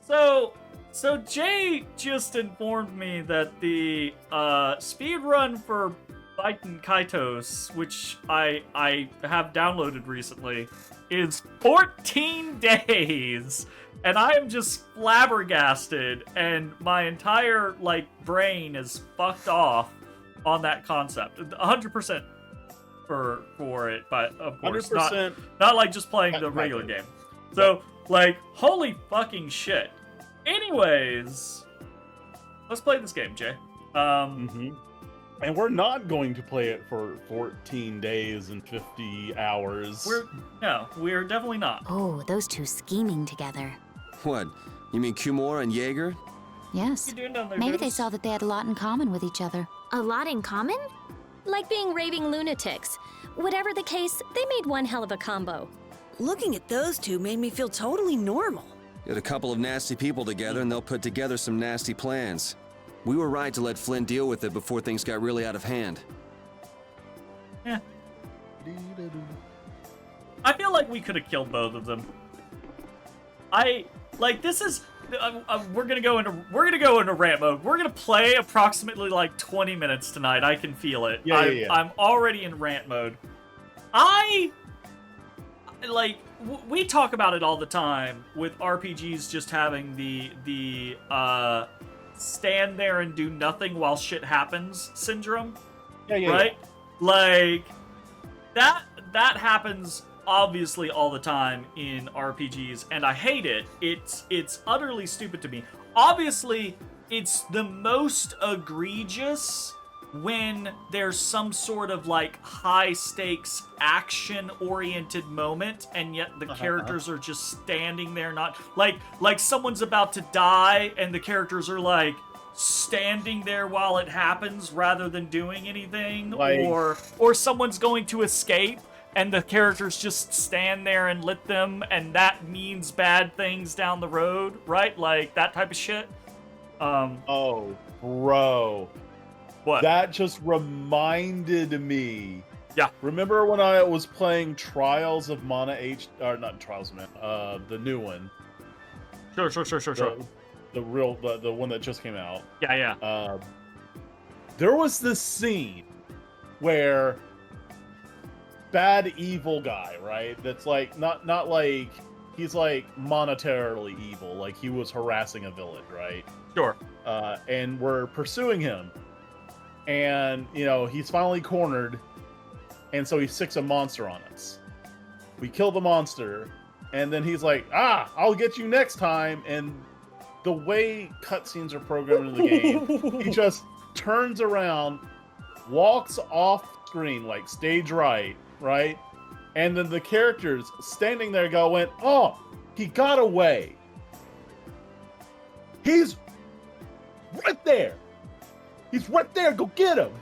So Jay just informed me that the speed run for Biden Kaitos, which I have downloaded recently, is 14 days, and I am just flabbergasted, and my entire brain is fucked off on that concept. 100% for it, but of course 100%, not like just playing the regular game. So holy fucking shit. Anyways, let's play this game, Jay. And we're not going to play it for 14 days and 50 hours. We're definitely not. Oh, those two scheming together. What? You mean Kumor and Jaeger? Yes. What are you doing down there, Maybe Bruce? they saw that they had a lot in common with each other. A lot in common? Like being raving lunatics. Whatever the case, they made one hell of a combo. Looking at those two made me feel totally normal. Get a couple of nasty people together and they'll put together some nasty plans. We were right to let Flynn deal with it before things got really out of hand. Yeah. I feel like we could have killed both of them. This is we're gonna go into rant mode. We're gonna play approximately 20 minutes tonight. I can feel it. Yeah. I'm already in rant mode. We talk about it all the time with RPGs just having the stand there and do nothing while shit happens syndrome. Right? That happens obviously all the time in RPGs, and I hate it. It's utterly stupid to me. Obviously, it's the most egregious when there's some sort of high stakes action oriented moment, and yet the characters are just standing there, not like someone's about to die and the characters are standing there while it happens rather than doing anything, or someone's going to escape and the characters just stand there and let them, and that means bad things down the road, right? That type of shit. Oh, bro. What? That just reminded me. Yeah. Remember when I was playing Trials of Mana not Trials of Mana, the new one. Sure. The one that just came out. Yeah. There was this scene where bad evil guy, right? That's not like he's monetarily evil, he was harassing a village, right? Sure. And we're pursuing him. And, he's finally cornered, and so he sicks a monster on us. We kill the monster, and then he's like, I'll get you next time, and the way cutscenes are programmed in the game, he just turns around, walks off screen, stage right, and then the characters standing there went, oh, he got away. He's right there. He's right there. Go get him.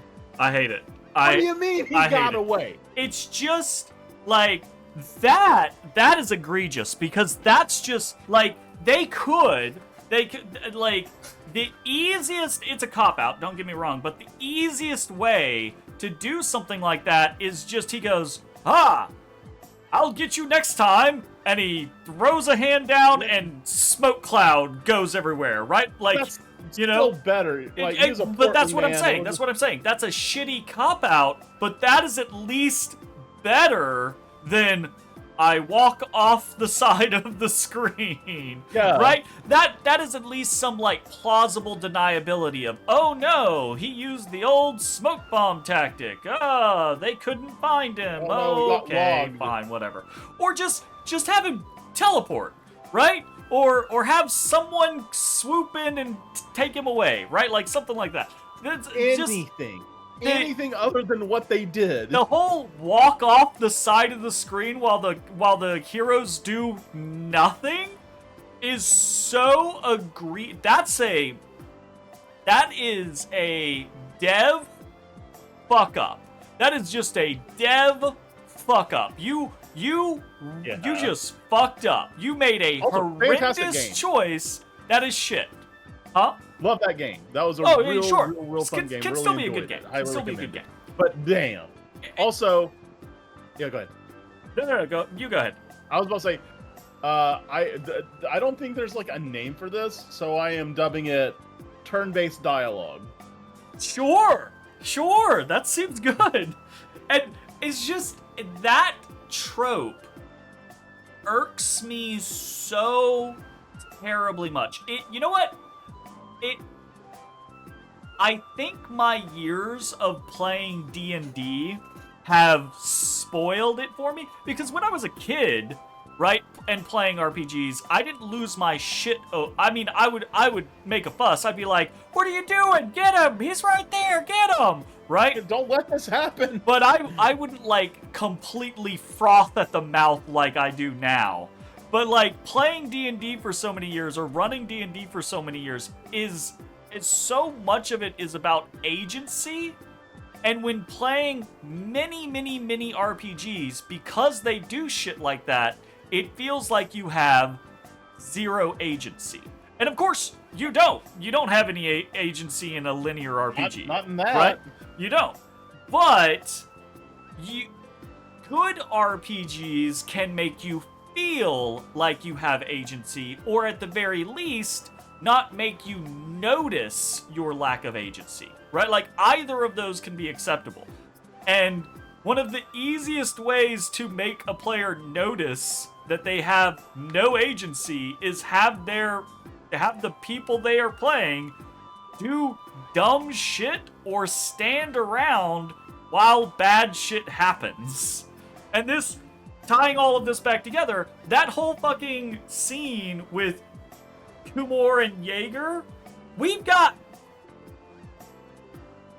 I hate it. What do you mean he got away? It's just that is egregious, because that's just they could the easiest, it's a cop-out, don't get me wrong, but the easiest way to do something like that is just he goes, I'll get you next time, and he throws a hand down and smoke cloud goes everywhere, right? That's still better. But that's what I'm saying. That's what I'm saying. That's a shitty cop-out, but that is at least better than I walk off the side of the screen. Yeah. Right? That is at least some plausible deniability of, oh no, he used the old smoke bomb tactic. They couldn't find him. Okay, fine, whatever. Or just have him teleport, right? Or have someone swoop in and take him away, right? Something like that. Anything other than what they did. The whole walk off the side of the screen while the heroes do nothing is so That is a dev fuck up. That is just a dev fuck up. You just fucked up. You made a horrendous choice. That is shit. Huh? Love that game. That was a real fun game. Can really still be a good enjoyed game. it. Can still be a good game. But damn. Also, yeah, go ahead. No, go. You go ahead. I was about to say, I don't think there's like a name for this, so I am dubbing it turn-based dialogue. Sure, that seems good. And it's just that trope irks me so terribly much. You know what? I think my years of playing D&D have spoiled it for me, because when I was a kid, right, and playing RPGs, I didn't lose my shit. Oh, I mean, I would make a fuss. I'd be like, "What are you doing? Get him! He's right there! Get him!" Right? Don't let this happen. But I wouldn't like completely froth at the mouth like I do now. But like playing D&D for so many years, or running D&D for so many years, is so much of it is about agency. And when playing many RPGs, because they do shit like that, it feels like you have zero agency. And of course, you don't. You don't have any agency in a linear RPG. Not in that. Right? You don't. But good RPGs can make you feel like you have agency, or at the very least, not make you notice your lack of agency, right? Like, either of those can be acceptable. And one of the easiest ways to make a player notice that they have no agency is have the people they are playing do dumb shit or stand around while bad shit happens. And this, tying all of this back together, that whole fucking scene with Kumor and Jaeger, we've got...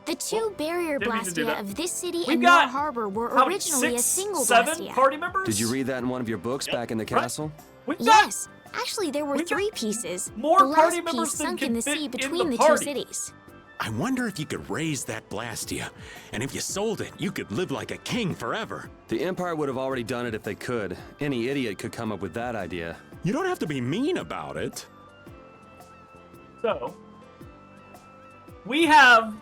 The two barrier didn't mean to do blastia that. of this city We've and got Nor Harbor were how, originally a 6, single 7 blastia. party members? Did you read that in one of your books back in the castle? We've got Yes. Actually, there were We've got 3 pieces. more the last party members piece than sunk can in the fit sea in between the the two party. cities. I wonder if you could raise that blastia, and if you sold it, you could live like a king forever. The Empire would have already done it if they could. Any idiot could come up with that idea. You don't have to be mean about it. So, we have...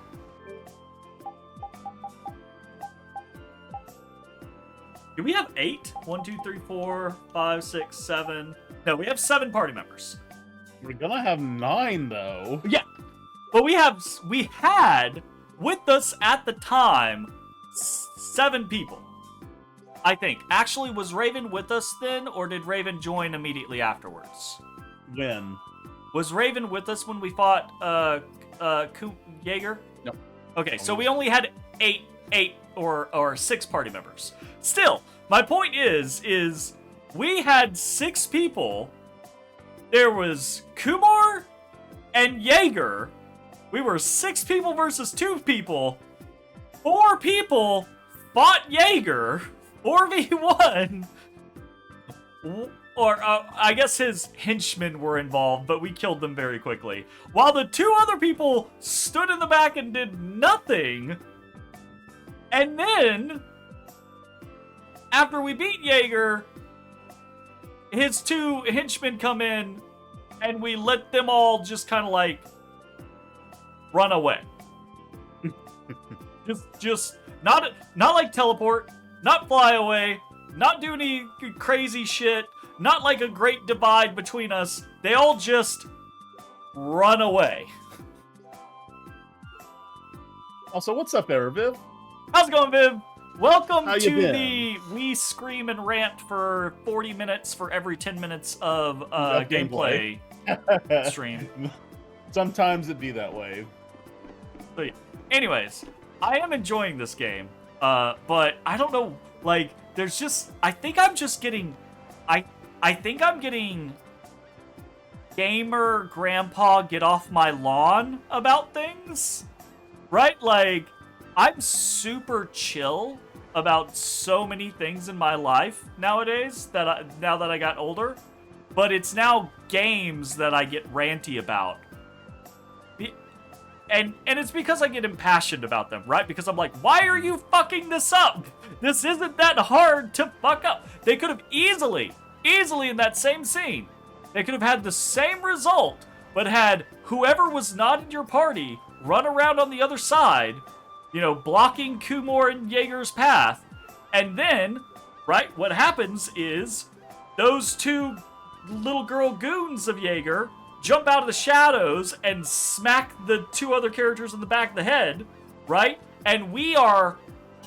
Do we have 8? 1, 2, 3, 4, 5, 6, 7. No, we have 7 party members. We're gonna have 9 though. Yeah. But we had with us at the time 7 people. I think. Actually, was Raven with us then, or did Raven join immediately afterwards? When? Was Raven with us when we fought Jaeger? No. Okay, so we only had 8 or 6 party members. Still, my point is we had 6 people. There was Kumar and Jaeger. We were 6 people versus 2 people. 4 people fought Jaeger 4v1. Or I guess his henchmen were involved, but we killed them very quickly. While the 2 other people stood in the back and did nothing. And then, after we beat Jaeger, his 2 henchmen come in, and we let them all just kind of like run away. just not like teleport, not fly away, not do any crazy shit, not like a great divide between us. They all just run away. Also, what's up there, Viv? How's it going, Viv? Welcome How you to been? the We Scream and Rant for 40 minutes for every 10 minutes of gameplay. gameplay stream. Sometimes it be that way. So, yeah. Anyways, I am enjoying this game, but I don't know, like, there's just, I think I'm getting gamer grandpa get off my lawn about things, right? Like, I'm super chill about so many things in my life nowadays now that I got older, but it's now games that I get ranty about. And it's because I get impassioned about them, right? Because I'm like, why are you fucking this up? This isn't that hard to fuck up. They could have easily in that same scene, they could have had the same result, but had whoever was not in your party run around on the other side, you know, blocking Kumor and Jaeger's path. And then, right, what happens is those two little girl goons of Jaeger jump out of the shadows and smack the two other characters in the back of the head, right? And we are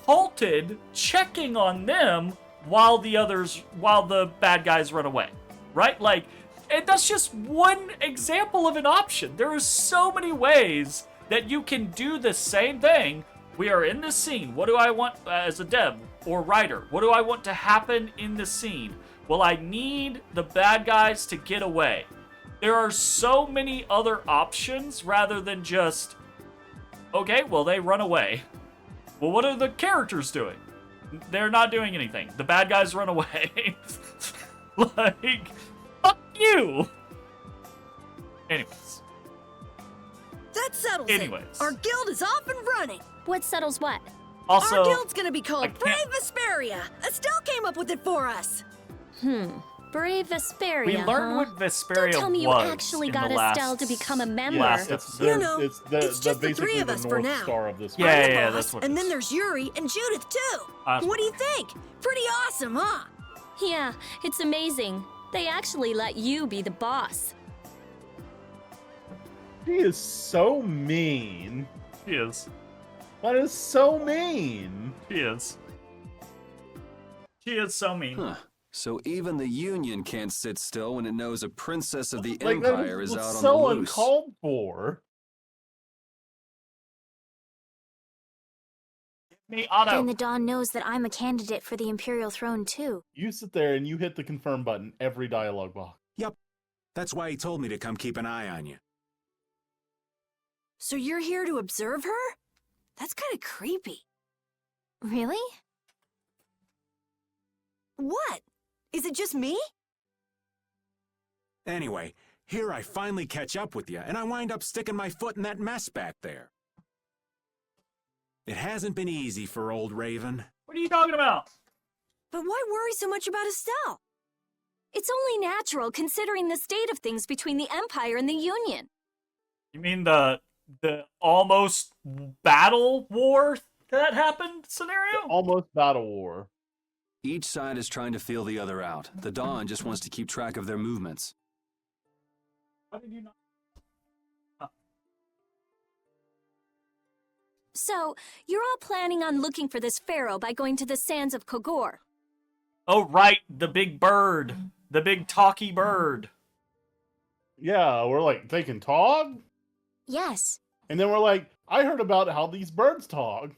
halted, checking on them while the bad guys run away, right? Like, and that's just one example of an option. There are so many ways that you can do the same thing. We are in this scene. What do I want as a dev or writer? What do I want to happen in the scene? Well, I need the bad guys to get away. There are so many other options rather than just, okay, well, they run away. Well, what are the characters doing? They're not doing anything. The bad guys run away. Like, fuck you. Anyways. That settles Anyways. it. Our guild is off and running. What settles what? Also, Our guild's gonna be I called can't- Brave Vesperia. Estelle came up with it for us. Brave Vesperia, we learned huh? what Vesperia Don't tell me you was actually in got the last, Estelle to become a member. last It's episode. You know, it's it's just the basically three of us the for North now. Star of this. Yeah, I'm the yeah, boss, that's what it and is. then there's Yuri and Judith too. That's What do you think? Pretty awesome, huh? Yeah, it's amazing. They actually let you be the boss. He is so mean. He is. That is so mean. She is. She is so mean. Huh. So even the Union can't sit still when it knows a princess of the Like, that Empire is was out on so the loose. uncalled for. Me, Otto. Then the Dawn knows that I'm a candidate for the Imperial throne too. You sit there and you hit the confirm button every dialogue box. Yep. That's why he told me to come keep an eye on you. So you're here to observe her? That's kind of creepy. Really? What? Is it just me? Anyway, here I finally catch up with you, and I wind up sticking my foot in that mess back there. It hasn't been easy for old Raven. What are you talking about? But why worry so much about Estelle? It's only natural considering the state of things between the Empire and the Union. You mean the almost battle war that happened scenario? Almost battle war. Each side is trying to feel the other out. The Dawn just wants to keep track of their movements. How did you not? So, you're all planning on looking for this pharaoh by going to the sands of Kogor. Oh, right, the big bird. The big talky bird. Yeah, we're like, they can talk? Yes. And then we're like, I heard about how these birds talk.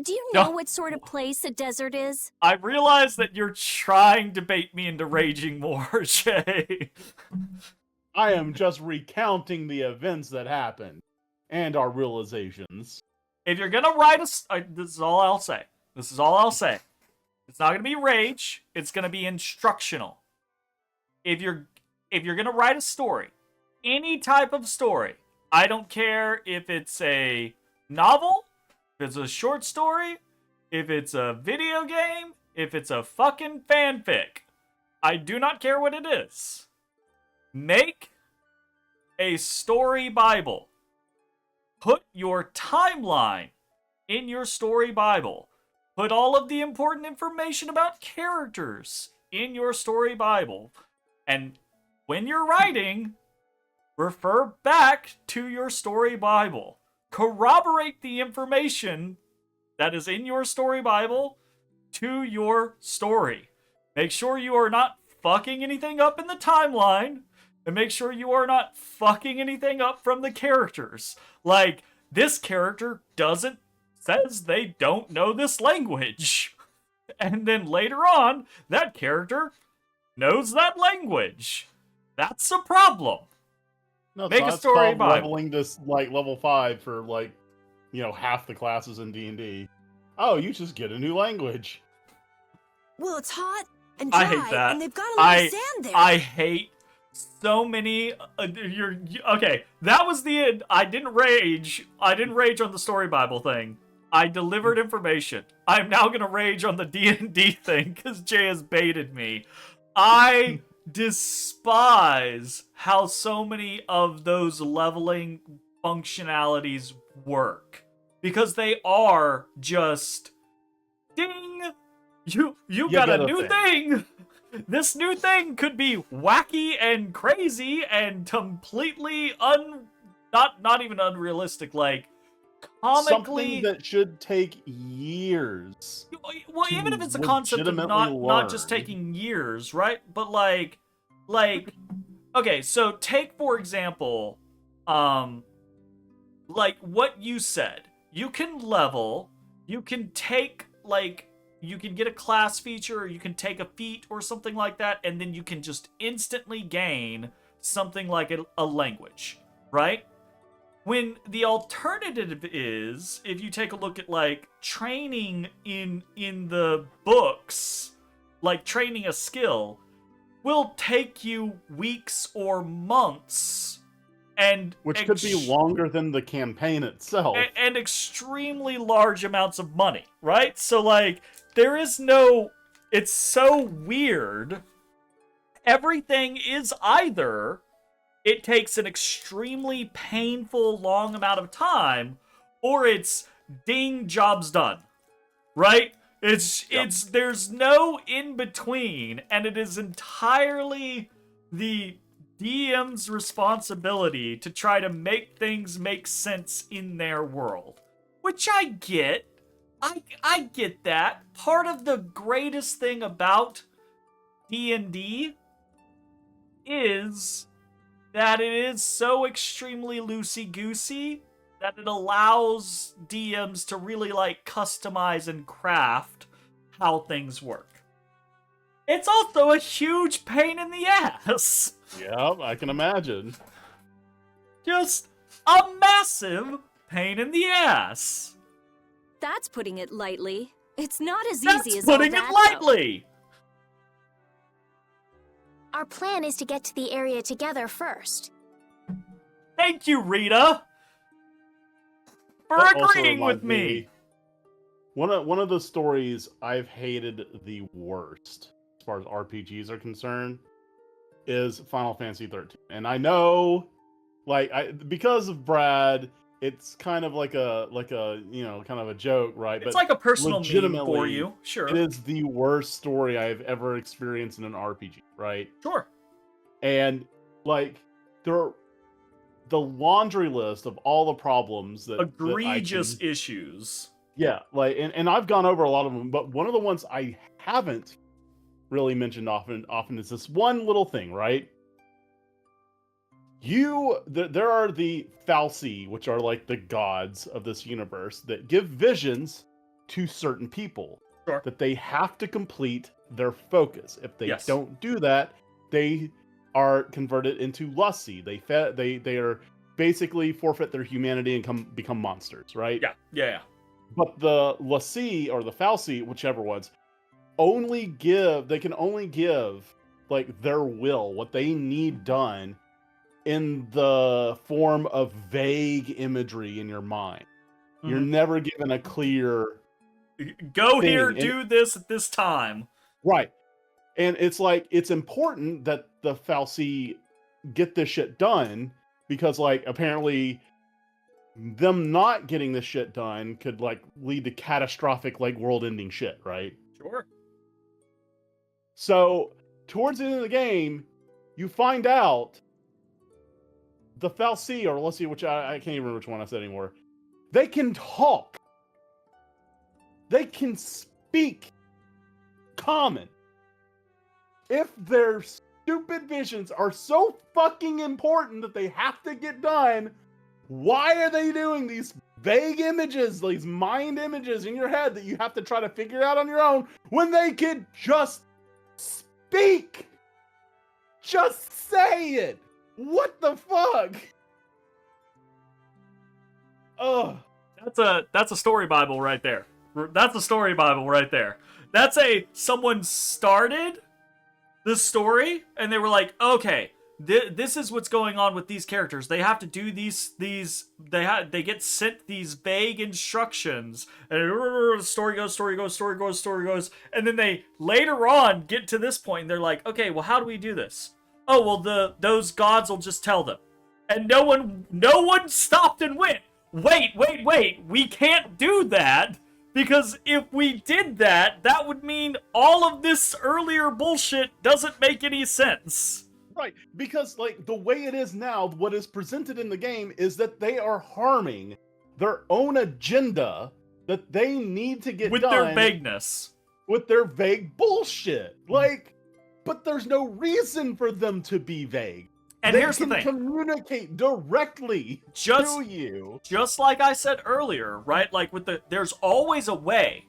Do you know No. what sort of place a desert is? I realize that you're trying to bait me into raging more, Jay. I am just recounting the events that happened and our realizations. If you're gonna write this is all I'll say. This is all I'll say. It's not gonna be rage. It's gonna be instructional. If you're gonna write a story, any type of story, I don't care if it's a novel, if it's a short story, if it's a video game, if it's a fucking fanfic. I do not care what it is. Make a story Bible. Put your timeline in your story Bible. Put all of the important information about characters in your story Bible. And when you're writing, refer back to your story Bible. Corroborate the information that is in your story Bible to your story. Make sure you are not fucking anything up in the timeline, and make sure you are not fucking anything up from the characters. Like, this character says they don't know this language. And then later on, that character knows that language. That's a problem. No, it's Make a not. It's story called Bible. leveling this like level 5 for like, half the classes in D&D. Oh, you just get a new language. Well, it's hot and I dry, hate that. and they've got a lot of sand there. I hate so many. Okay. That was the end. I didn't rage on the story Bible thing. I delivered information. I'm now gonna rage on the D&D thing because Jay has baited me. I despise how so many of those leveling functionalities work because they are just ding. You got a new thing. This new thing could be wacky and crazy and completely not even unrealistic, like comically. Something that should take years. Well, to even if it's a concept of legitimately not just learn. taking years, right? But like okay, so take for example, like what you said. You can level, you can take like you can get a class feature, or you can take a feat or something like that, and then you can just instantly gain something like a language, right? When the alternative is, if you take a look at like training in the books, like training a skill, will take you weeks or months, and Which could be longer than the campaign itself. and extremely large amounts of money, right? So like there is no, it's so weird. Everything is either it takes an extremely painful long amount of time, or it's ding, job's done, right? It's there's no in between, and it is entirely the DM's responsibility to try to make things make sense in their world, which I get. I get that. Part of the greatest thing about D&D is that it is so extremely loosey-goosey that it allows DMs to really like customize and craft how things work. It's also a huge pain in the ass. Yep, I can imagine. Just a massive pain in the ass. That's putting it lightly. It's not as That's easy as putting all it that, though. lightly. Our plan is to get to the area together first. Thank you, Rita, for That also agreeing with reminds me. One of the stories I've hated the worst, as far as RPGs are concerned, is Final Fantasy 13. And I know, because of Brad, it's kind of like a kind of a joke, right? It's like a personal meme for legitimately, you, sure. It is the worst story I've ever experienced in an RPG, right? Sure. And like the laundry list of all the problems that Egregious issues. Yeah, and I've gone over a lot of them, but one of the ones I haven't really mentioned often is this one little thing, right? There are the Falsi, which are like the gods of this universe that give visions to certain people. Sure. That they have to complete their focus. If they Yes. don't do that, they are converted into Lussi. They are basically forfeit their humanity and become monsters, right? Yeah. But the Lassie or the Falsi, whichever ones, they can only give like their will, what they need done, in the form of vague imagery in your mind. You're never given a clear Go thing. here, do this at this time. Right. And it's like, it's important that the Falsi get this shit done, because like apparently them not getting this shit done could like lead to catastrophic like world-ending shit, right? Sure. So towards the end of the game, you find out the Falsi, or let's see, which I can't even remember which one I said anymore. They can talk. They can speak common. If their stupid visions are so fucking important that they have to get done, why are they doing these vague images, these mind images in your head that you have to try to figure out on your own when they could just speak? Just say it. What the fuck? Ugh. That's a story Bible right there. That's a story Bible right there. That's someone started the story and they were like, okay, this is what's going on with these characters. They have to do these they get sent these vague instructions, and story goes, and then they later on get to this point and they're like, okay, well, how do we do this? Oh, well, those gods will just tell them. And no one stopped and went, wait, we can't do that Because if we did that, that would mean all of this earlier bullshit doesn't make any sense. Right, because like the way it is now, what is presented in the game is that they are harming their own agenda that they need to get With done their vagueness. with their vague bullshit. Like, but there's no reason for them to be vague. And they here's the can thing. communicate directly to you. Just like I said earlier, right? Like there's always a way.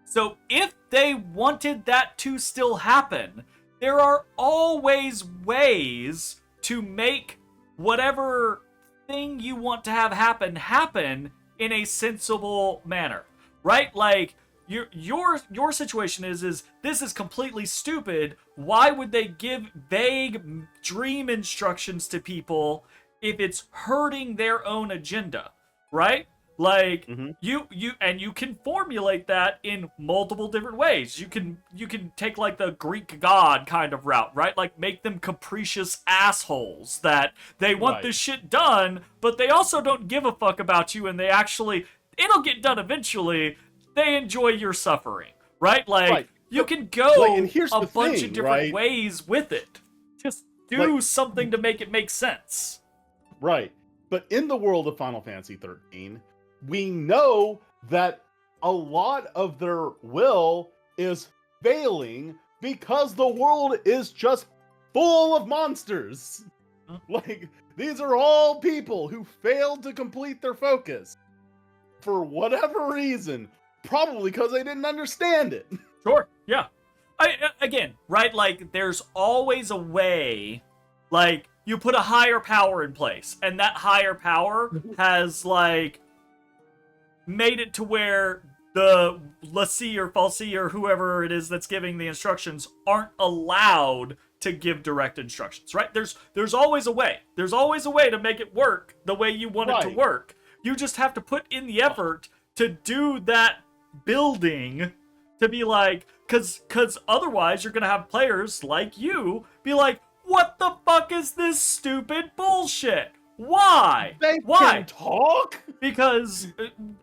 So if they wanted that to still happen, there are always ways to make whatever thing you want to have happen in a sensible manner, right? Like your situation is this is completely stupid. Why would they give vague dream instructions to people if it's hurting their own agenda, right? Like you can formulate that in multiple different ways. You can take like the Greek god kind of route, right? Like make them capricious assholes that they want this shit done, but they also don't give a fuck about you, and they actually it'll get done eventually. They enjoy your suffering, right? Like you can go and here's a the bunch thing, of different right? ways with it. Just do something to make it make sense. Right. But in the world of Final Fantasy 13, we know that a lot of their will is failing because the world is just full of monsters. Like, these are all people who failed to complete their focus for whatever reason, probably because they didn't understand it. Sure, yeah. Again, right, like, there's always a way, like, you put a higher power in place, and that higher power has, like, made it to where the lessee or falsee or whoever it is that's giving the instructions aren't allowed to give direct instructions, right? There's always a way. There's always a way to make it work the way you want it to work. You just have to put in the effort to do that building to be like, cause otherwise you're gonna have players like you be like, what the fuck is this stupid bullshit? Why? Why? Can talk? Because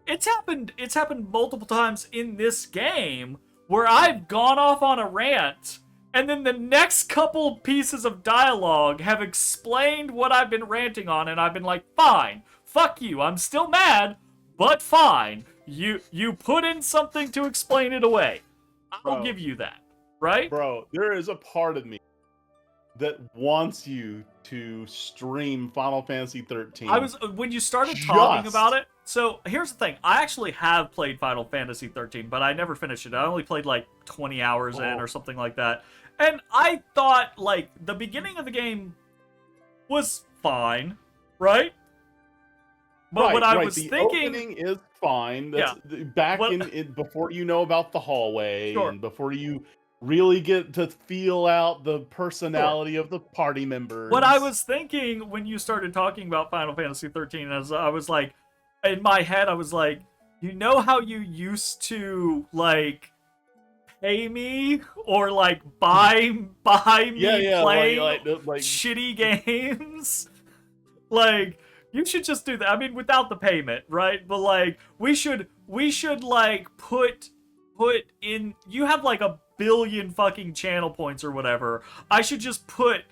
it's happened multiple times in this game where I've gone off on a rant, and then the next couple pieces of dialogue have explained what I've been ranting on, and I've been like, fine, fuck you, I'm still mad, but fine. You put in something to explain it away. I'll give you that, right? Bro, there is a part of me that wants you to stream Final Fantasy 13. When you started talking about it, so here's the thing. I actually have played Final Fantasy 13, but I never finished it. I only played like 20 hours in or something like that. And I thought, like, the beginning of the game was fine, right? But what I was the thinking... opening is fine. That's back in before you know about the hallway and before you really get to feel out the personality of the party members. What I was thinking when you started talking about Final Fantasy 13 is I was like, in my head, I was like, you know how you used to, like, pay me or, like, buy me playing like shitty games? Like, you should just do that. I mean, without the payment, right? But, like, we should like, put in... You have, like, a billion fucking channel points or whatever. I should just put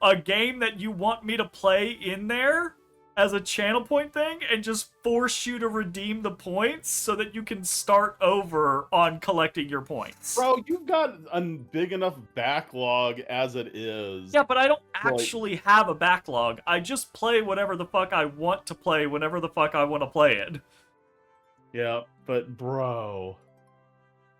a game that you want me to play in there as a channel point thing and just force you to redeem the points so that you can start over on collecting your points. Bro, you've got a big enough backlog as it is. Yeah, but I don't actually have a backlog. I just play whatever the fuck I want to play whenever the fuck I want to play it. Yeah, but bro...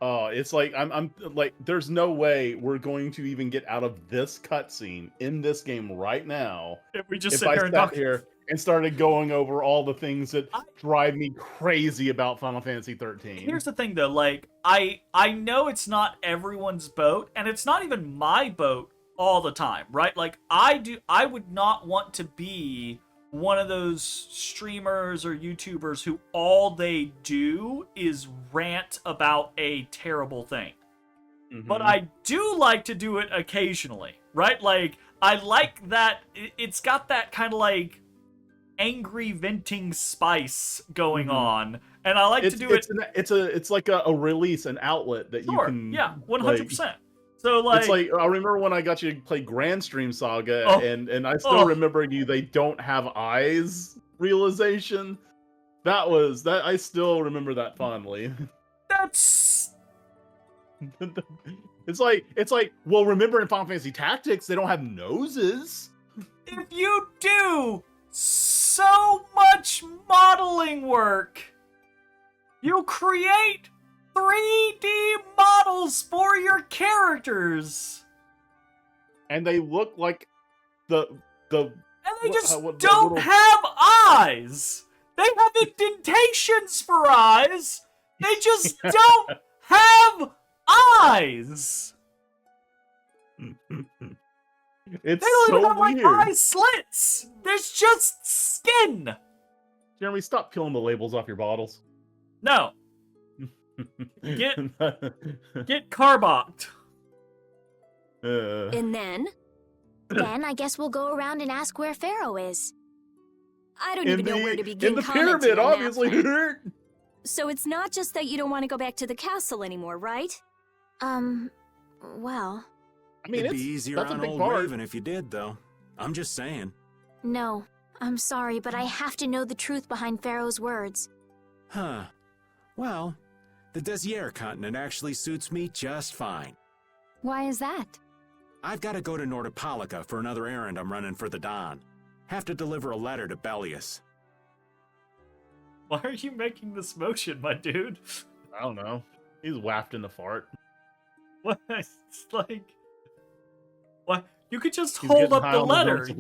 Oh, it's like I'm like, there's no way we're going to even get out of this cutscene in this game right now. If we just if sit I here and sat talk here and started going over all the things that drive me crazy about Final Fantasy 13. Here's the thing, though. Like, I know it's not everyone's boat, and it's not even my boat all the time, right? Like, I would not want to be one of those streamers or YouTubers who all they do is rant about a terrible thing. But I do like to do it occasionally, right? Like, I like that it's got that kind of like angry venting spice going on, and I like to do it. It's like a release, an outlet that you Sure, can. yeah, like, 100%. So like, it's like I remember when I got you to play Grand Stream Saga, Oh, and I still remember they don't have eyes realization. That I still remember that fondly. that's It's like well, remember in Final Fantasy Tactics they don't have noses. if you do so much modeling work, you create 3D models for your characters, And they look like the and they just the don't little- have eyes. They have indentations for eyes. They just don't have eyes. It's They don't so even have weird. like eye slits. There's just skin. Jeremy, stop peeling the labels off your bottles. No, Get- get carbocked. And then, Then I guess we'll go around and ask where Pharaoh is. I don't even know where to begin in the commenting pyramid, on that obviously. plan. So it's not just that you don't want to go back to the castle anymore, right? Well, I mean, It'd be easier that's a on big old part. Raven if you did, though. I'm just saying. no. I'm sorry, but I have to know the truth behind Pharaoh's words. Huh. Well, the Desier continent actually suits me just fine. Why is that? I've got to go to Nordopolica for another errand I'm running for the Don. Have to deliver a letter to Bellius. Why are you making this motion, my dude? I don't know. He's wafting the fart. What? It's like, what? You could just He's hold getting up high the on the letter. drug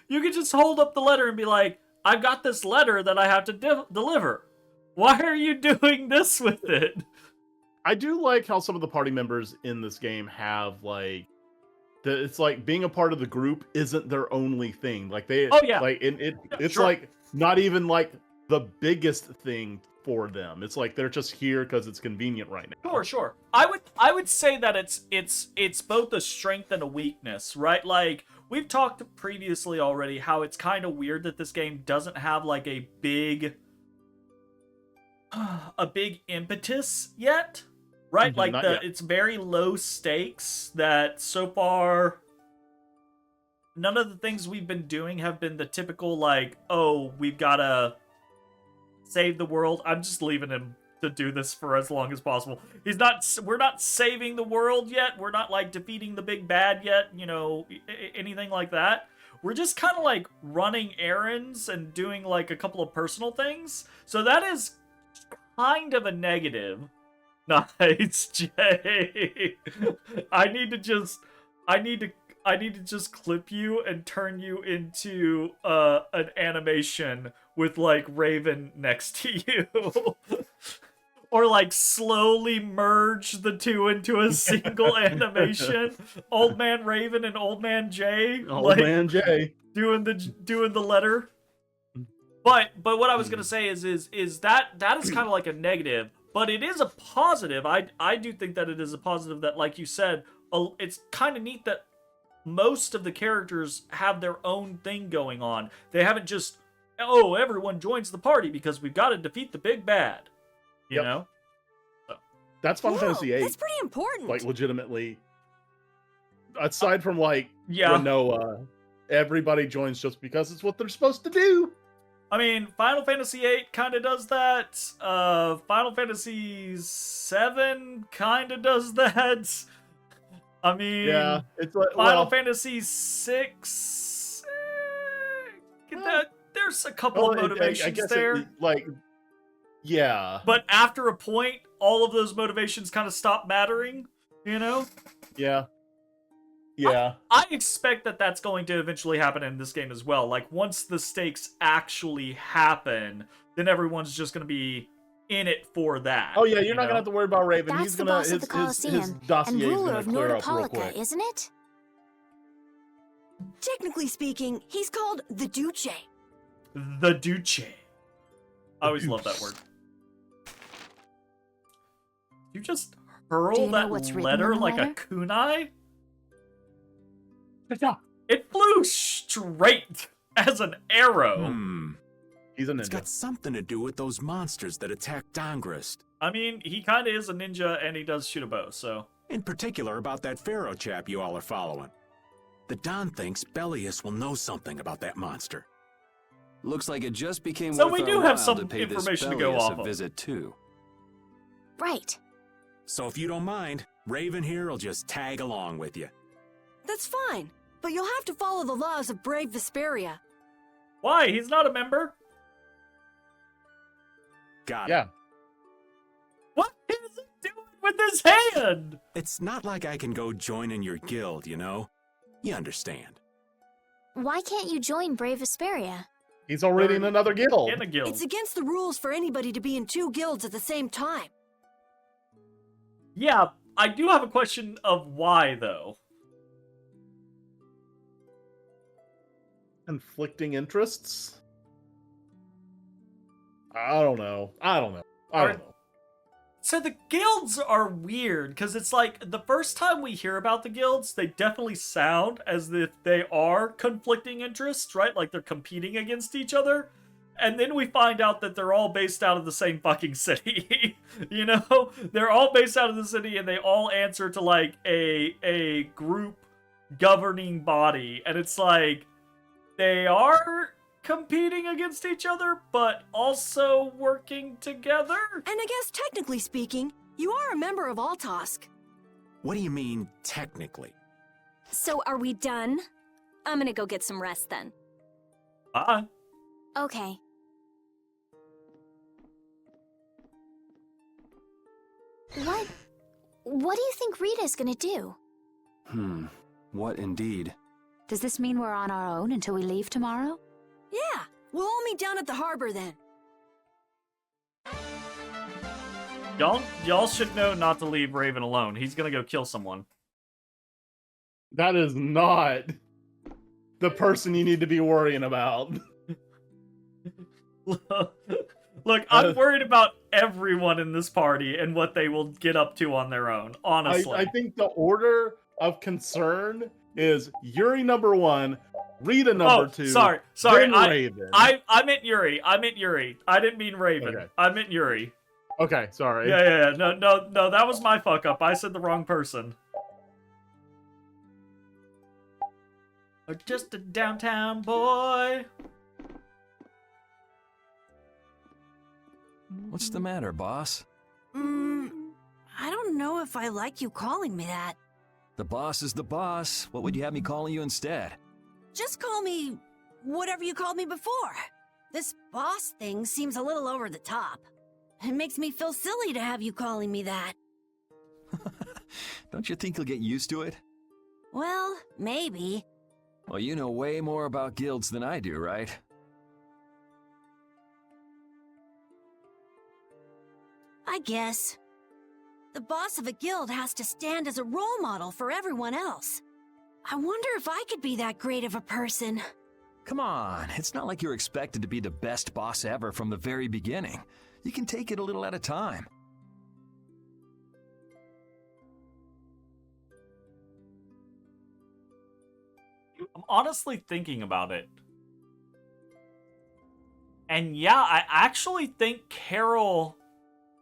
You could just hold up the letter and be like, "I've got this letter that I have to deliver." Why are you doing this with it? I do like how some of the party members in this game have like it's like being a part of the group isn't their only thing. Like they Oh, yeah. like it's Sure. like not even like the biggest thing for them. It's like they're just here because it's convenient right now. Sure. I would say that it's both a strength and a weakness, right? Like we've talked previously already how it's kind of weird that this game doesn't have like a big impetus yet, right? Mhm, Like not yet. it's very low stakes that so far none of the things we've been doing have been the typical like, oh, we've got to save the world. I'm just leaving him to do this for as long as possible. We're not saving the world yet. We're not like defeating the big bad yet, you know, anything like that. We're just kind of like running errands and doing like a couple of personal things. So that is kind of a negative. Nice, Jay. I need to just clip you and turn you into an animation with like Raven next to you. Or like slowly merge the two into a single animation. Old Man Raven and Old Man Jay. Old like, man Jay. doing the letter. But what I was gonna say is that is kind of like a negative, but it is a positive. I do think that it is a positive that, like you said, it's kind of neat that most of the characters have their own thing going on. They haven't just, oh, everyone joins the party because we've got to defeat the big bad. You Yep. know? That's Final Whoa, Fantasy VIII. that's pretty important. Like legitimately, aside from like Yeah. Renoa, everybody joins just because it's what they're supposed to do. I mean, Final Fantasy VIII kind of does that. Final Fantasy VII kind of does that. I mean, Yeah, it's like Final well, Fantasy VI. There's a couple of well, motivations I guess there, like, yeah, but after a point, all of those motivations kind of stop mattering. You know? yeah. I expect that that's going to eventually happen in this game as well. Like, once the stakes actually happen, then everyone's just going to be in it for that. Oh yeah, you're you not know? gonna have to worry about Raven. That's He's the gonna boss of the his Colosseum dossier and is ruler gonna of clear up real Nordopolica, quick. isn't it? Technically speaking, he's called the Duce. The Duce. I always love that word. You just hurl Do you know that what's written letter in the like a letter? kunai? It flew straight as an arrow. He's a It's ninja. got something to do with those monsters that attacked Dongrist. I mean, he kind of is a ninja, and he does shoot a bow, so... In particular about that Pharaoh chap you all are following. The Don thinks Bellius will know something about that monster. Looks like it just became So worth we our do have while some to pay this information to go Bellius off a of. visit too. Right. So if you don't mind, Raven here will just tag along with you. That's fine, but you'll have to follow the laws of brave Vesperia. Why? He's not a member? Got it. Yeah. What is he doing with his hand? It's not like I can go join in your guild, you know? You understand. Why can't you join Brave Vesperia? He's already in another guild. In a guild. It's against the rules for anybody to be in 2 guilds at the same time. Yeah, I do have a question of why, though. Conflicting interests? I don't know. I don't know. So the guilds are weird, because it's like, the first time we hear about the guilds, they definitely sound as if they are conflicting interests, right? Like they're competing against each other. And then we find out that they're all based out of the same fucking city. You know? They're all based out of the city, and they all answer to, like, a group governing body. And it's like, they are competing against each other, but also working together? And I guess technically speaking, you are a member of Altosk. What do you mean, technically? So are we done? I'm gonna go get some rest then. Bye. Okay. What do you think Rita's gonna do? What indeed? Does this mean we're on our own until we leave tomorrow? Yeah, we'll all meet down at the harbor then. Y'all should know not to leave Raven alone. He's gonna go kill someone. That is not the person you need to be worrying about. Look, I'm worried about everyone in this party and what they will get up to on their own, honestly. I think the order of concern is Yuri number 1, Rita number 2. Sorry. Then Raven. I meant Yuri. I didn't mean Raven. Okay. I meant Yuri. Okay, sorry. Yeah. No, that was my fuck up. I said the wrong person. Just a downtown boy. What's the matter, boss? I don't know if I like you calling me that. The boss is the boss. What would you have me calling you instead? Just call me whatever you called me before. This boss thing seems a little over the top. It makes me feel silly to have you calling me that. Don't you think you'll get used to it? Well, maybe. Well, you know way more about guilds than I do, right? I guess. The boss of a guild has to stand as a role model for everyone else. I wonder if I could be that great of a person. Come on, it's not like you're expected to be the best boss ever from the very beginning. You can take it a little at a time. I'm honestly thinking about it. And yeah, I actually think Carol,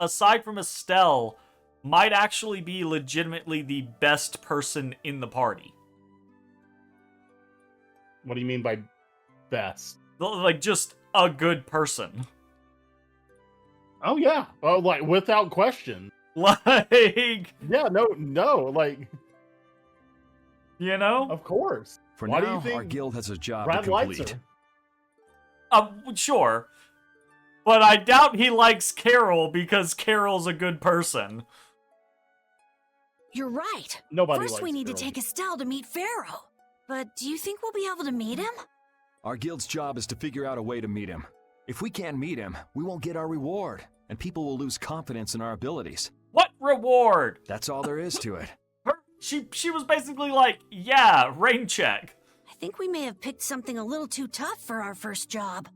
aside from Estelle, might actually be legitimately the best person in the party. What do you mean by best? Like, just a good person. Oh, yeah. Oh, like, without question. Like, Yeah, no, like, you know? of course. For Why do now, you think our guild has a job Brad to likes complete. her? Sure. But I doubt he likes Carol because Carol's a good person. You're right. Nobody First, likes we need to Carol. take Estelle to meet Pharaoh. But do you think we'll be able to meet him? Our guild's job is to figure out a way to meet him. If we can't meet him, we won't get our reward, and people will lose confidence in our abilities. What reward? That's all there is to it. She was basically like, yeah, rain check. I think we may have picked something a little too tough for our first job.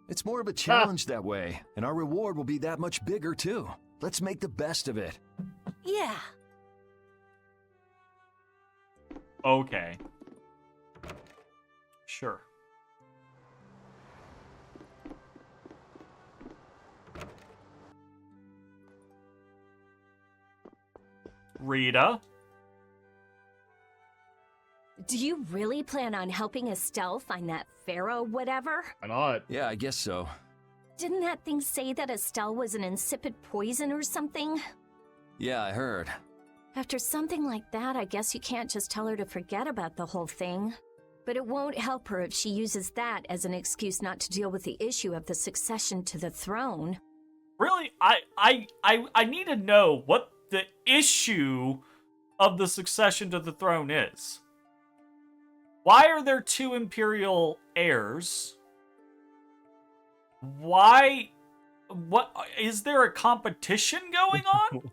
It's more of a challenge that way, and our reward will be that much bigger too. Let's make the best of it. Yeah. Okay. Sure. Rita. Do you really plan on helping Estelle find that pharaoh whatever? Why not? Yeah, I guess so. Didn't that thing say that Estelle was an insipid poison or something? Yeah, I heard. After something like that, I guess you can't just tell her to forget about the whole thing. But it won't help her if she uses that as an excuse not to deal with the issue of the succession to the throne. Really? I need to know what the issue of the succession to the throne is. Why are there 2 imperial heirs? Why? What? Is there a competition going on?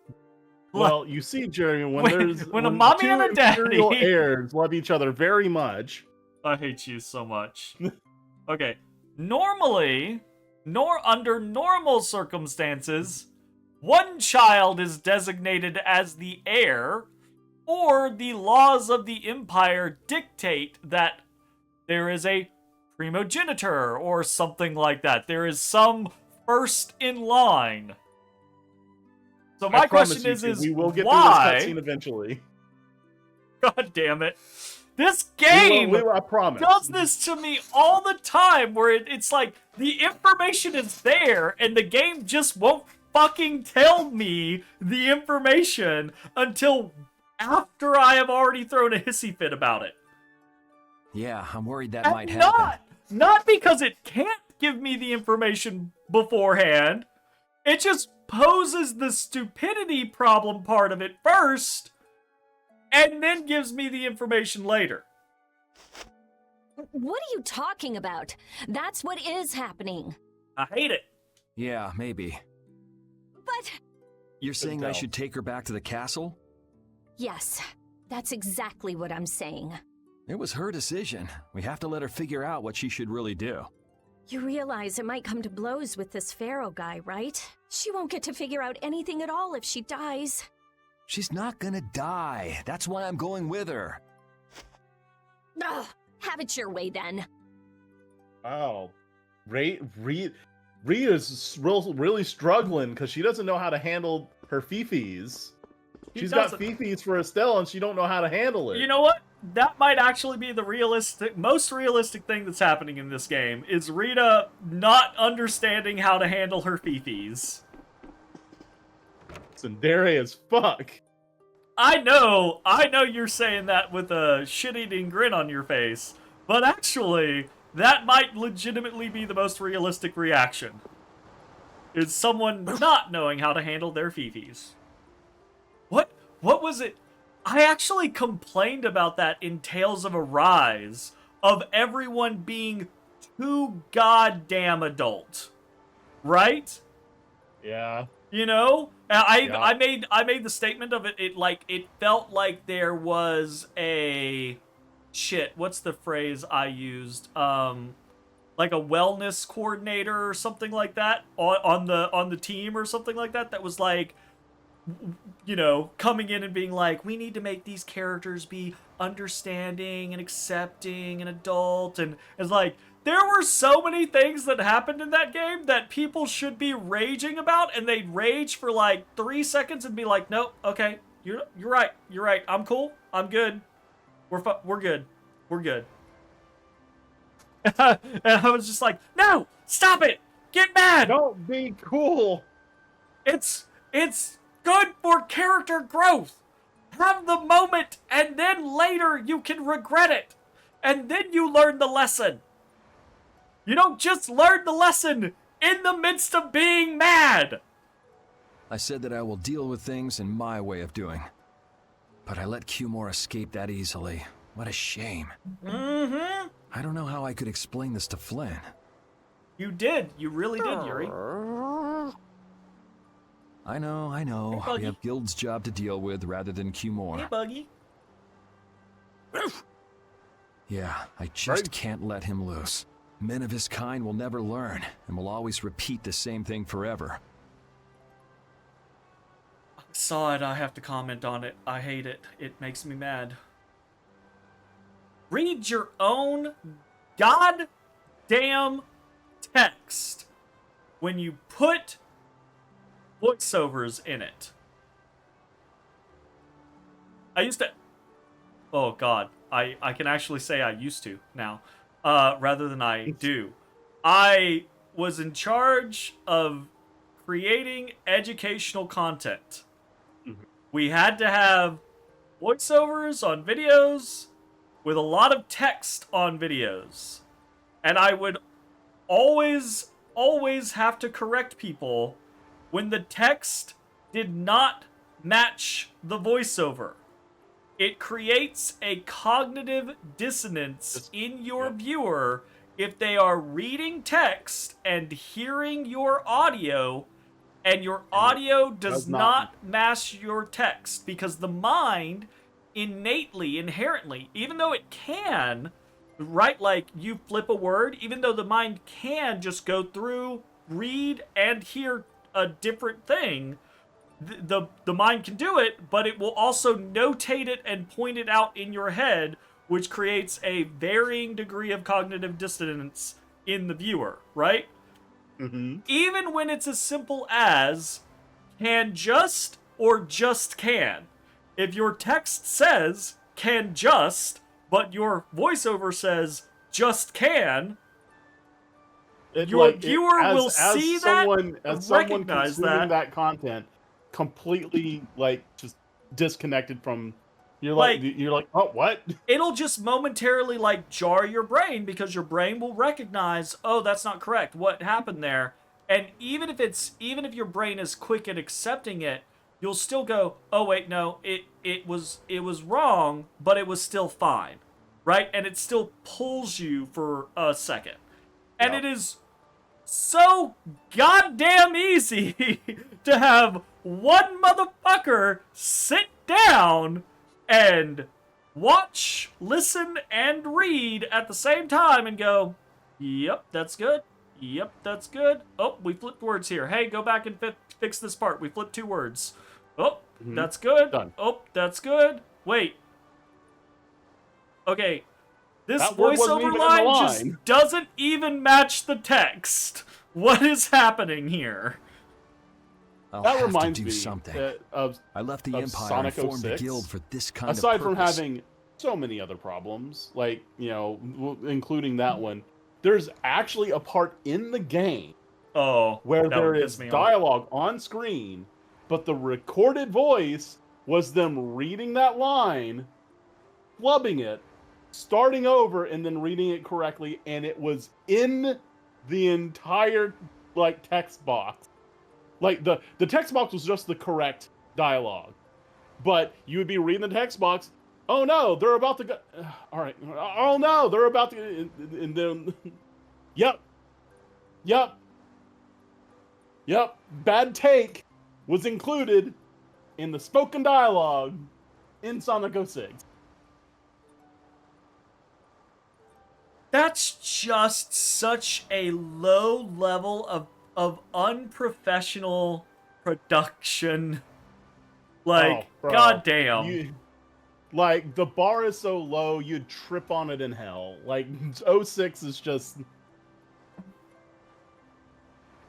Well, you see, Jeremy, when a mommy two and a daddy- imperial heirs love each other very much. I hate you so much. Okay. Normally, under normal circumstances, one child is designated as the heir, or the laws of the empire dictate that there is a primogenitor or something like that. There is some first in line. So my question is we will get why? through this cutscene eventually. God damn it. This game I promise. does this to me all the time, where it's like the information is there and the game just won't fucking tell me the information until after I have already thrown a hissy fit about it. Yeah, I'm worried that And might happen. not because it can't give me the information beforehand. It just poses the stupidity problem part of it first, and then gives me the information later. What are you talking about? That's what is happening. I hate it. Yeah, maybe. But... You're saying I should take her back to the castle? Yes, that's exactly what I'm saying. It was her decision. We have to let her figure out what she should really do. You realize it might come to blows with this pharaoh guy, right? She won't get to figure out anything at all if she dies. She's not gonna die. That's why I'm going with her. Ugh, have it your way then. Wow. Rita's really struggling because she doesn't know how to handle her fifis. She's got fifis for Estelle and she don't know how to handle it. You know what? That might actually be the most realistic thing that's happening in this game, is Rita not understanding how to handle her fifis. Tsundere as fuck. I know you're saying that with a shit-eating grin on your face, but actually, that might legitimately be the most realistic reaction. Is someone not knowing how to handle their fifis. What was it? I actually complained about that in Tales of Arise, of everyone being too goddamn adult. Right? Yeah. You know? I made the statement of it, it felt like there was a... Shit, what's the phrase I used? Like a wellness coordinator or something like that on the team or something like that was like, you know, coming in and being like, we need to make these characters be understanding and accepting and adult, and it's like, there were so many things that happened in that game that people should be raging about, and they'd rage for like 3 seconds and be like, nope, okay, you're right, I'm cool, I'm good, we're good, we're good. And I was just like, no, stop it, get mad. Don't be cool. It's good for character growth. Have the moment, and then later you can regret it. And then you learn the lesson. You don't just learn the lesson in the midst of being mad. I said that I will deal with things in my way of doing. But I let Cumore escape that easily. What a shame. Mm-hmm. I don't know how I could explain this to Flynn. You did. You really did, Yuri. I know. Hey, we have Guild's job to deal with rather than Cumore. Hey, Buggy. Yeah, I just can't let him loose. Men of his kind will never learn, and will always repeat the same thing forever. I saw it. I have to comment on it. I hate it. It makes me mad. Read your own goddamn text when you put voiceovers in it. I used to. Oh God, I can actually say I used to now, rather than I do. I was in charge of creating educational content. We had to have voiceovers on videos with a lot of text on videos. And I would always have to correct people when the text did not match the voiceover. It creates a cognitive dissonance in your viewer if they are reading text and hearing your audio, and your audio does not match your text, because the mind innately, inherently, even though it can, right, like you flip a word, even though the mind can just go through, read, and hear a different thing, the mind can do it, but it will also notate it and point it out in your head, which creates a varying degree of cognitive dissonance in the viewer, right? Mm-hmm. Even when it's as simple as can just or just can. If your text says can just, but your voiceover says just can, your viewer will see that, as someone recognize consuming that content, completely like just disconnected from. You're Like- like, oh, what? it'll just momentarily like jar your brain, because your brain will recognize, oh, that's not correct, what happened there. And even if your brain is quick at accepting it, you'll still go, oh wait, no, it was wrong, but it was still fine, right? And it still pulls you for a second. And Yep. it is so goddamn easy to have one motherfucker sit down and watch, listen, and read at the same time and go, yep, that's good. Yep, that's good. Oh, we flipped words here. Hey, go back and fix this part. We flipped 2 words. Oh, that's good. Done. Oh, that's good. Wait. Okay. This That word wasn't even voiceover in the line line. just doesn't even match the text. What is happening here? I'll That have reminds to do me something. of I left the of Empire Sonic and formed a 06. guild for this kind aside of from purpose. having so many other problems, like, you know, including that one. There's actually a part in the game Oh, where that there would piss is me off. dialogue on screen, but the recorded voice was them reading that line, flubbing it, starting over, and then reading it correctly, and it was in the entire like text box. Like the text box was just the correct dialogue, but you would be reading the text box. Oh no, they're about to go. All right. Oh no, they're about to. And then, yep. Bad take was included in the spoken dialogue in Sonic 06. That's just such a low level of unprofessional production. Like, Oh, bro. goddamn. Like, the bar is so low, you'd trip on it in hell. Like, 06 is just.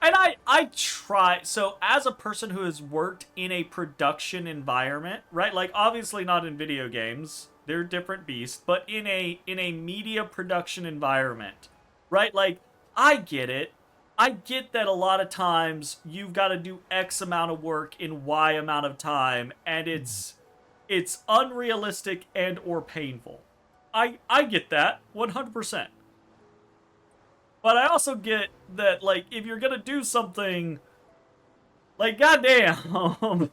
And I try, so as a person who has worked in a production environment, right? Like, obviously not in video games, they're different beasts, but in a media production environment, right? Like, I get it. I get that a lot of times you've got to do X amount of work in Y amount of time, and it's unrealistic and or painful. I get that 100%. But I also get that, like, if you're gonna do something, like, goddamn,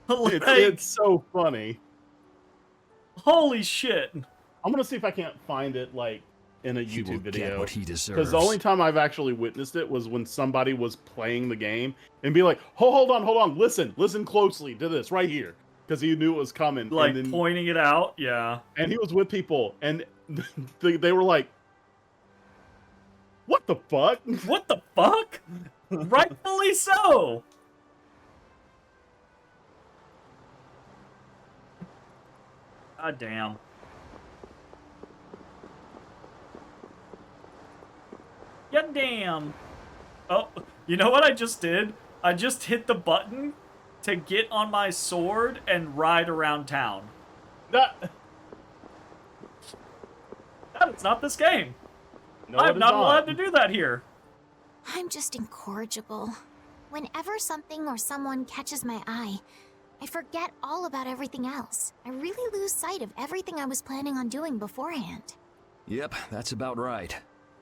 like, It's so funny. holy shit. I'm gonna see if I can't find it, like, in a He will YouTube video. get what he deserves. Because the only time I've actually witnessed it was when somebody was playing the game and be like, hold on, listen closely to this right here. Because he knew it was coming. Like, and then, pointing it out, yeah. and he was with people, and they were like, what the fuck? What the fuck? Rightfully so. God damn. God damn. Oh, you know what I just did? I just hit the button to get on my sword and ride around town. That, That is not this game. no, I'm it is not allowed to do that here. I'm just incorrigible. Whenever something or someone catches my eye, I forget all about everything else. I really lose sight of everything I was planning on doing beforehand. Yep, that's about right.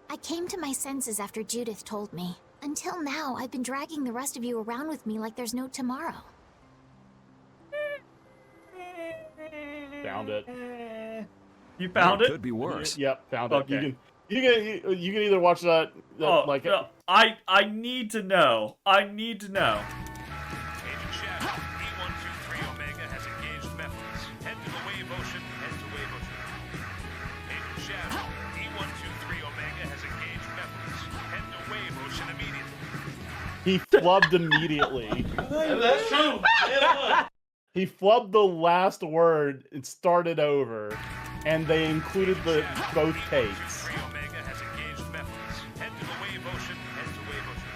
I came to my senses after Judith told me. Until now, I've been dragging the rest of you around with me like there's no tomorrow. Found it. You found It it? could be worse. Yep, found it. Okay. You can either watch that, Oh, like no. I need to know. I need to know. Agent Shadow, E123 Omega has engaged methods. Head to the Wave Ocean, head to Wave Ocean. Agent Shadow, E123 Omega has engaged methods. Head to Wave Ocean immediately. he flubbed immediately. That's true. He flubbed the last word and started over, and they included the both takes. E123 Omega has engaged methods. Head to the Wave Ocean, head to Wave Ocean.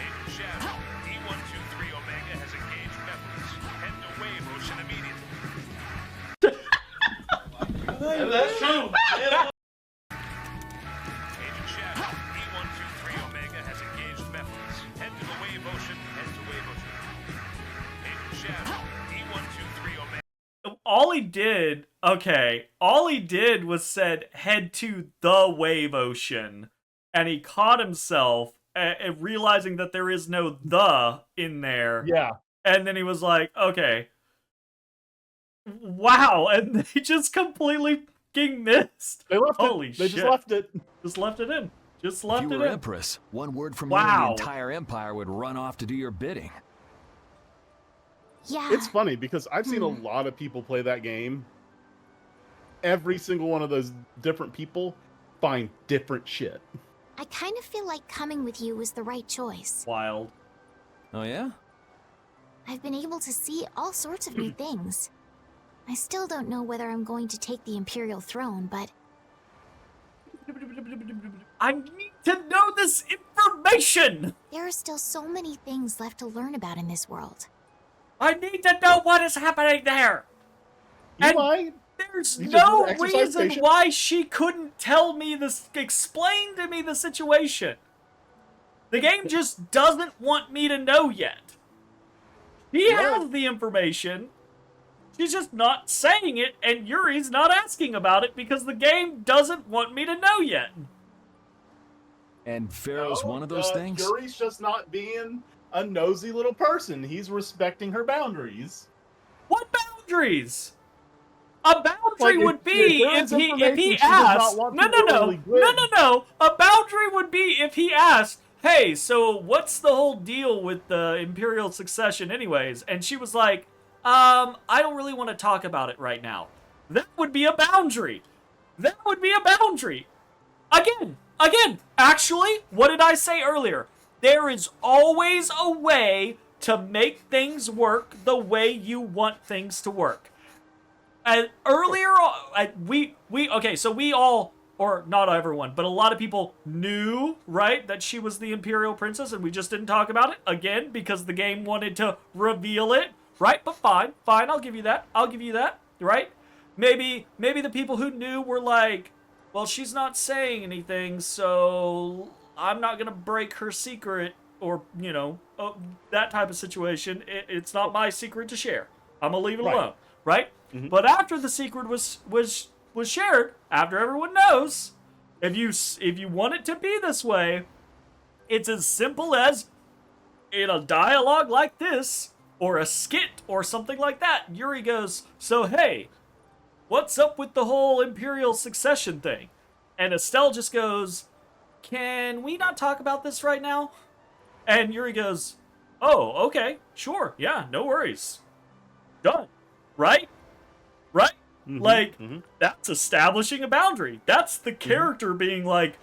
Agent Shadow, E123 Omega has engaged methods. Head to Wave Ocean immediately. That's true. Agent Shadow, E123 Omega has engaged methods. Head to the Wave Ocean, head to Wave Ocean. Agent Shadow, E123 Omega. All he did was said head to the Wave Ocean, and he caught himself realizing that there is no the in there. Yeah. And then he was like, okay. Wow, and they just completely fucking missed. They left Holy it. They shit. just left it. Just left it in. Just If left you it were in. Empress, one word from you Wow. and the entire empire would run off to do your bidding. Yeah. It's funny because I've seen a lot of people play that game. Every single one of those different people find different shit. I kind of feel like coming with you was the right choice. Wild. Oh yeah? I've been able to see all sorts of new things. I still don't know whether I'm going to take the Imperial throne, but I need to know this information! there are still so many things left to learn about in this world. I need to know what is happening there! You And- might. There's You just no exercise reason patience. why she couldn't tell me this, explain to me the situation. The game just doesn't want me to know yet. He has the information. She's just not saying it, and Yuri's not asking about it because the game doesn't want me to know yet. And Pharaoh's one of those things? Yuri's just not being a nosy little person. He's respecting her boundaries. What boundaries? A boundary Like, would be there is if he information she does asked. not want No, to no, no, really no, give. no, no. A boundary would be if he asked, "Hey, so what's the whole deal with the imperial succession, anyways?" And she was like, I don't really want to talk about it right now." That would be a boundary. That would be a boundary. Again. Actually, what did I say earlier? There is always a way to make things work the way you want things to work. And earlier, so we all, or not everyone, but a lot of people knew, right, that she was the Imperial Princess, and we just didn't talk about it, again, because the game wanted to reveal it, right? But fine, I'll give you that, right? Maybe the people who knew were like, well, she's not saying anything, so I'm not gonna break her secret, or, that type of situation. It's not my secret to share. I'm gonna leave it alone, right? Mm-hmm. But after the secret was shared, after everyone knows, if you want it to be this way, it's as simple as in a dialogue like this, or a skit, or something like that. Yuri goes, "So hey, what's up with the whole Imperial succession thing?" And Estelle just goes, "Can we not talk about this right now?" And Yuri goes, "Oh, okay, sure, yeah, no worries. Done." Right? That's establishing a boundary. That's the character being like,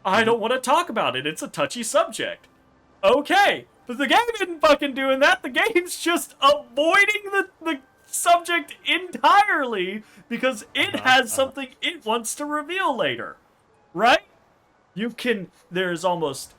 "I don't want to talk about it. It's a touchy subject." Okay, but the game isn't fucking doing that. The game's just avoiding the subject entirely because it has something it wants to reveal later. Right? There's almost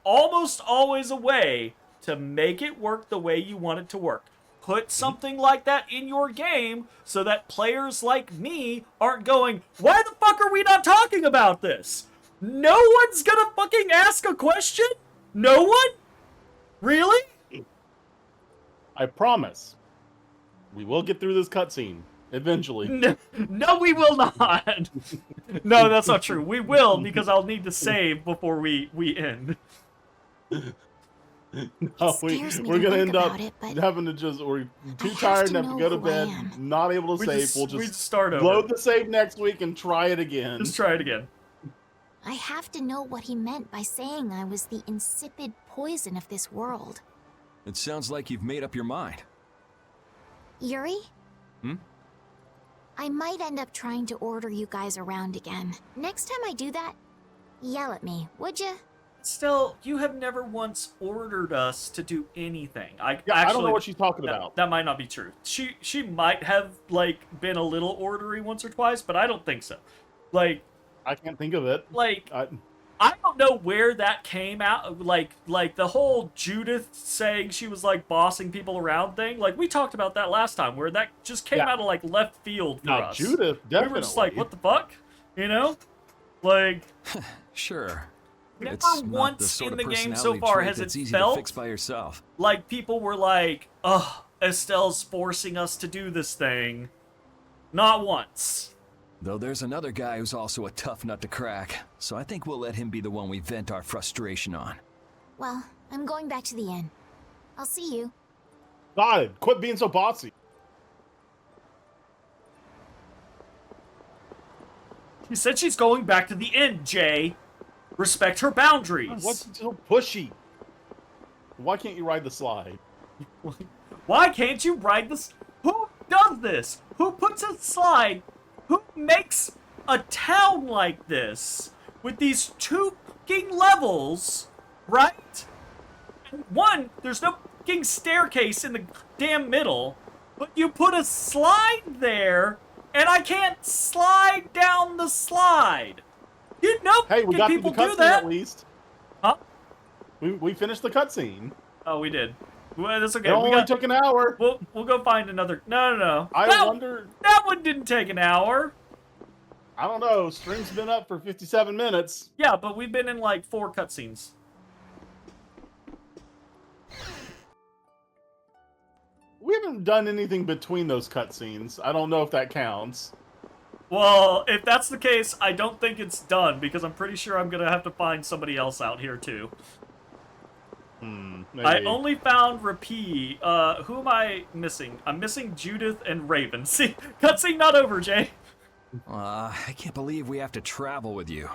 always a way to make it work the way you want it to work. put something like that in your game so that players like me aren't going, why the fuck are we not talking about this? No one's gonna fucking ask a question? No one? Really? I promise. We will get through this cutscene eventually. No, we will not. No, that's not true. We will, because I'll need to save before we end. No, scares me we're to gonna think end up about it, but having to we're too have tired to and have to know go to who I bed, am. not able to We save. just- We'll we just start over. load the save next week and try it again. Just try it again. I have to know what he meant by saying I was the insipid poison of this world. It sounds like you've made up your mind. Yuri? Hmm? I might end up trying to order you guys around again. Next time I do that, yell at me, would you? Still, you have never once ordered us to do anything. Yeah, I don't know what she's talking about. That might not be true. She might have, like, been a little ordery once or twice, but I don't think so. Like, I can't think of it. Like, I don't know where that came out. Like the whole Judith saying she was, like, bossing people around thing. Like, we talked about that last time, where that just came out of, like, left field for us. Judith, definitely. We were just like, what the fuck? You know? Like... Sure. Never It's not once the sort in of the game so personality far trait has that's it easy felt to fix by yourself. like people were like, ugh, Estelle's forcing us to do this thing. Not once. Though there's another guy who's also a tough nut to crack, so I think we'll let him be the one we vent our frustration on. Well, I'm going back to the inn. I'll see you. God, quit being so bossy. She said she's going back to the inn, Jay. Respect her boundaries. What's so pushy? Why can't you ride the slide? Why can't you ride this? Who does this? Who puts a slide? Who makes a town like this with these two fucking levels, right? And one, there's no fucking staircase in the damn middle, but you put a slide there, and I can't slide down the slide. You know, hey, we got people the do cutscene that. at least. Huh? We finished the cutscene. Oh, we did. Well, that's okay. It only took an hour. We'll go find another. No. I wonder. That one didn't take an hour. I don't know. Stream's been up for 57 minutes. Yeah, but we've been in like 4 cutscenes. We haven't done anything between those cutscenes. I don't know if that counts. Well, if that's the case, I don't think it's done, because I'm pretty sure I'm gonna have to find somebody else out here too. Maybe. I only found Rapee. Who am I missing? I'm missing Judith and Raven. See, cutscene not over, Jay. I can't believe we have to travel with you.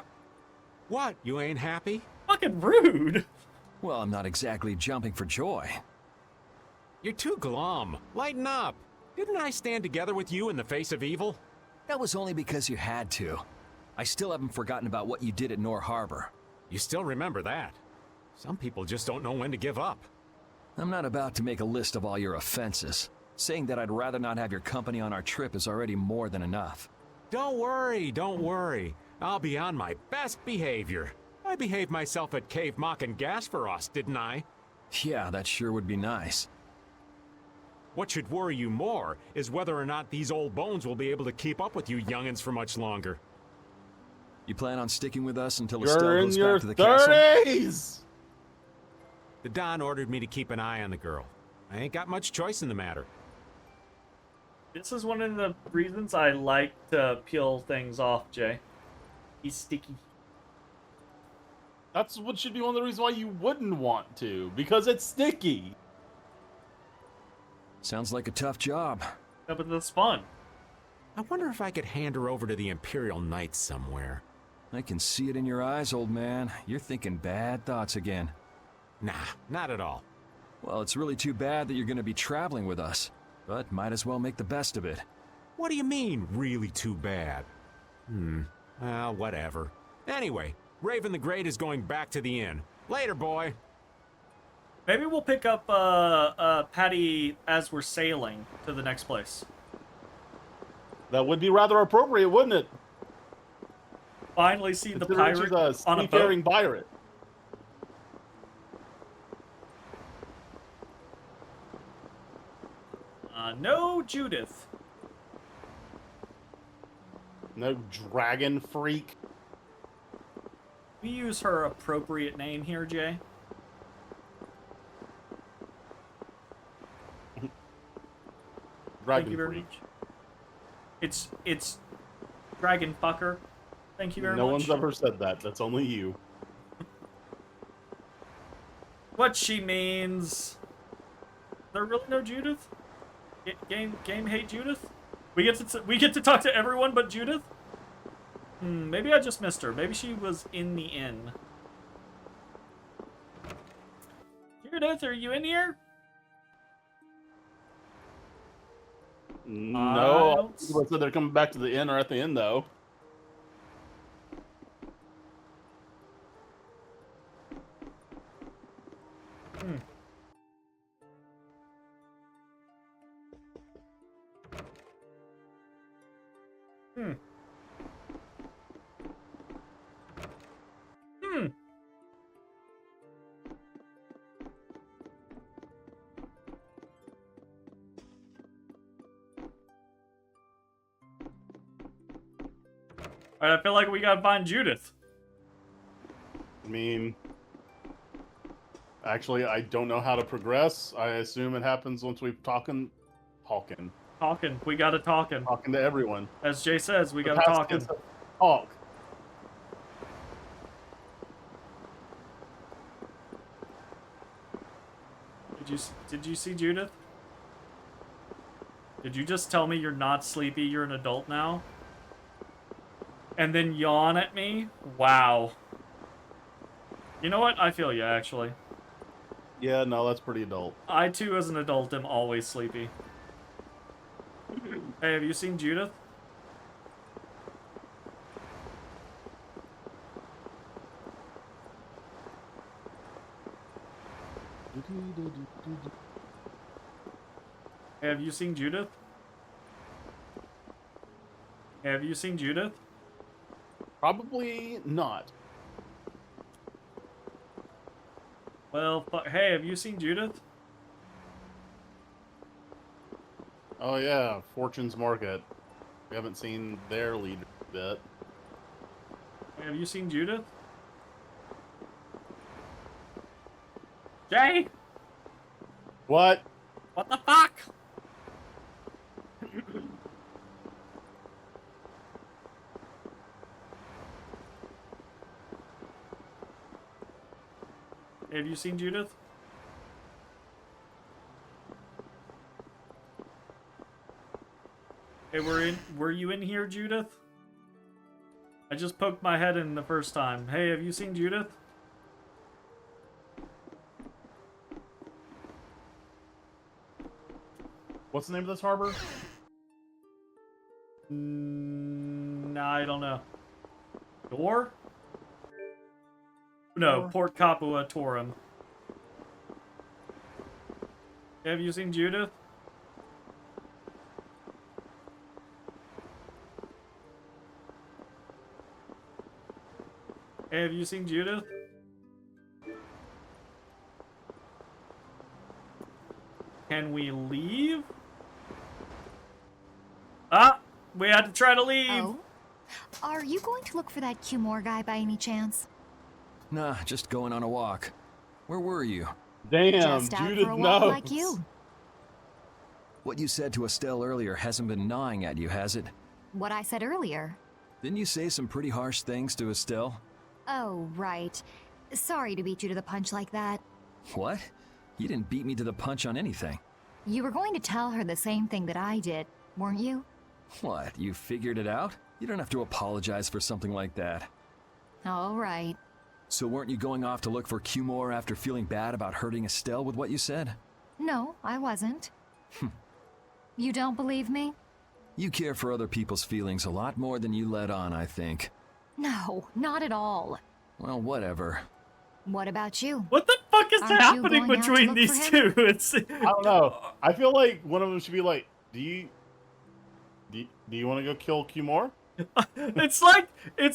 What? You ain't happy? Fucking rude. Well, I'm not exactly jumping for joy. You're too glum. Lighten up. Didn't I stand together with you in the face of evil? That was only because you had to. I still haven't forgotten about what you did at Nor Harbor. You still remember that. Some people just don't know when to give up. I'm not about to make a list of all your offenses. Saying that I'd rather not have your company on our trip is already more than enough. Don't worry. I'll be on my best behavior. I behaved myself at Cave Mock and Gasperos, didn't I? Yeah, that sure would be nice. What should worry you more is whether or not these old bones will be able to keep up with you youngins for much longer. You plan on sticking with us until You're Estelle in goes your back to the castle? 30s! The Don ordered me to keep an eye on the girl. I ain't got much choice in the matter. This is one of the reasons I like to peel things off, Jay. He's sticky. That's what should be one of the reasons why you wouldn't want to, because it's sticky. Sounds like a tough job. Yeah, but that's fun. I wonder if I could hand her over to the Imperial Knights somewhere. I can see it in your eyes, old man. You're thinking bad thoughts again. Nah, not at all. Well, it's really too bad that you're going to be traveling with us, but might as well make the best of it. What do you mean, really too bad? Well, whatever. Anyway, Raven the Great is going back to the inn. Later, boy. Maybe we'll pick up Patty as we're sailing to the next place. That would be rather appropriate, wouldn't it? Finally see the Considering pirate she's on a seafaring boat. pirate. No Judith. No dragon freak. We use her appropriate name here, Jay. Thank you Dragon very freak. much. It's dragon fucker. Thank you very much. No one's ever said that. That's only you. What she means. There really no Judith? Game hate Judith? We get to talk to everyone but Judith? Maybe I just missed her. Maybe she was in the inn. Judith, are you in here? No, people said they're coming back to the inn or at the inn though. Alright, I feel like we gotta find Judith. I mean, actually, I don't know how to progress. I assume it happens once we've talking. We gotta talking. Talking to everyone. As Jay says, we The gotta past talking. kids have talk. Did you see Judith? Did you just tell me you're not sleepy, you're an adult now? And then yawn at me? Wow. You know what? I feel you, actually. Yeah, no, that's pretty adult. I, too, as an adult, am always sleepy. Hey, have you seen Judith? Hey, have you seen Judith? Hey, have you seen Judith? Probably not. Well, hey, have you seen Judith? Oh yeah, Fortune's Market. We haven't seen their leader yet. Hey, have you seen Judith? Jay? What? What the fuck? Have you seen Judith? Hey, were you in here, Judith? I just poked my head in the first time. Hey, have you seen Judith? What's the name of this harbor? No, I don't know. Door? No, Port Capua Torum. Have you seen Judith? Have you seen Judith? Can we leave? Ah! We had to try to leave! Oh? Are you going to look for that Cumore guy by any chance? Nah, just going on a walk. Where were you? Damn, Just out Judith for a walk knows. like you. What you said to Estelle earlier hasn't been gnawing at you, has it? What I said earlier. Didn't you say some pretty harsh things to Estelle? Oh, right. Sorry to beat you to the punch like that. What? You didn't beat me to the punch on anything. You were going to tell her the same thing that I did, weren't you? What, you figured it out? You don't have to apologize for something like that. All right. So weren't you going off to look for Cumore after feeling bad about hurting Estelle with what you said? No, I wasn't. You don't believe me? You care for other people's feelings a lot more than you let on, I think. No, not at all. Well, whatever. What about you? What the fuck is Aren't you happening going out to between look these for him? two? It's I don't know. I feel like one of them should be like, do you want to go kill Cumore? it's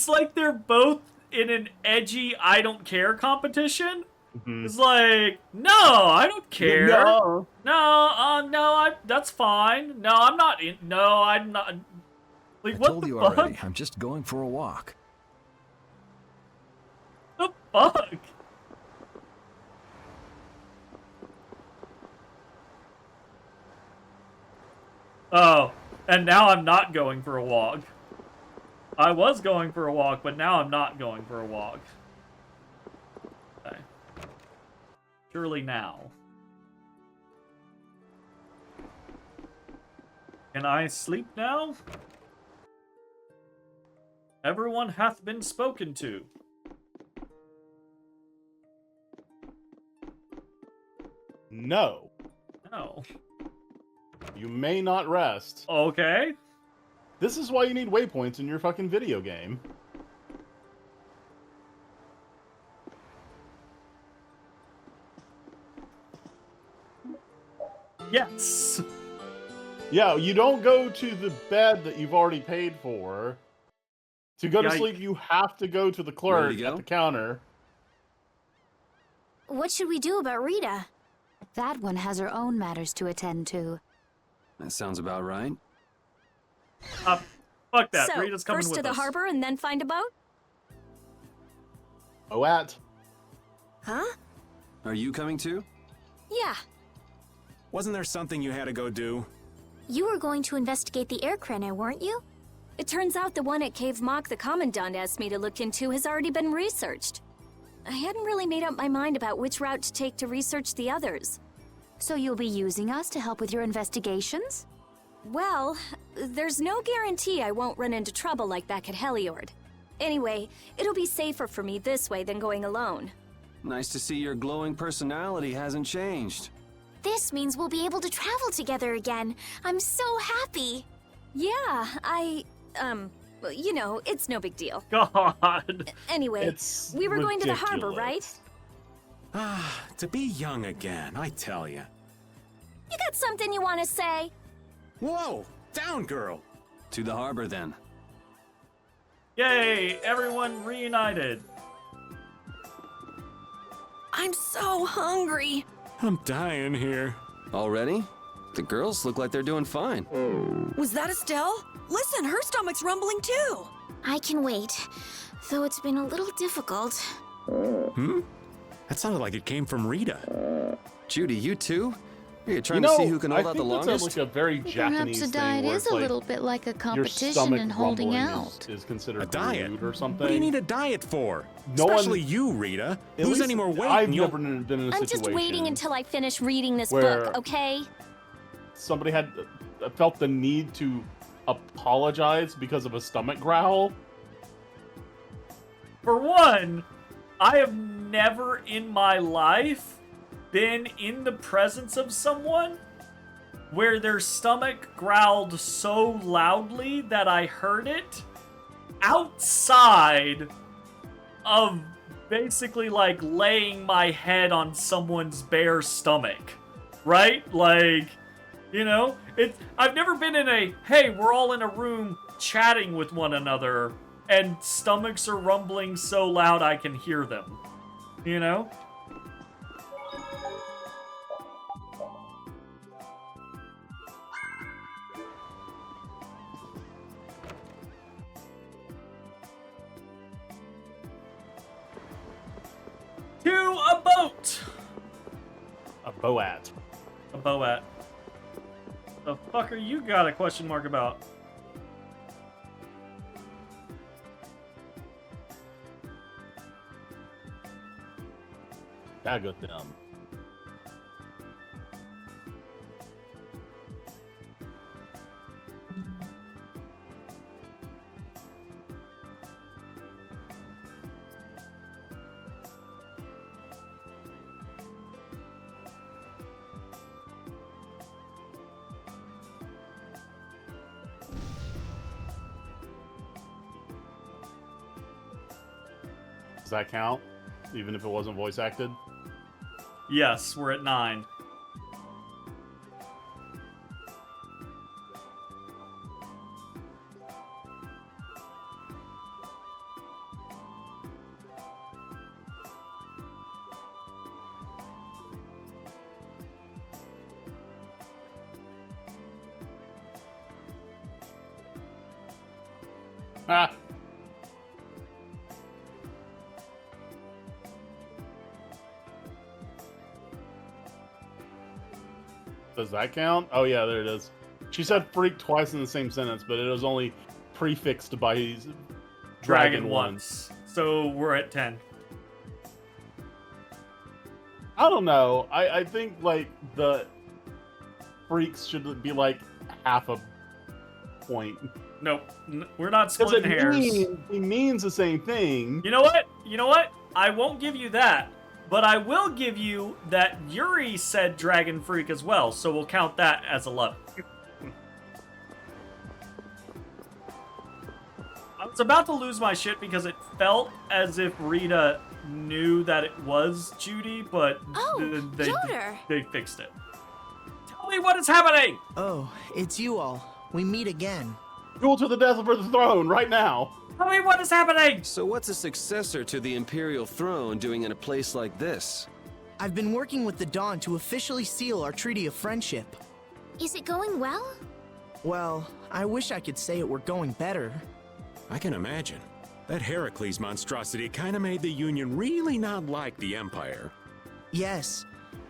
like they're both in an edgy I don't care competition, Mhm. It's like, no, I don't care. No. No, that's fine. No, I'm not in. No, I'm not. Like, I what told the you fuck? already. I'm just going for a walk. The fuck? Oh, and now I'm not going for a walk. I was going for a walk, but now I'm not going for a walk. Okay. Surely now. Can I sleep now? Everyone hath been spoken to. No. No. You may not rest. Okay. This is why you need waypoints in your fucking video game. Yes. Yeah, you don't go to the bed that you've already paid for. To go to Yike. sleep, you have to go to the clerk go? at the counter. What should we do about Rita? That one has her own matters to attend to. That sounds about right. Fuck that. So, Rita's coming first with to the us. harbor and then find a boat? Oh, at. Huh? Are you coming too? Yeah. Wasn't there something you had to go do? You were going to investigate the air cranner, weren't you? It turns out the one at Cave Mock the Commandant asked me to look into has already been researched. I hadn't really made up my mind about which route to take to research the others. So you'll be using us to help with your investigations? Well, there's no guarantee I won't run into trouble like back at Heliord. Anyway, it'll be safer for me this way than going alone. Nice to see your glowing personality hasn't changed. This means we'll be able to travel together again. I'm so happy. Yeah, you know, it's no big deal. God. Anyway, It's we were going to the harbor, ridiculous. right? Ah, to be young again, I tell ya. You got something you want to say? Whoa! Down, girl! To the harbor then. Yay, everyone reunited. I'm so hungry. I'm dying here. Already? The girls look like they're doing fine. Was that Estelle? Listen, her stomach's rumbling too. I can wait, though it's been a little difficult. Hmm? That sounded like it came from Rita. Judy, you too? Are you You trying know, to see who can hold I out think the that's longest? like a very Japanese Perhaps a thing diet where is it's a like little bit like a your competition stomach in holding rumbling out. is considered A diet? rude or something. What do you need a diet for? No one- Especially you, Rita. At Lose least any more weight I've and you'll... never been in a I'm situation just waiting until I finish reading this where- book, okay? somebody had felt the need to apologize because of a stomach growl. For one, I have never in my life been in the presence of someone where their stomach growled so loudly that I heard it outside of basically like laying my head on someone's bare stomach. Right? Like, you know, I've never been in a, hey, we're all in a room chatting with one another and stomachs are rumbling so loud I can hear them. You know? To a boat! A boat. A boat. The fuck are you got a question mark about? Daggett them. Does that count? Even if it wasn't voice acted? Yes, we're at 9. Does that count? Oh yeah, there it is. She said freak twice in the same sentence, but it was only prefixed by dragon once. So we're at 10. I don't know. I think like the freaks should be like half a point. Nope. We're not Because splitting hairs. it means the same thing. You know what? You know what? I won't give you that. But I will give you that Yuri said Dragon Freak as well, so we'll count that as 11. I was about to lose my shit because it felt as if Rita knew that it was Judy, but they fixed it. Tell me what is happening! Oh, it's you all. We meet again. Duel to the death for the throne, right now! Tell me what is happening! So what's a successor to the Imperial throne doing in a place like this? I've been working with the Dawn to officially seal our Treaty of Friendship. Is it going well? Well, I wish I could say it were going better. I can imagine. That Heracles monstrosity kinda made the Union really not like the Empire. Yes,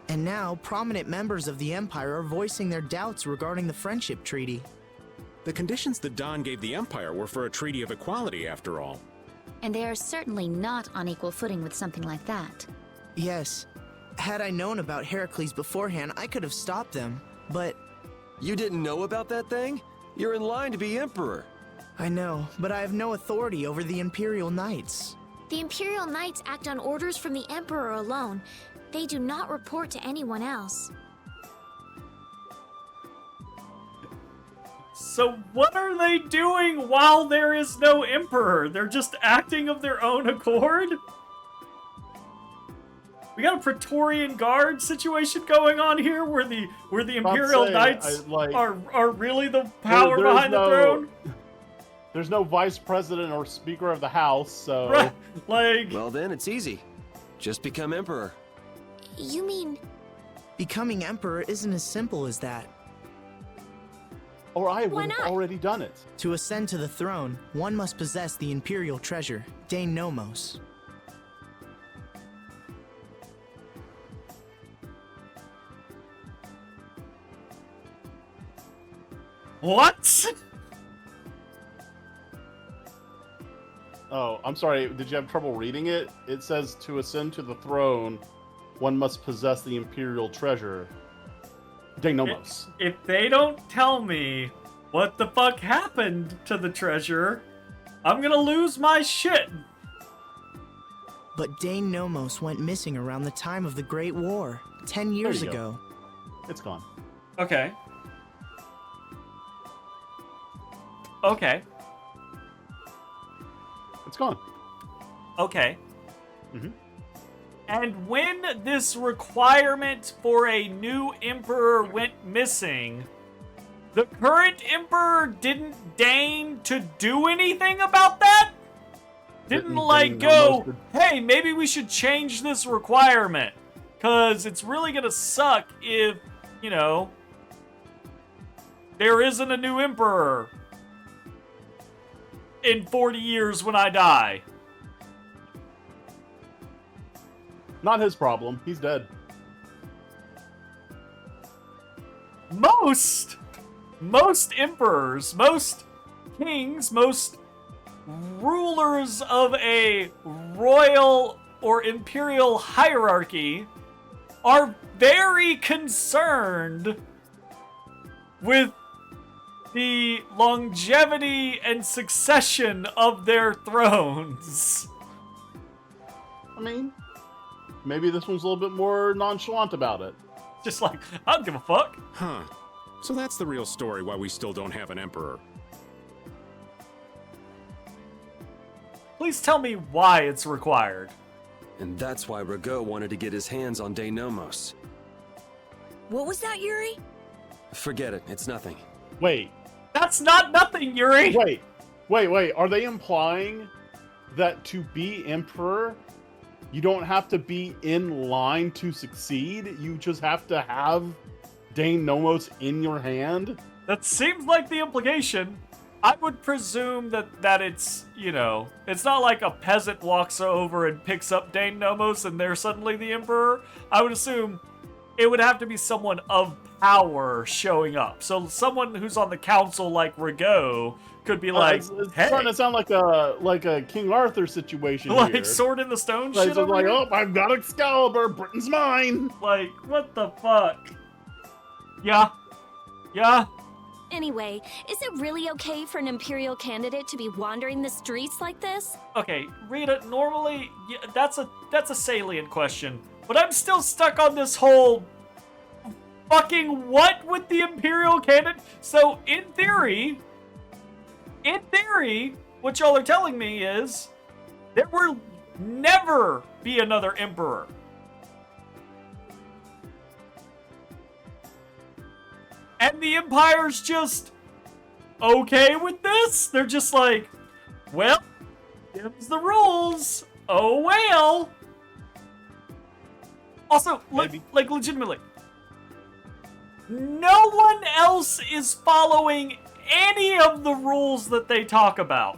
and now prominent members of the Empire are voicing their doubts regarding the Friendship Treaty. The conditions the Dawn gave the Empire were for a treaty of equality, after all. And they are certainly not on equal footing with something like that. Yes. Had I known about Heracles beforehand, I could have stopped them, but... You didn't know about that thing? You're in line to be Emperor. I know, but I have no authority over the Imperial Knights. The Imperial Knights act on orders from the Emperor alone. They do not report to anyone else. So what are they doing while there is no Emperor? They're just acting of their own accord? We got a Praetorian Guard situation going on here where the Imperial Knights are really the power behind the throne? There's no vice president or speaker of the house, so... Right, like... Well then, it's easy. Just become Emperor. You mean... Becoming Emperor isn't as simple as that. Or I would have already done it. To ascend to the throne, one must possess the Imperial treasure, Dane Nomos. What? Oh, I'm sorry. Did you have trouble reading it? It says to ascend to the throne, one must possess the Imperial treasure. Dane Nomos. If they don't tell me what the fuck happened to the treasure, I'm gonna lose my shit. But Dane Nomos went missing around the time of the Great War, 10 years ago. It's gone. Okay. Okay. It's gone. Okay. Mm-hmm. And when this requirement for a new emperor went missing, the current emperor didn't deign to do anything about that? Didn't like go, hey, maybe we should change this requirement. Because it's really going to suck if, you know, there isn't a new emperor in 40 years when I die. Not his problem. He's dead. Most emperors, most kings, most rulers of a royal or imperial hierarchy are very concerned with the longevity and succession of their thrones. I mean, maybe this one's a little bit more nonchalant about it. Just like, I don't give a fuck. Huh. So that's the real story why we still don't have an emperor. Please tell me why it's required. And that's why Rago wanted to get his hands on Dane Nomos. What was that, Yuri? Forget it, it's nothing. Wait. That's not nothing, Yuri! Wait. Are they implying that to be emperor, you don't have to be in line to succeed? You just have to have Dane Nomos in your hand? That seems like the implication. I would presume that it's, you know, it's not like a peasant walks over and picks up Dane Nomos and they're suddenly the Emperor. I would assume it would have to be someone of power showing up. So someone who's on the council like Rigaud could be like, it's hey. starting to sound like a King Arthur situation Like here. Sword in the Stone Like, shit it's over like, here? oh, I've got Excalibur, Britain's mine. Like, what the fuck? Yeah. Yeah. Anyway, is it really okay for an Imperial candidate to be wandering the streets like this? Okay, Rita, normally, yeah, that's a salient question. But I'm still stuck on this whole fucking what with the Imperial candidate. So, in theory, what y'all are telling me is there will never be another Emperor. And the Empire's just okay with this? They're just like, well, them's the rules. Oh well. Also, like legitimately, no one else is following any of the rules that they talk about.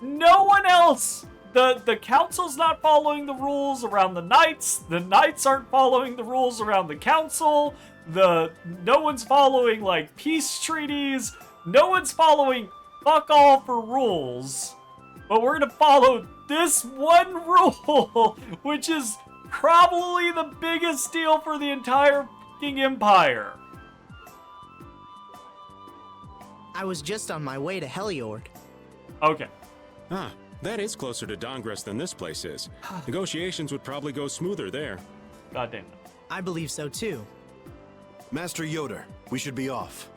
No one else. The council's not following the rules around the knights. The knights aren't following the rules around the council. No one's following, like, peace treaties. No one's following fuck all for rules. But we're gonna follow this one rule, which is probably the biggest deal for the entire fucking empire. I was just on my way to Heliord. Okay. Ah, that is closer to Dongress than this place is. Negotiations would probably go smoother there. God damn it. I believe so too. Master Yoder, we should be off.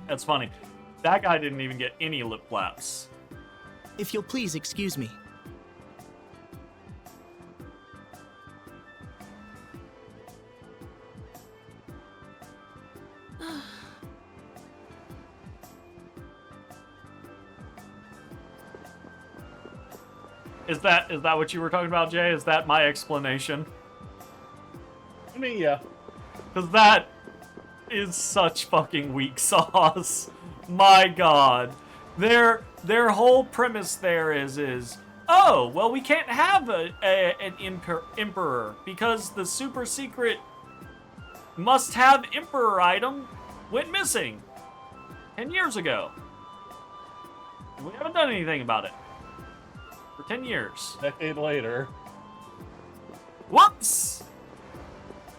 That's funny. That guy didn't even get any lip flaps. If you'll please excuse me. Is that what you were talking about, Jay? Is that my explanation? I mean, yeah. Because that is such fucking weak sauce. My god. Their whole premise there is oh, well, we can't have an emperor because the super secret must-have emperor item went missing 10 years ago. And we haven't done anything about it for 10 years. A decade later. Whoops!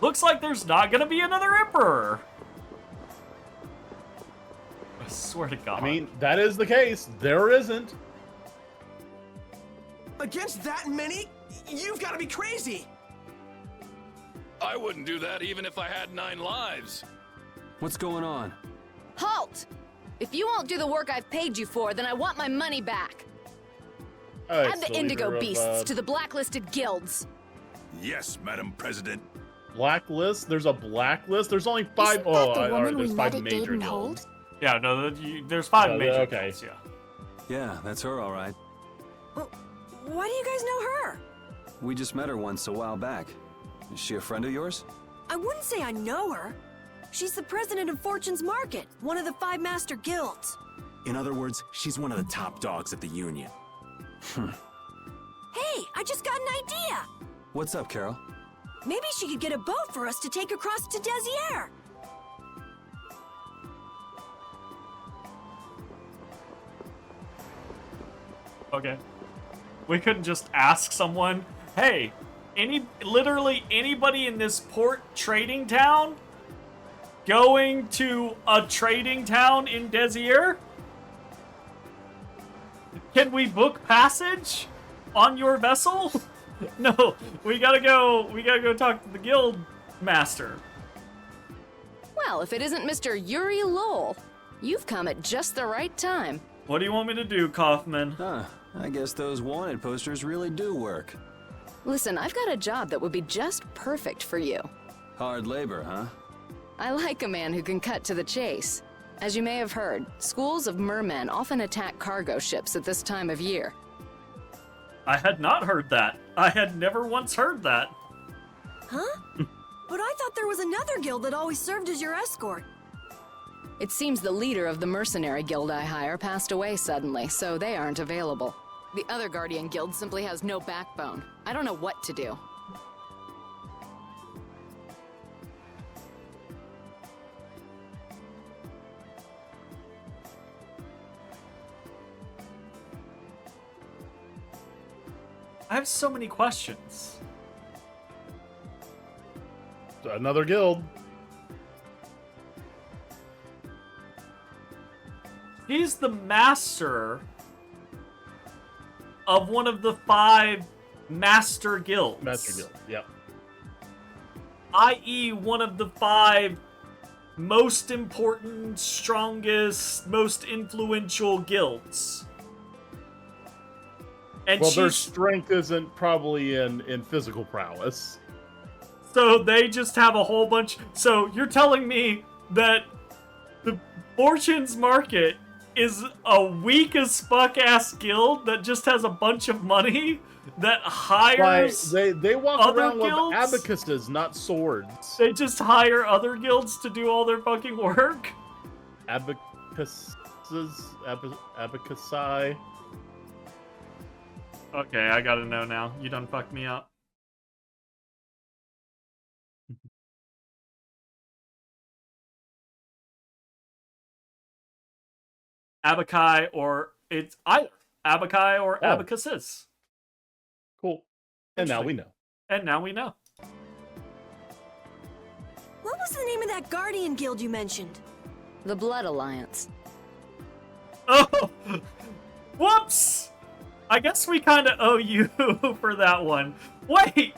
Looks like there's not gonna be another emperor. I swear to God. I mean, that is the case. There isn't. Against that many? You've got to be crazy! I wouldn't do that even if I had 9 lives. What's going on? Halt! If you won't do the work I've paid you for, then I want my money back. Add the Indigo Beasts to the blacklisted guilds. Yes, Madam President. Blacklist? There's a blacklist? There's only 5. There's 5 major guilds. Yeah, no, there's 5 major okay. guilds, yeah. Yeah, that's her, all right. Why do you guys know her? We just met her once a while back. Is she a friend of yours? I wouldn't say I know her. She's the president of Fortune's Market, one of the 5 master guilds. In other words, she's one of the top dogs at the Union. Hey, I just got an idea! What's up, Carol? Maybe she could get a boat for us to take across to Desier. Okay. We couldn't just ask someone, hey, literally anybody in this port trading town going to a trading town in Desier? Can we book passage on your vessel? No, we gotta go talk to the guild master. Well, if it isn't Mr. Yuri Lowell, you've come at just the right time. What do you want me to do, Kaufman? Huh, I guess those wanted posters really do work. Listen, I've got a job that would be just perfect for you. Hard labor, huh? I like a man who can cut to the chase. As you may have heard, schools of mermen often attack cargo ships at this time of year. I had not heard that. I had never once heard that. Huh? But I thought there was another guild that always served as your escort. It seems the leader of the mercenary guild I hire passed away suddenly, so they aren't available. The other Guardian Guild simply has no backbone. I don't know what to do. I have so many questions. Another guild. He's the master of one of the 5 master guilds. Master guild, yep. I.e. one of the 5 most important, strongest, most influential guilds. And well, their strength isn't probably in physical prowess. So they just have a whole bunch... So you're telling me that the Fortune's Market is a weak as fuck ass guild that just has a bunch of money that hires they walk other around guilds? with abacuses, not swords. They just hire other guilds to do all their fucking work? Abacuses? Abacusi? Okay, I gotta know now. You done fucked me up. Abaci or it's either Abaci or abacuses. Cool. And now we know. And now we know. What was the name of that Guardian Guild you mentioned? The Blood Alliance. Oh! Whoops! I guess we kind of owe you for that one. Wait!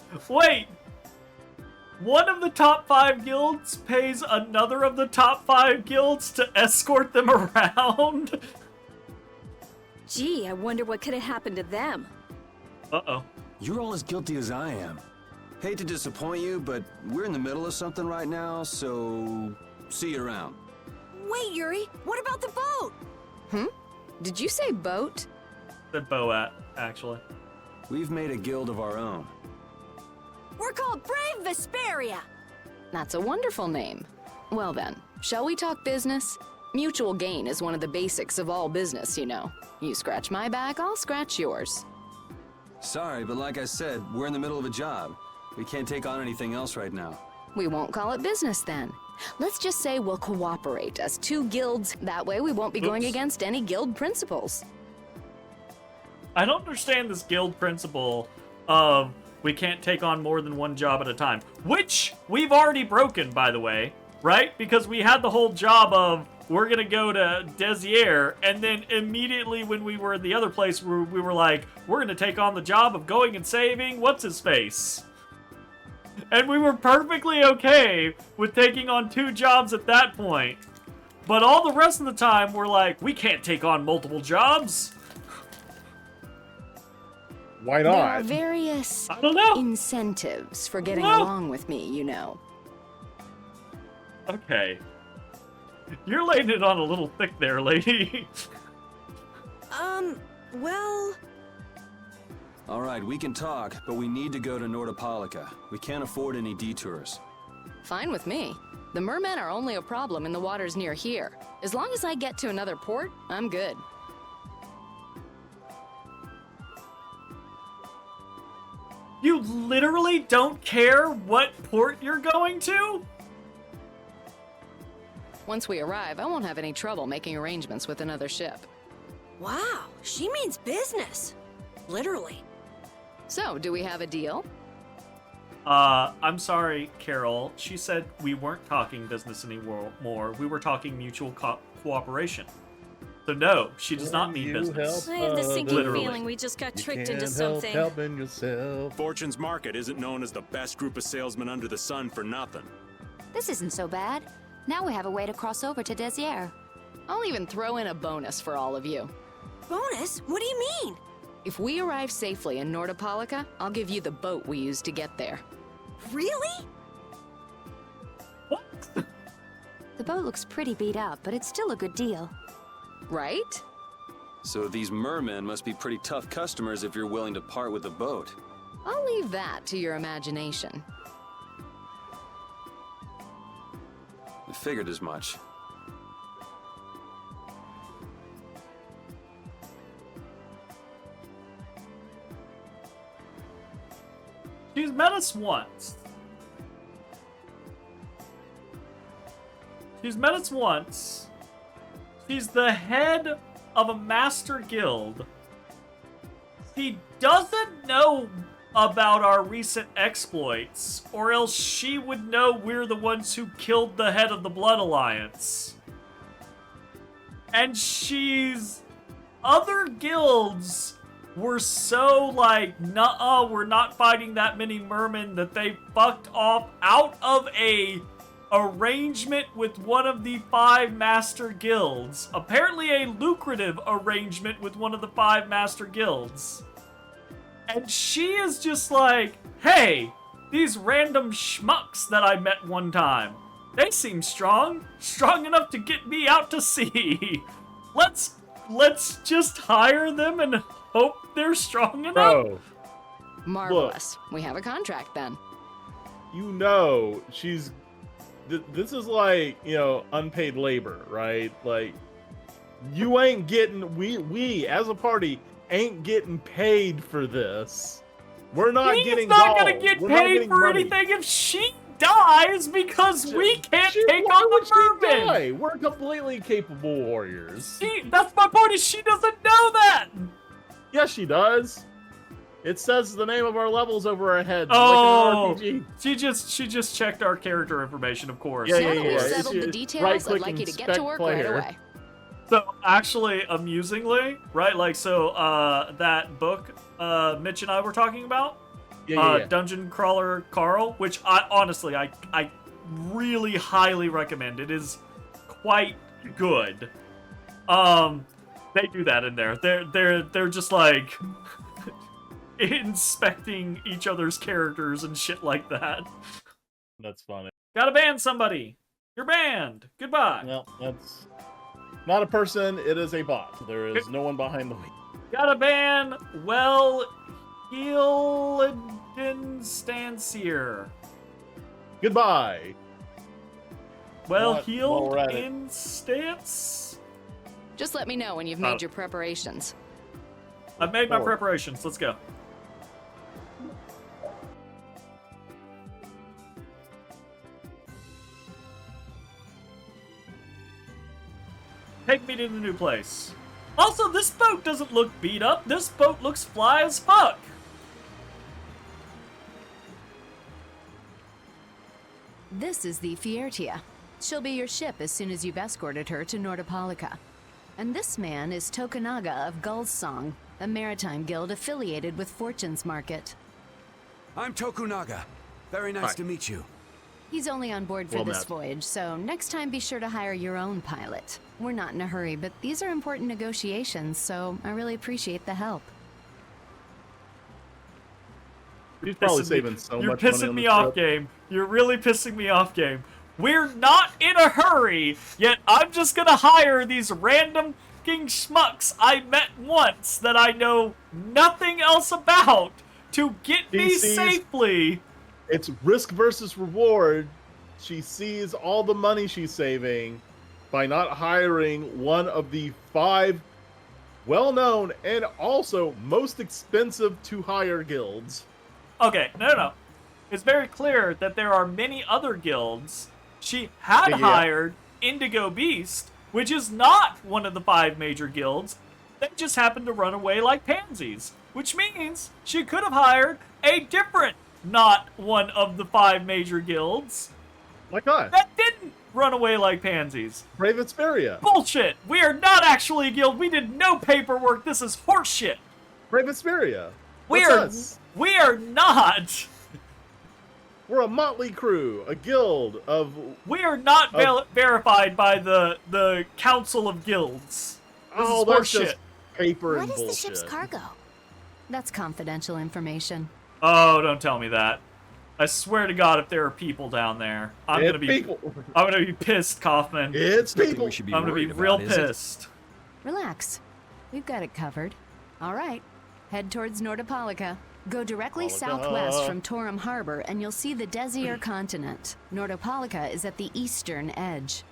One of the top 5 guilds pays another of the top 5 guilds to escort them around? Gee, I wonder what could have happened to them. Uh-oh. You're all as guilty as I am. Hate to disappoint you, but we're in the middle of something right now, so see you around. Wait, Yuri, what about the boat? Did you say boat? The Boat, actually. We've made a guild of our own. We're called Brave Vesperia. That's a wonderful name. Well then, shall we talk business? Mutual gain is one of the basics of all business, you know. You scratch my back, I'll scratch yours. Sorry, but like I said, we're in the middle of a job. We can't take on anything else right now. We won't call it business then. Let's just say we'll cooperate as 2 guilds. That way we won't be going against any guild principles. I don't understand this guild principle of we can't take on more than one job at a time. Which we've already broken, by the way, right? Because we had the whole job of we're gonna go to Desier, and then immediately when we were in the other place, we were like, we're gonna take on the job of going and saving what's-his-face. And we were perfectly okay with taking on 2 jobs at that point. But all the rest of the time, we're like, we can't take on multiple jobs. Why There not? are various incentives for getting along with me, you know. Okay. You're laying it on a little thick there, lady. Well... All right, we can talk, but we need to go to Nordopolica. We can't afford any detours. Fine with me. The mermen are only a problem in the waters near here. As long as I get to another port, I'm good. You literally don't care what port you're going to? Once we arrive, I won't have any trouble making arrangements with another ship. Wow, she means business. Literally. So, do we have a deal? I'm sorry, Carol. She said we weren't talking business anymore. We were talking mutual cooperation. So no, she does not mean business. I have the sinking feeling we just got tricked into something. Helping yourself. Fortune's Market isn't known as the best group of salesmen under the sun for nothing. This isn't so bad. Now we have a way to cross over to Desier. I'll even throw in a bonus for all of you. Bonus? What do you mean? If we arrive safely in Nordopolica, I'll give you the boat we used to get there. Really? What? The boat looks pretty beat up, but it's still a good deal. Right? So these mermen must be pretty tough customers if you're willing to part with the boat. I'll leave that to your imagination. I figured as much. met us once. She's met us once. She's the head of a master guild. She doesn't know about our recent exploits, or else she would know we're the ones who killed the head of the Blood Alliance. And other guilds were so like, nuh-uh, we're not fighting that many mermen, that they fucked off out of a arrangement with one of the 5 master guilds. Apparently a lucrative arrangement with one of the 5 master guilds. And she is just like, hey, these random schmucks that I met one time, they seem strong enough to get me out to sea. Let's just hire them and hope they're strong enough. Bro, Marvelous. We have a contract then. you know she's this is like, you know, unpaid labor, right? Like, you ain't getting, we as a party ain't getting paid for this. We're not getting not dollars. gonna get We're not paid getting for money. anything if she dies because we can't take why on would the she merman. die? We're completely capable warriors. That's my point, is she doesn't know that. Yes, she does. It says the name of our levels over our heads. Oh, like an RPG. she just checked our character information, of course. Yeah, Now that we've yeah. settled the It's details, right-click I'd like you to get inspect to work right player. away. So actually, amusingly, right? Like, so that book Mitch and I were talking about, Yeah. Dungeon Crawler Carl, which I honestly I really highly recommend. It is quite good. They do that in there. They're just like inspecting each other's characters and shit like that. That's funny. Gotta ban somebody. You're banned. Goodbye. Well, that's not a person. It is a bot. There is no one behind the wheel. Gotta ban Healed-Instancier. Goodbye. Healed at it. Instance? Just let me know when you've made your preparations. I've made my preparations. Let's go. Take me to the new place. Also, this boat doesn't look beat up. This boat looks fly as fuck. This is the Fiertia. She'll be your ship as soon as you've escorted her to Nordopolica. And this man is Tokunaga of Gull's Song, a maritime guild affiliated with Fortune's Market. I'm Tokunaga. Very nice Hi. to meet you. He's only on board for Well this met. voyage, so next time be sure to hire your own pilot. We're not in a hurry, but these are important negotiations, so I really appreciate the help. He's probably Pissing saving me- so You're much money pissing on me this off, trip. game. You're really pissing me off, game. We're not in a hurry, yet I'm just gonna hire these random fucking schmucks I met once that I know nothing else about to get me DC's safely. It's risk versus reward. She sees all the money she's saving by not hiring one of the 5 well-known and also most expensive to hire guilds. Okay, no. It's very clear that there are many other guilds. She had Yeah. hired Indigo Beast, which is not one of the 5 major guilds. They just happened to run away like pansies, which means she could have hired a different, not one of the 5 major guilds. Like us. That didn't run away like pansies. Brave Vesperia. Bullshit. We are not actually a guild. We did no paperwork. This is horseshit. Brave Vesperia. We That's are us. we are not. We're a motley crew, a guild of... We are not verified by the Council of Guilds. This Oh, is that's horseshit. just paper and What is bullshit. the ship's cargo? That's confidential information. Oh, don't tell me that. I swear to God, if there are people down there, I'm It's gonna be people. I'm gonna be pissed, Kaufman. It's Nothing people. we should be I'm gonna be worried real about, is it? pissed. Relax. We've got it covered. All right. Head towards Nordopolica. Go directly southwest from Torum Harbor and you'll see the Desir continent. Nordopolica is at the eastern edge.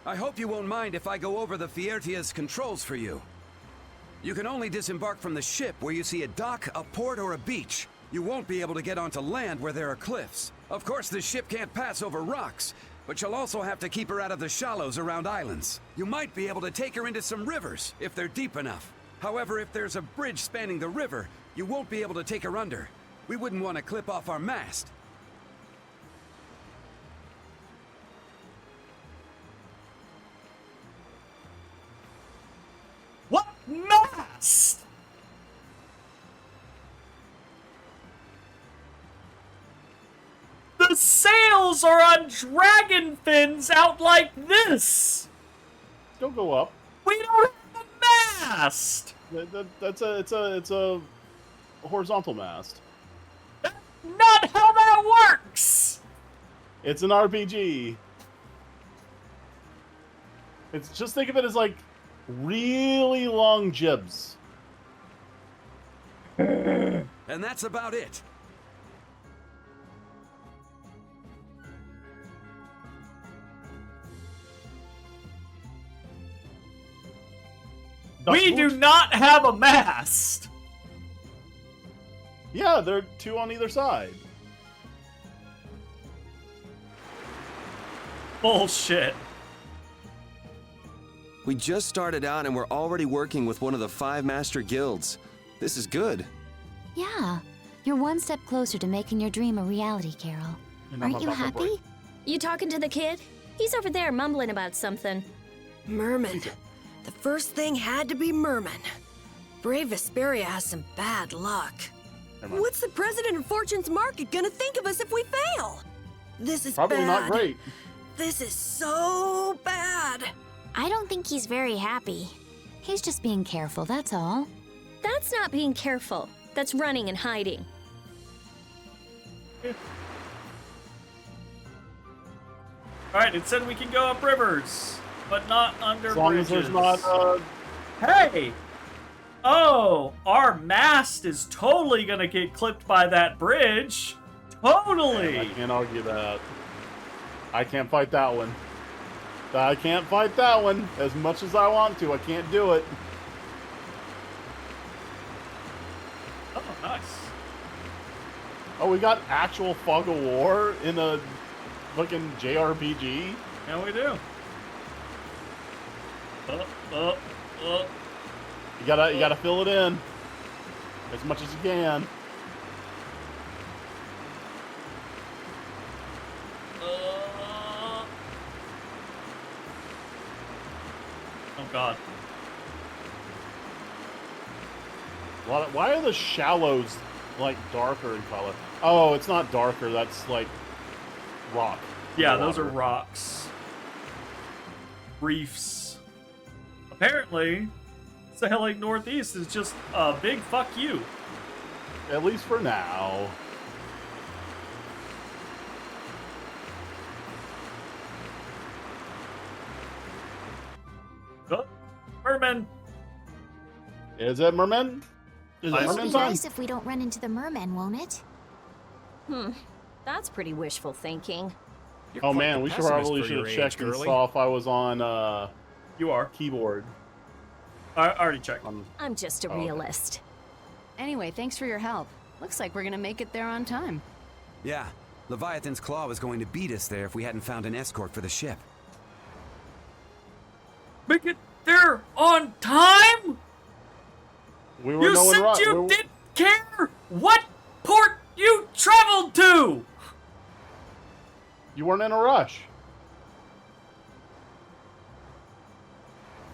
I hope you won't mind if I go over the Fiertia's controls for you. You can only disembark from the ship where you see a dock, a port, or a beach. You won't be able to get onto land where there are cliffs. Of course, the ship can't pass over rocks, but you'll also have to keep her out of the shallows around islands. You might be able to take her into some rivers, if they're deep enough. However, if there's a bridge spanning the river, you won't be able to take her under. We wouldn't want to clip off our mast. What mast? The sails are on dragon fins out like this. Don't go up. We don't have a mast. It's a horizontal mast. Not how that works. It's an RPG. It's just think of it as like really long jibs. And that's about it. We do not have a mast. Yeah, there are two on either side. Bullshit. We just started out and we're already working with one of the 5 master guilds. This is good. Yeah, you're one step closer to making your dream a reality, Carol. Aren't you happy? You talking to the kid? He's over there mumbling about something. Merman. The first thing had to be Merman. Brave Vesperia has some bad luck. What's the president of Fortune's Market gonna think of us if we fail? This is Probably bad. not great. This is so bad. I don't think he's very happy. He's just being careful, that's all. That's not being careful. That's running and hiding. Alright, it said we can go up rivers, but not under As long bridges. as there's not, Hey! Oh, our mast is totally gonna get clipped by that bridge. Totally! I can't argue that. I can't fight that one. I can't fight that one. As much as I want to, I can't do it. Oh, nice. Oh, we got actual Fog of War in a fucking JRPG? Yeah, we do. You gotta fill it in as much as you can. Oh god. Why are the shallows like darker in color? Oh, it's not darker. That's like rock. Yeah, those are rocks. Reefs. Apparently, sailing northeast is just a big fuck you. At least for now. Oh, merman. Is it merman? Is it It'll merman be time? nice if we don't run into the mermen, won't it? That's pretty wishful thinking. Oh man, we probably should have checked and saw if I was on You are. keyboard. I already checked. I'm just a realist. Anyway, thanks for your help. Looks like we're gonna make it there on time. Yeah, Leviathan's Claw was going to beat us there if we hadn't found an escort for the ship. Make it there on time? We were You no said rush. you didn't care what port you traveled to! You weren't in a rush.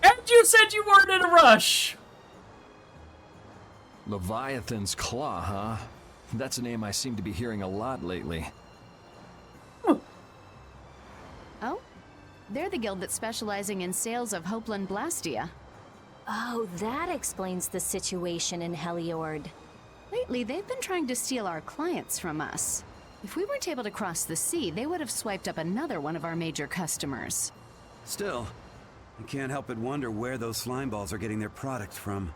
And you said you weren't in a rush! Leviathan's Claw, huh? That's a name I seem to be hearing a lot lately. Oh? They're the guild that's specializing in sales of Hopeland Blastia. Oh, that explains the situation in Heliord. Lately, they've been trying to steal our clients from us. If we weren't able to cross the sea, they would have swiped up another one of our major customers. Still, I can't help but wonder where those slime balls are getting their product from.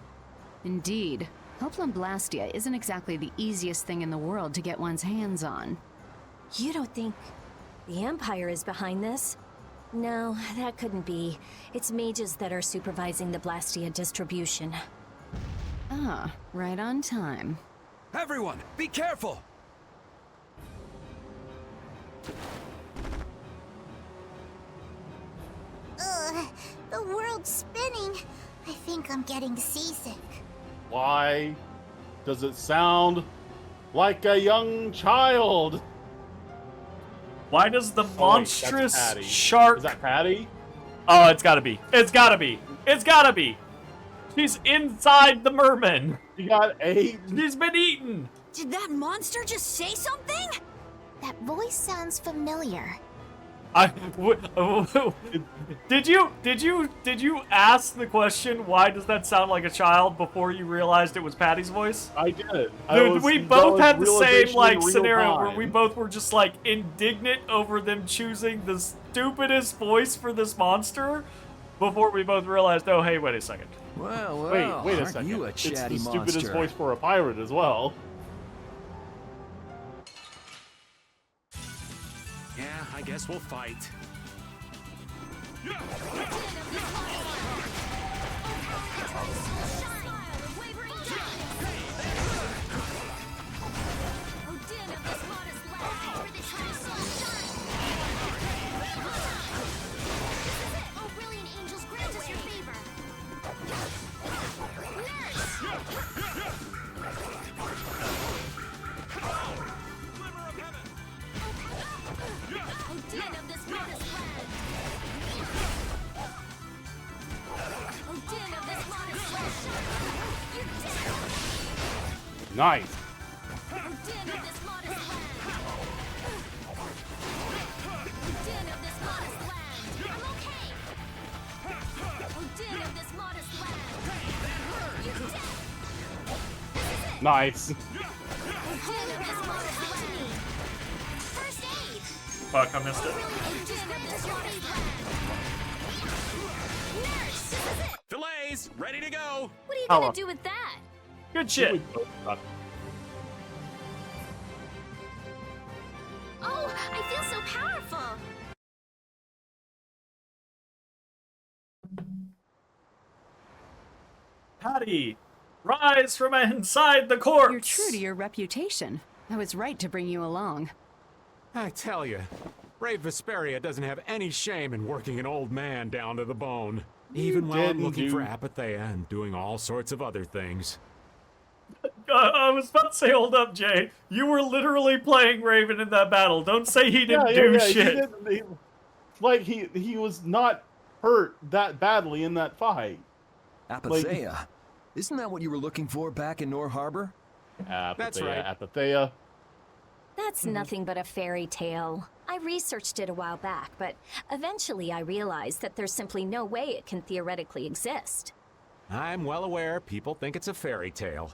Indeed. Hopeland Blastia isn't exactly the easiest thing in the world to get one's hands on. You don't think the Empire is behind this? No, that couldn't be. It's mages that are supervising the Blastia distribution. Ah, right on time. Everyone, be careful! Ugh, the world's spinning. I think I'm getting seasick. Why does it sound like a young child? Why does the That's monstrous Patty. shark... Is that Patty? Oh, it's gotta be. It's gotta be. It's gotta be. She's inside the merman. She got ate. She's been eaten. Did that monster just say something? That voice sounds familiar. Did you ask the question, why does that sound like a child, before you realized it was Patty's voice? I did. We both had the same realization in real scenario where time. we both were just indignant over them choosing the stupidest voice for this monster, before we both realized, oh hey, wait a second. Well, wait a aren't second. you a It's chatty the stupidest monster? voice for a pirate as well. Yeah, I guess we'll fight. Nice. Nice. Fuck, I missed it. Fillets, ready to go. What are you Hello. gonna do with that? Good shit. Oh, I feel so powerful. Patty, rise from inside the corpse. You're true to your reputation. I was right to bring you along. I tell you, Brave Vesperia doesn't have any shame in working an old man down to the bone. Even while I'm looking for Apathea and doing all sorts of other things. I was about to say, hold up, Jay. You were literally playing Raven in that battle. Don't say he didn't do shit. He was not hurt that badly in that fight. Apathea? Isn't that what you were looking for back in Nor Harbor? That's right. Apathea. That's nothing but a fairy tale. I researched it a while back, but eventually I realized that there's simply no way it can theoretically exist. I'm well aware people think it's a fairy tale.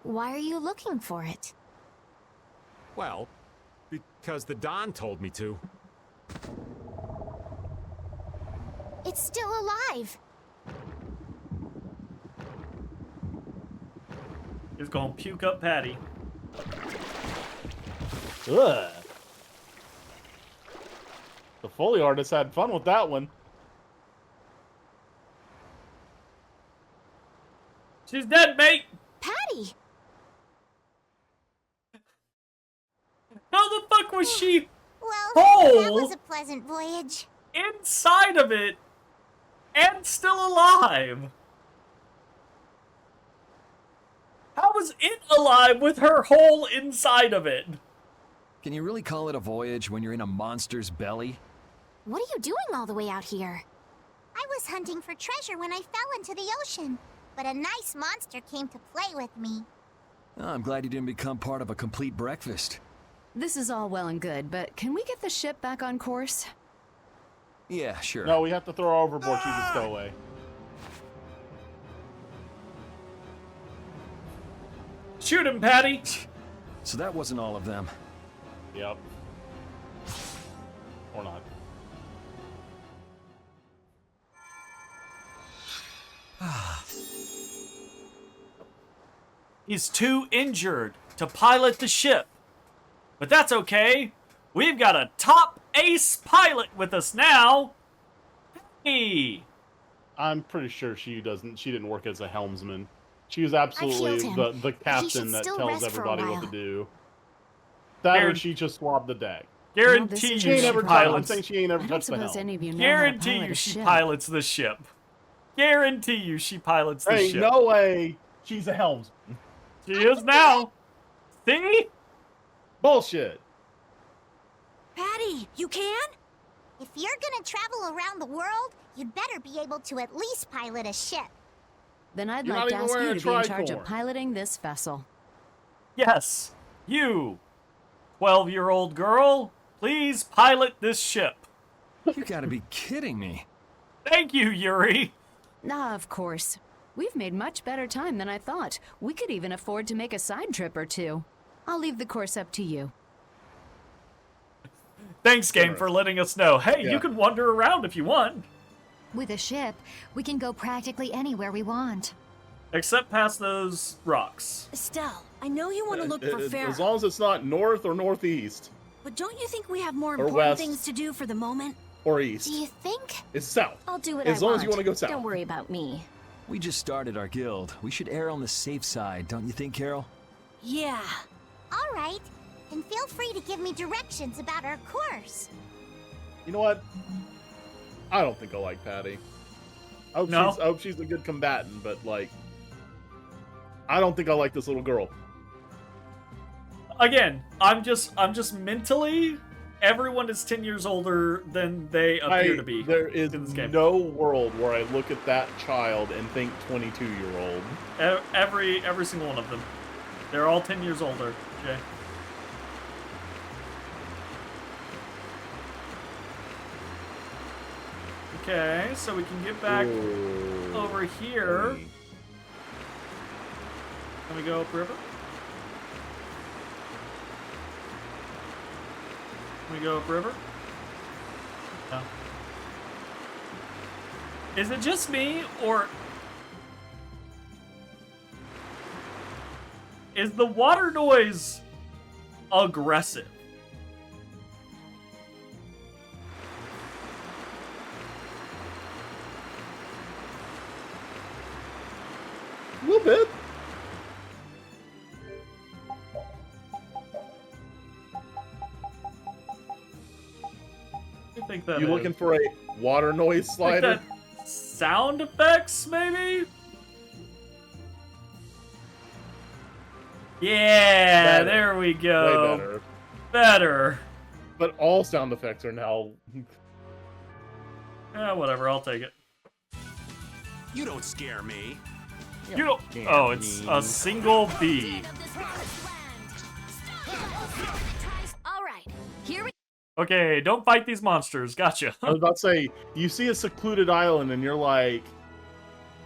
Why are you looking for it? Well, because the Don told me to. It's still alive. He's gonna puke up Patty. Ugh. The Foley artist had fun with that one. She's dead, mate. Patty! How the fuck was she Well, that whole was a pleasant voyage. inside of it and still alive? How was it alive with her whole inside of it? Can you really call it a voyage when you're in a monster's belly? What are you doing all the way out here? I was hunting for treasure when I fell into the ocean, but a nice monster came to play with me. Oh, I'm glad you didn't become part of a complete breakfast. This is all well and good, but can we get the ship back on course? Yeah, sure. No, we have to throw her overboard. She's a stowaway. Shoot him, Patty! So that wasn't all of them. Yep. Or not. He's too injured to pilot the ship. But that's okay. We've got a top ace pilot with us now. Hey. I'm pretty sure she didn't work as a helmsman. She was absolutely killed him. the He captain should that still tells rest for a everybody what to while. do. That or she just swabbed the deck. Guarantee you she I'm pilots. saying she ain't ever I don't touched the suppose helm. any of you know Guarantee how to pilot you a she ship. pilots the ship. Guarantee you she pilots the Hey, ship. no way. She's a helmsman. She is now. See? Bullshit. Patty, you can? If you're gonna travel around the world, you'd better be able to at least pilot a ship. Then I'd You're like not to even ask you wearing to a be in charge of tricorn. piloting this vessel. Yes. You, 12-year-old girl, please pilot this ship. You gotta be kidding me. Thank you, Yuri. Ah, of course. We've made much better time than I thought. We could even afford to make a side trip or two. I'll leave the course up to you. Thanks, game, for letting us know. Hey, Yeah. you can wander around if you want. With a ship, we can go practically anywhere we want. Except past those rocks. Estelle, I know you want to look for Farah, As long as it's not north or northeast but don't you think we have more Or important west. things to do for the moment? or east. Do you think? It's south. I'll do what As I long want. as you want to go south. Don't worry about me. We just started our guild. We should err on the safe side, don't you think, Carol? Yeah. All right. And feel free to give me directions about our course. You know what? I don't think I like Patty. I hope she's a good combatant, but like, I don't think I like this little girl. Again, I'm just mentally, everyone is 10 years older than they appear to be. There is in this game. no world where I look at that child and think 22-year-old. Every single one of them. They're all 10 years older, Jay. Okay, so we can get back over here. Can we go upriver? Can we go upriver? No. Is it just me, or is the water noise aggressive? A little bit. I think that You looking for a water noise slider? Like that sound effects, maybe? Yeah, Better. there we go. Way better. Better. But all sound effects are now. Yeah, whatever. I'll take it. You don't scare me. You don't. Oh, it's a single bee. All right, here we Okay, don't fight these monsters. Gotcha. I was about to say, you see a secluded island and you're like,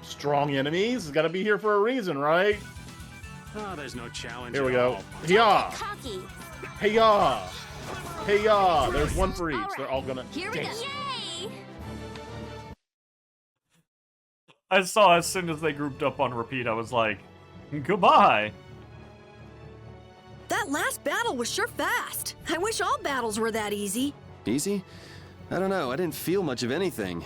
strong enemies? It's got to be here for a reason, right? Oh, there's no challenge. Here we at go. all. Hiya! Cocky. Hiya! Hiya! There's one for each. They're all gonna. Here we go. Damn. Yay! I saw as soon as they grouped up on repeat, I was like, goodbye. That last battle was sure fast. I wish all battles were that easy. Easy? I don't know. I didn't feel much of anything.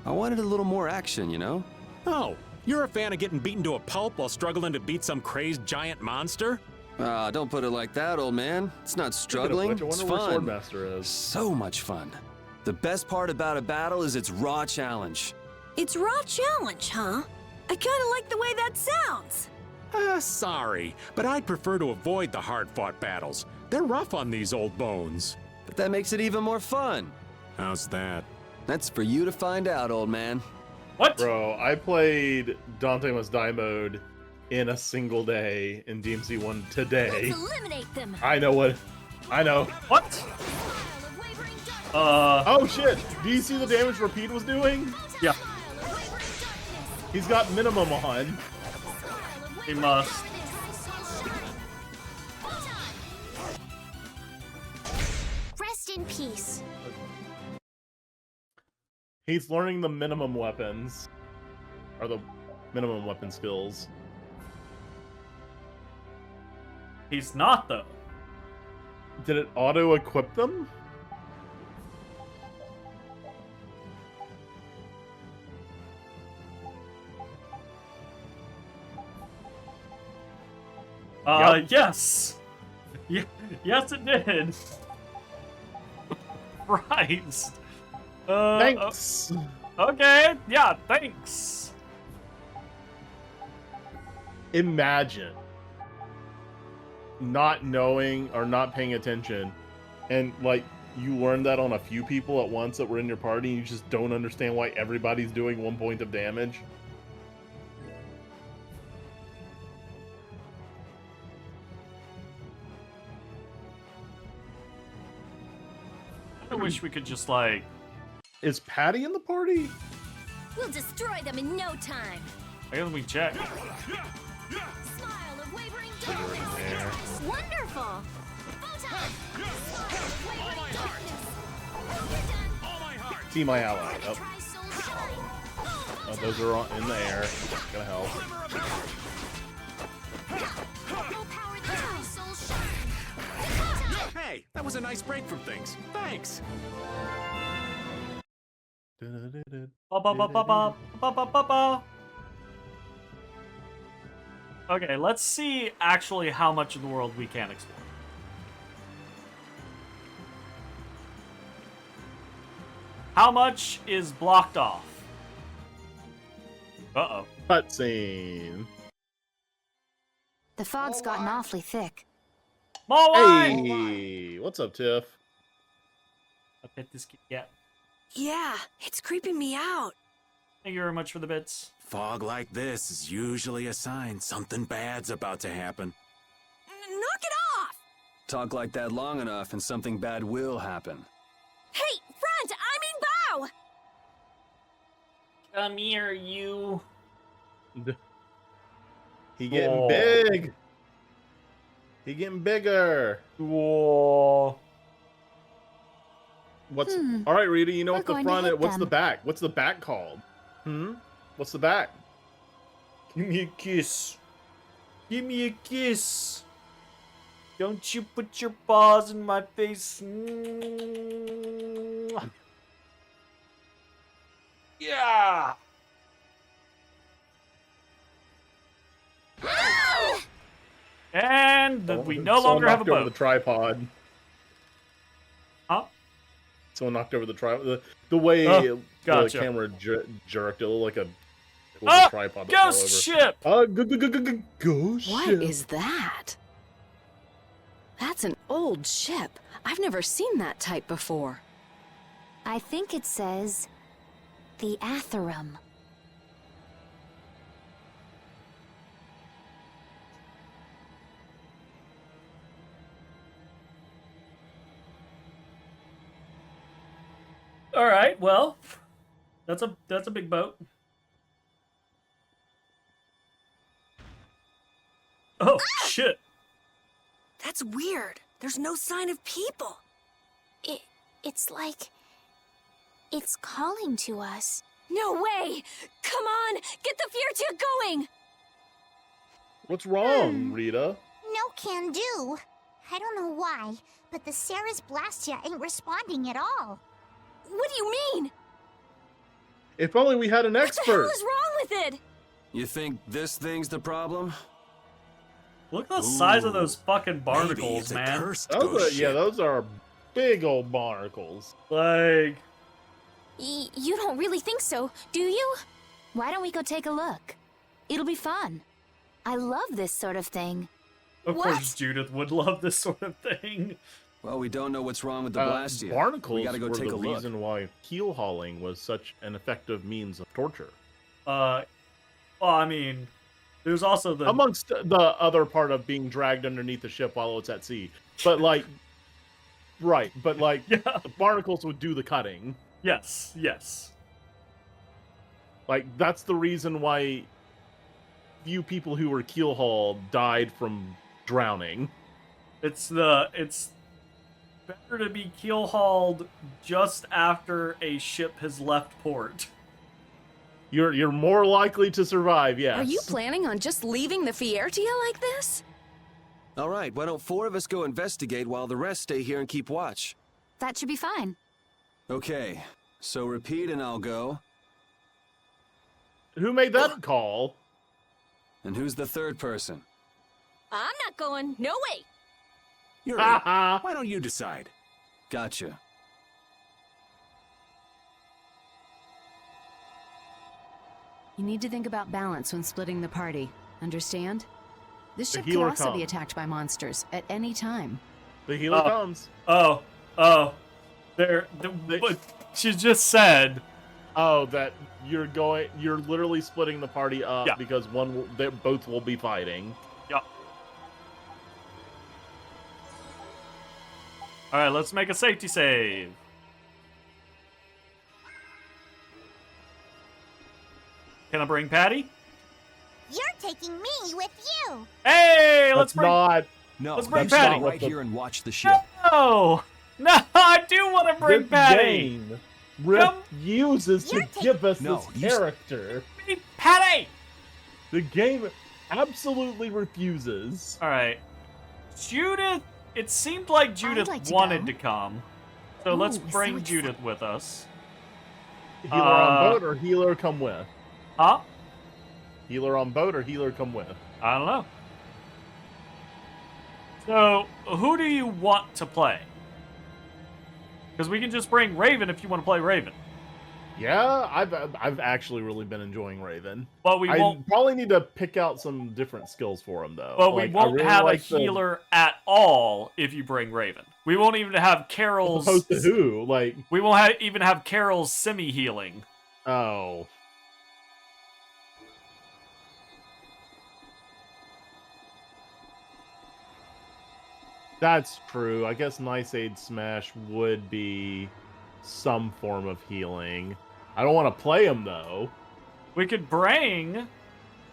I wanted a little more action, you know? Oh, you're a fan of getting beaten to a pulp while struggling to beat some crazed giant monster? Ah, don't put it like that, old man. It's not struggling. Which, I It's wonder where fun. Swordmaster is. So much fun. The best part about a battle is its raw challenge. It's raw challenge, huh? I kinda like the way that sounds. Sorry, but I'd prefer to avoid the hard-fought battles. They're rough on these old bones. But that makes it even more fun. How's that? That's for you to find out, old man. What? Bro, I played Dante Must Die mode in a single day in DMC1 today. Let's eliminate them. I know what. I know. What? Oh shit! Do you see the damage Repeat was doing? Yeah. He's got minimum on. He must. Rest in peace. He's learning the minimum weapons. Or the minimum weapon skills. He's not, though. Did it auto-equip them? Yes. Yes, it did. Christ. Thanks. Okay, yeah, thanks. Imagine not knowing or not paying attention, and like you learn that on a few people at once that were in your party, and you just don't understand why everybody's doing 1 point of damage. I wish we could just like. Is Patty in the party? We'll destroy them in no time. I guess we check. Smile of wavering darkness. Wonderful. Photon. Smile of wavering darkness. See my ally. Oh. Oh, those are all in the air. Gonna help. Hey, that was a nice break from things. Thanks. Okay, let's see actually how much of the world we can explore. How much is blocked off? Uh-oh. Cutscene. The fog's gotten awfully thick. Hey, what's up, Tiff? I bet this kid. Yeah. Yeah, it's creeping me out. Thank you very much for the bits. Fog like this is usually a sign something bad's about to happen. Knock it off! Talk like that long enough and something bad will happen. Hey, front! I mean bow! Come here, you. He getting big. He getting bigger. Whoa. What's all right, Rita? You know what the going to front? hit What's the them. back? What's the back called? What's the back? Give me a kiss. Give me a kiss. Don't you put your paws in my face. Yeah. And we no longer have a Over boat. the tripod. Huh? Someone knocked over the tripod. The way Oh, gotcha. the camera jerked, it looked like a Oh, tripod. that fell over. ghost ship! Ghost What ship. is that? That's an old ship. I've never seen that type before. I think it says the Atherum. All right, well, that's a big boat. Oh shit! That's weird. There's no sign of people. It's like it's calling to us. No way! Come on! Get the Fiertia going! What's wrong, Rita? No can do. I don't know why, but the Ceres Blastia ain't responding at all. What do you mean? If only we had an What the hell expert. is wrong with it? You think this thing's the problem? Look at the size of those fucking Maybe barnacles, it's a man. cursed Those ghost are, yeah, ship. those are big old barnacles. Like, You don't really think so, do you? Why don't we go take a look? It'll be fun. I love this sort of thing. of What? course Judith would love this sort of thing. Well, we don't know what's wrong with the Blastia. Barnacles We gotta go were take the a look. reason why keel hauling was such an effective means of torture. Well, I mean, there's also the Amongst the other part of being dragged underneath the ship while it's at sea. But like, right, but like, yeah, the barnacles would do the cutting. yes. Like, that's the reason why few people who were keel hauled died from drowning. It's better to be keel hauled just after a ship has left port. You're more likely to survive, yes. Are you planning on just leaving the Fiertia like this? All right, why don't 4 of us go investigate while the rest stay here and keep watch? That should be fine. Okay, so repeat and I'll go. Who made that call? And who's the third person? I'm not going. No way. Yuri, why don't you decide? Gotcha. You need to think about balance when splitting the party. Understand? This The ship could healer also be comes. attacked by monsters at any time. The healer comes. But she just said. Oh, that you're literally splitting the party up Yeah. because both will be fighting. Yep. All right, let's make a safety save. Can I bring Patty? You're taking me with you. Hey, let's bring. No, let's bring you Patty. stay right here and watch the ship. No, I do want to bring This Patty. game refuses to give us No, this you character. Patty. The game absolutely refuses. All right, Judith. It seemed like Judith like to wanted go. to come, so let's Ooh, bring so Judith with us. Healer on boat or healer come with? Huh? Healer on boat or healer come with? I don't know. So, who do you want to play? Because we can just bring Raven if you want to play Raven. Yeah, I've actually really been enjoying Raven. But we won't. I probably need to pick out some different skills for him though. But we Like, I won't really have like a healer at all if you bring Raven. We won't even have Carol's. As opposed to who? Like we won't even have Carol's semi healing. Oh. That's true. I guess Nice Aid Smash would be some form of healing. I don't want to play him though. We could bring,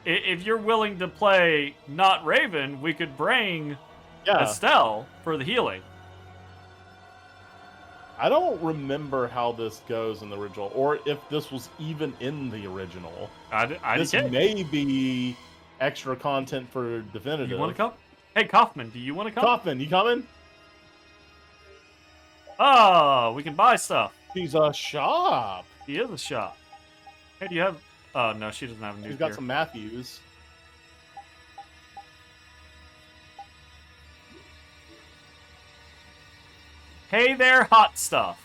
if you're willing to play not Raven, we could bring Estelle for the healing. I don't remember how this goes in the original, or if this was even in the original. This may be extra content for Definitive. You want to come? Hey, Kaufman, do you want to come? Kaufman, you coming? Oh, we can buy stuff. He's a shop. He is a shop. Hey, do you have... Oh, no, she doesn't have a new He's got gear. some Matthews. Hey there, hot stuff.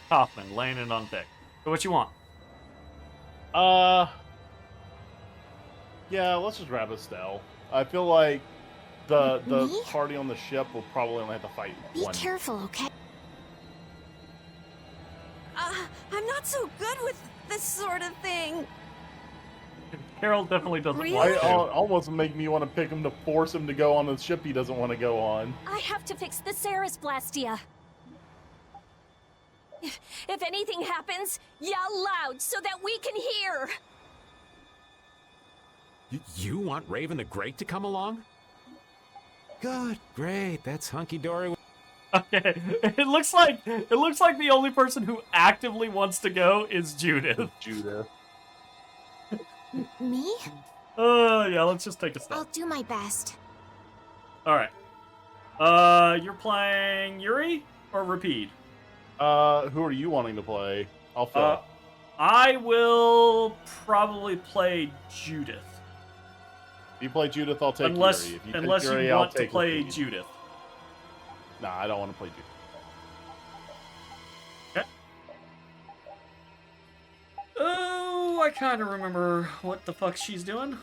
Kaufman, laying it on thick. So what you want? Yeah, let's just grab Estelle. I feel like the Me? party on the ship will probably only have to fight Be one. careful, okay? I'm not so good with this sort of thing. Carol definitely doesn't Really? want It to. almost make me want to pick him to force him to go on the ship he doesn't want to go on. I have to fix the Ceres Blastia. If anything happens, yell loud so that we can hear. You want Raven the Great to come along? Good, great, that's hunky-dory. Okay, it looks like the only person who actively wants to go is Judith. Judith. Me? Yeah, let's just take a step. I'll do my best. All right. You're playing Yuri or Rapide? Who are you wanting to play? I'll fill. I will probably play Judith. If you play Judith, I'll take Unless Yuri. If you unless take Yuri, you I'll want to take play Rapide. Judith. Nah, I don't want to play Judith. Okay. Oh, I kind of remember what the fuck she's doing.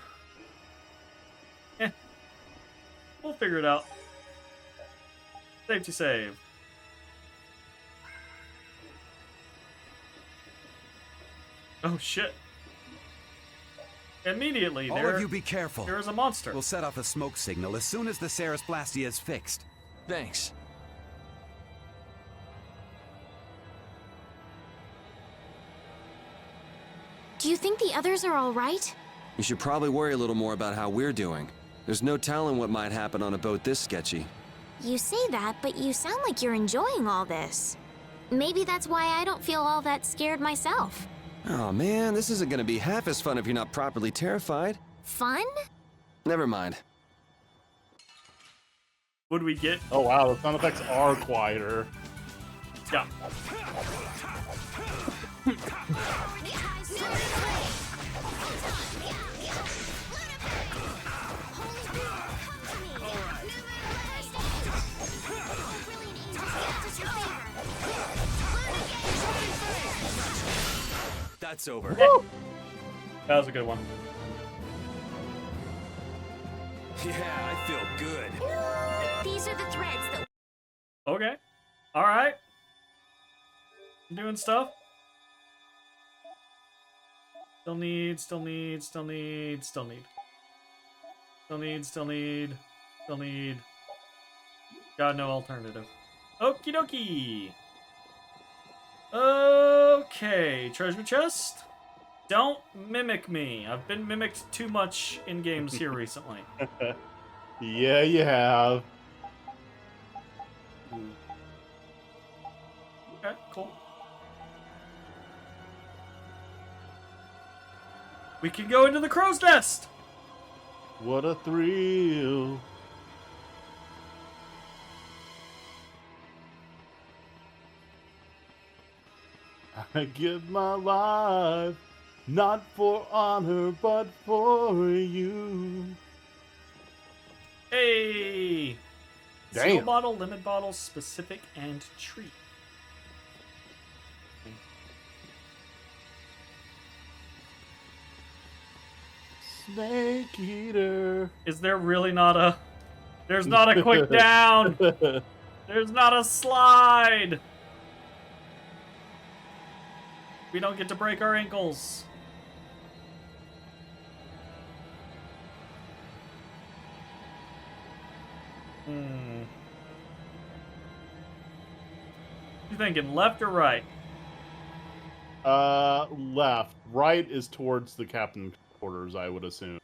We'll figure it out. Safety save. Oh shit. Immediately, All of you be careful. There is a monster. We'll set off a smoke signal as soon as the Ceres Blastia is fixed. Thanks. Do you think the others are all right? You should probably worry a little more about how we're doing. There's no telling what might happen on a boat this sketchy. You say that, but you sound like you're enjoying all this. Maybe that's why I don't feel all that scared myself. Oh man, this isn't gonna be half as fun if you're not properly terrified. Fun? Never mind. Would we get... Oh wow, the sound effects are quieter. Yeah. That's over. Woo! That was a good one. Yeah, I feel good. These are the threads that... Okay. Alright. Doing stuff. Still need. Got no alternative. Okie dokie. Okay, treasure chest. Don't mimic me. I've been mimicked too much in games here recently. Yeah, you have. Okay, cool. We can go into the crow's nest! What a thrill. I give my life, not for honor, but for you. Hey! Damn. Seal bottle, limit bottle, specific, and treat. Snake eater. Is there really not a... There's not a quick down! There's not a slide! We don't get to break our ankles. You thinking left or right? Left. Right is towards the captain's quarters, I would assume.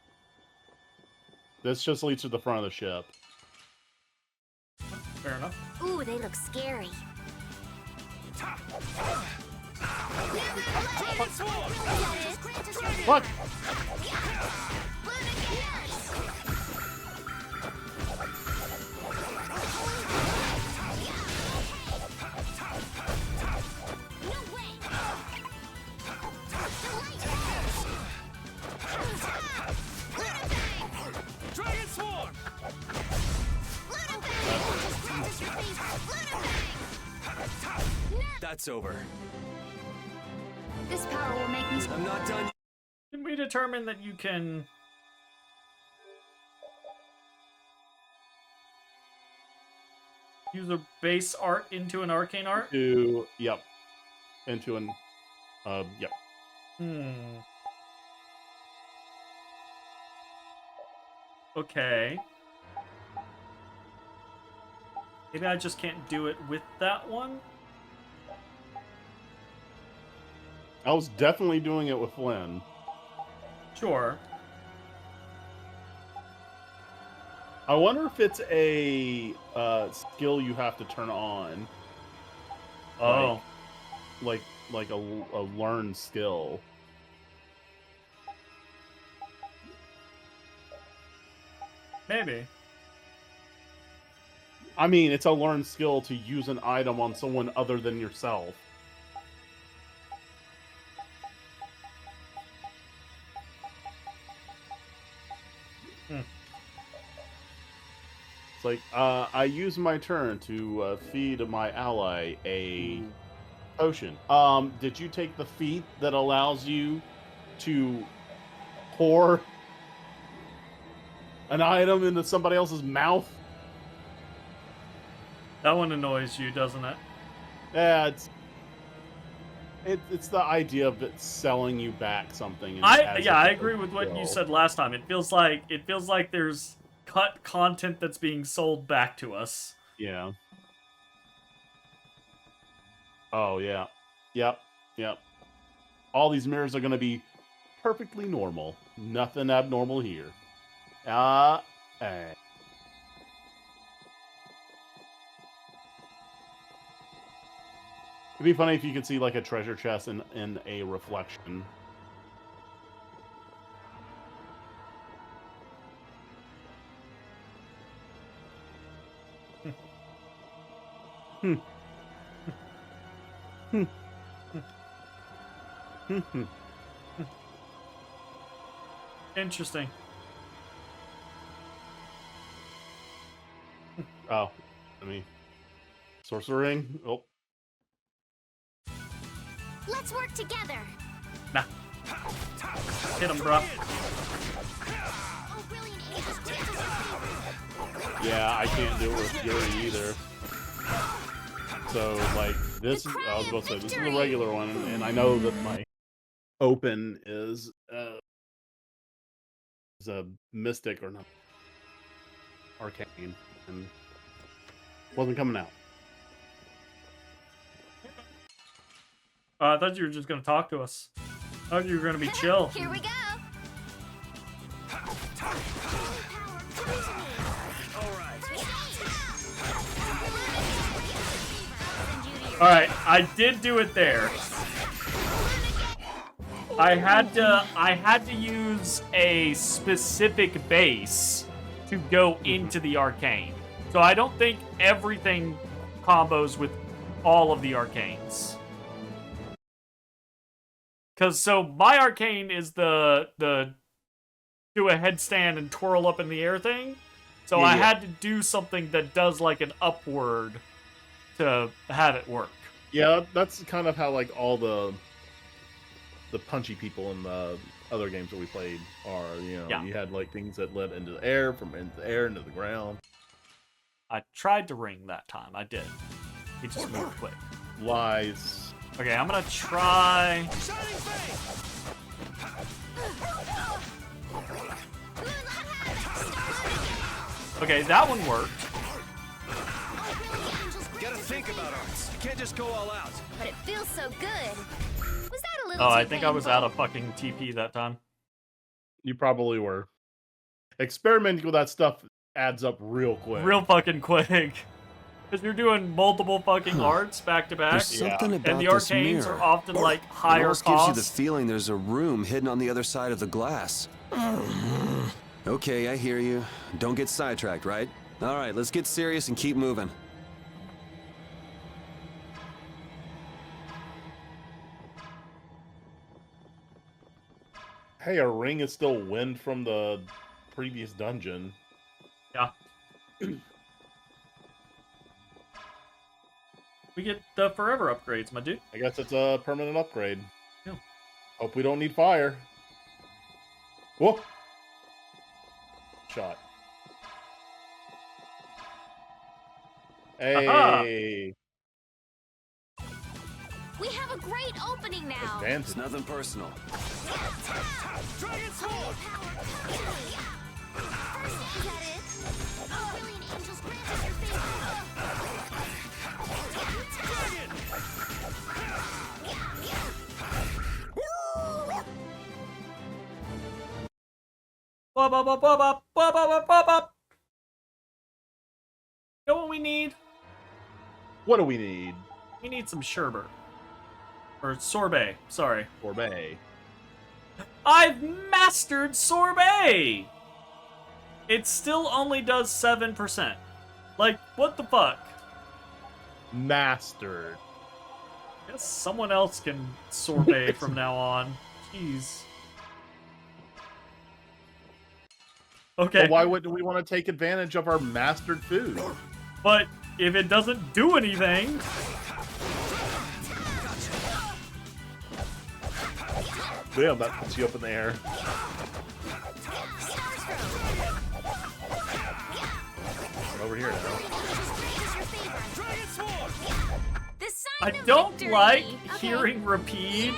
This just leads to the front of the ship. Fair enough. Ooh, they look scary. What? Dragon Swarm! That's over. This power will make me... I'm not done. Can we determine that you can... use a base art into an arcane art? Yep. Into an... yep. Okay. Maybe I just can't do it with that one? I was definitely doing it with Flynn. Sure. I wonder if it's a skill you have to turn on. Oh. Like a learned skill. Maybe. I mean, it's a learned skill to use an item on someone other than yourself. It's like, I use my turn to feed my ally a potion. Did you take the feat that allows you to pour an item into somebody else's mouth? That one annoys you, doesn't it? Yeah, it's the idea of it selling you back something. I agree with what you said last time. It feels like there's cut content that's being sold back to us. Yeah. Oh yeah. Yep. All these mirrors are gonna be perfectly normal. Nothing abnormal here. It'd be funny if you could see like a treasure chest in a reflection. Interesting. Oh, sorcerer ring. Oh. Let's work together. Nah. Hit him, bro. Yeah, I can't do it with Fury either. So, like, this is, I was going to say, this is a regular one, and I know that my open is a mystic or not arcane, and wasn't coming out. I thought you were just gonna talk to us. I thought you were gonna be chill. Here we go. All right, I did do it there. I had to use a specific base to go into the arcane. So I don't think everything combos with all of the arcanes. Cause so my arcane is the do a headstand and twirl up in the air thing. So Yeah, I yeah. had to do something that does like an upward to have it work. Yeah, that's kind of how like all the punchy people in the other games that we played are. You know, Yeah. you had like things that led into the air, from into the air into the ground. I tried to ring that time. I did. He just moved quick. Lies. Okay, I'm gonna try. Okay, that one worked. Gotta think about arts. You can't just go all out. But it feels so good. Was that a little Oh, too I think I was painful? out of fucking TP that time. You probably were. Experimenting with that stuff adds up real quick. Real fucking quick. Because you're doing multiple fucking arts back to back. There's something about and the this arcanes mirror. are often like It higher almost gives you the cost. feeling there's a room hidden on the other side of the glass. Okay, I hear you. Don't get sidetracked, right? All right, let's get serious and keep moving. Hey, a ring is still wind from the previous dungeon. Yeah. We get the forever upgrades, my dude. I guess it's a permanent upgrade. Yeah. Hope we don't need fire. Whoa! Shot. Hey! We have a great opening now. Advantage. It's nothing personal. Dragon Sword! First, that is. A million angels grant us your favor. Bop, bop, bop, bop, bop, bop, bop, bop, bop. You know what we need? What do we need? We need some sherbet. Or sorbet, sorry. Sorbet. I've mastered sorbet! It still only does 7%. Like, what the fuck? Mastered. Guess someone else can sorbet from now on. Jeez. Okay. But why wouldn't we want to take advantage of our mastered food? But if it doesn't do anything... Damn, that puts you up in the air. I'm over here now. I don't like hearing Rapide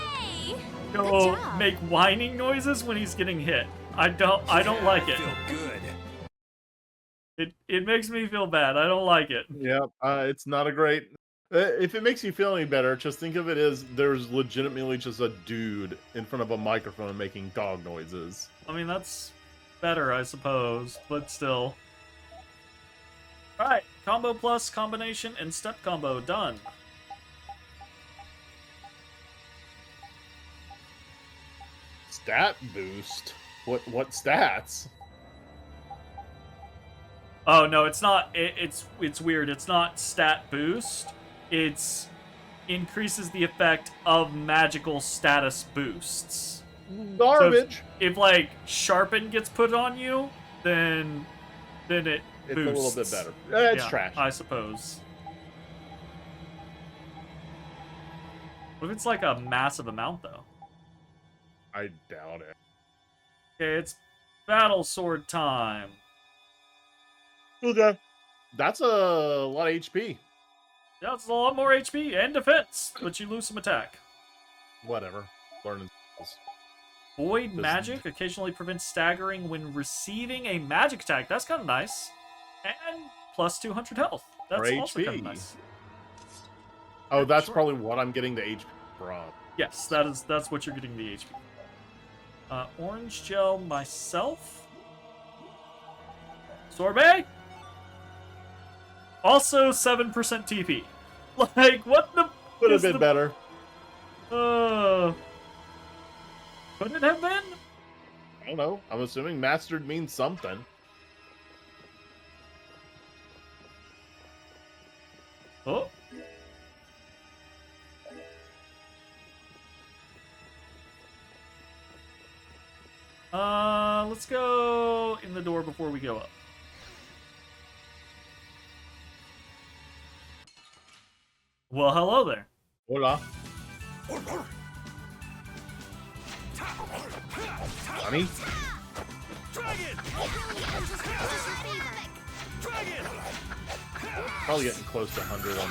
go make whining noises when he's getting hit. I don't like it. It makes me feel bad. I don't like it. Yep, it's not a great... if it makes you feel any better, just think of it as there's legitimately just a dude in front of a microphone making dog noises. I mean, that's better, I suppose, but still. Alright, combo plus, combination, and step combo done. Stat boost? What stats? Oh no, it's not. It's weird. It's not stat boost. It's increases the effect of magical status boosts. Garbage. So if like sharpen gets put on you, then it It's boosts. a little bit better. It's trash. I suppose. What if it's like a massive amount though? I doubt it. Okay, it's battle sword time. Okay. That's a lot of HP. That's a lot more HP and defense, but you lose some attack. Whatever. Learning skills. Void magic occasionally prevents staggering when receiving a magic attack. That's kind of nice. And plus 200 health. That's also kind of nice. Oh, that's probably what I'm getting the HP from. Yes, that's what you're getting the HP. Orange gel myself. Sorbet. Also 7% TP. Like, what the... Could have been better. Couldn't it have been? I don't know. I'm assuming mastered means something. Oh. Let's go in the door before we go up. Well, hello there. Hola. Honey? Probably getting close to 100 on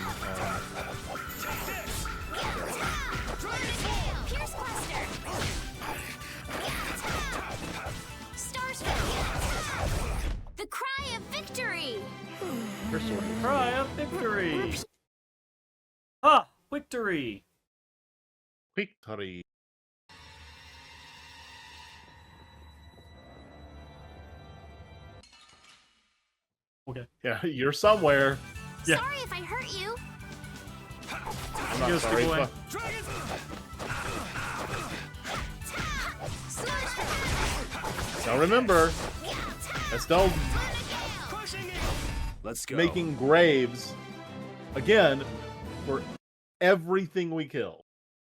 The cry of victory! Cry of victory! Ah, victory! Victory. Okay. Yeah, you're somewhere. Yeah. Sorry if I hurt you. I'm not sorry. Now remember, Estelle Let's go. making graves again for everything we kill.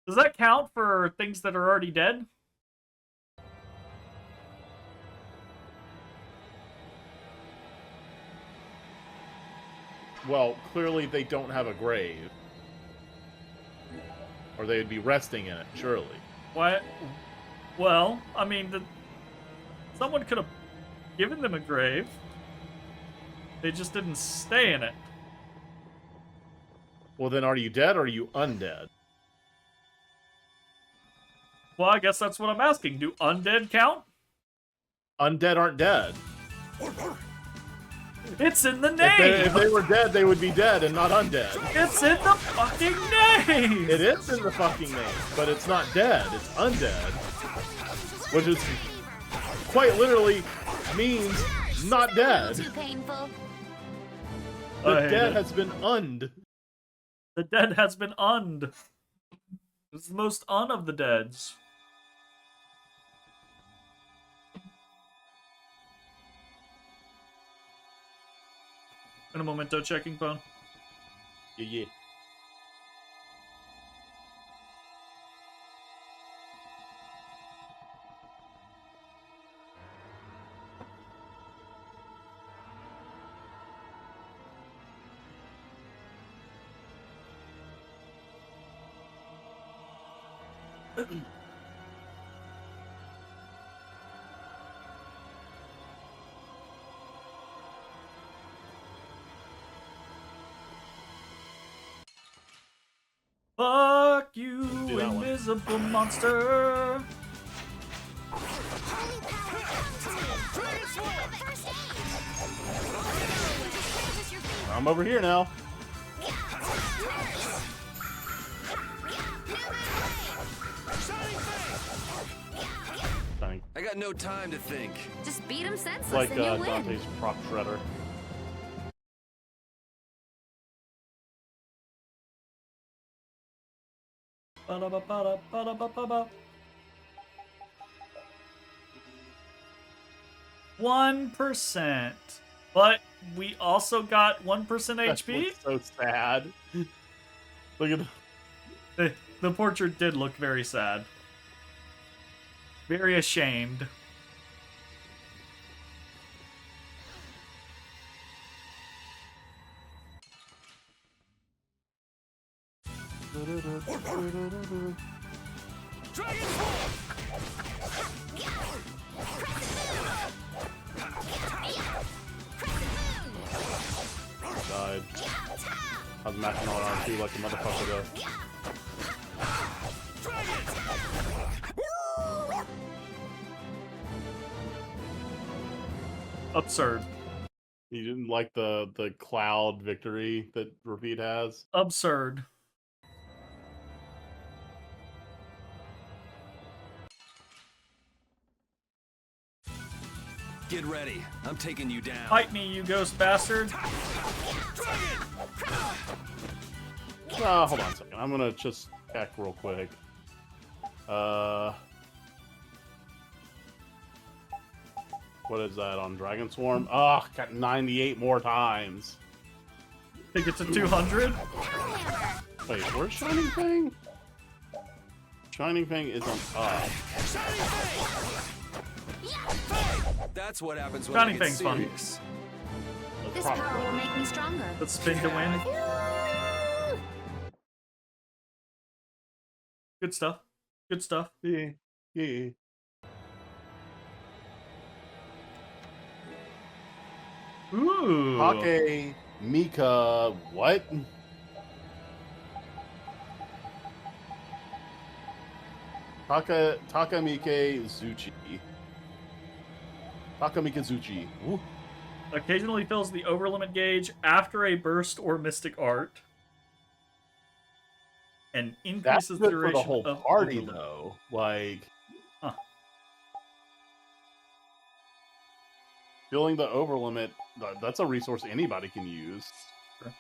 Does that count for things that are already dead? Well, clearly they don't have a grave. Or they would be resting in it, surely. What? Well, I mean, someone could have given them a grave. They just didn't stay in it. Well, then are you dead or are you undead? Well, I guess that's what I'm asking. Do undead count? Undead aren't dead. It's in the name! If they were dead, they would be dead and not undead. It's in the fucking name! It is in the fucking name, but it's not dead, it's undead. Which is quite literally means not dead. Too painful. The dead has been und. The dead has been und. It's the most un of the deads. In a momento, checking phone. Yeah. Fuck you, invisible monster! I'm over here now. I got no time to think. Just beat him senseless Like and you win. Dante's prop shredder. Ba-da-ba-ba-da-ba-da-ba-ba-ba. 1%. But we also got 1% HP? That's so sad. Look at the portrait did look very sad. Very ashamed. I was matching on R2 like a motherfucker though. Absurd. You didn't like the cloud victory that Repeat has? Absurd. Get ready. I'm taking you down. Fight me, you ghost bastard. Hold on a second. I'm gonna just check real quick. What is that on Dragon Swarm? Oh, got 98 more times. Think it's a 200? Wait, where's Shining Fang? Shining Fang is on up. That's what happens when Shining I get Fang's fun. serious. This power will make me stronger. Let's spin to win. Good stuff. Good stuff. Yeah. Yeah. Ooh. Take Mika. What? Takamike Zuchi. Takamika Zuchi. Ooh. Occasionally fills the overlimit gauge after a burst or mystic art. And That's increases good the for duration the whole of party, overlimit. though. Like, filling the overlimit, that's a resource anybody can use. Sure.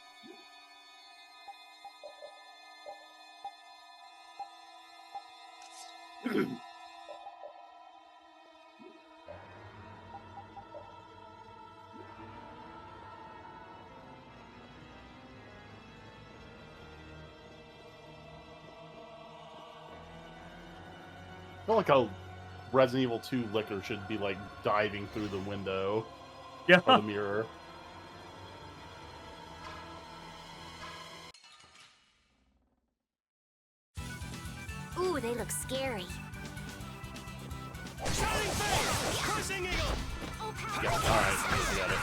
I feel like a Resident Evil 2 liquor should be like diving through the window or the mirror. Ooh, they look scary. Yeah, alright, I get it.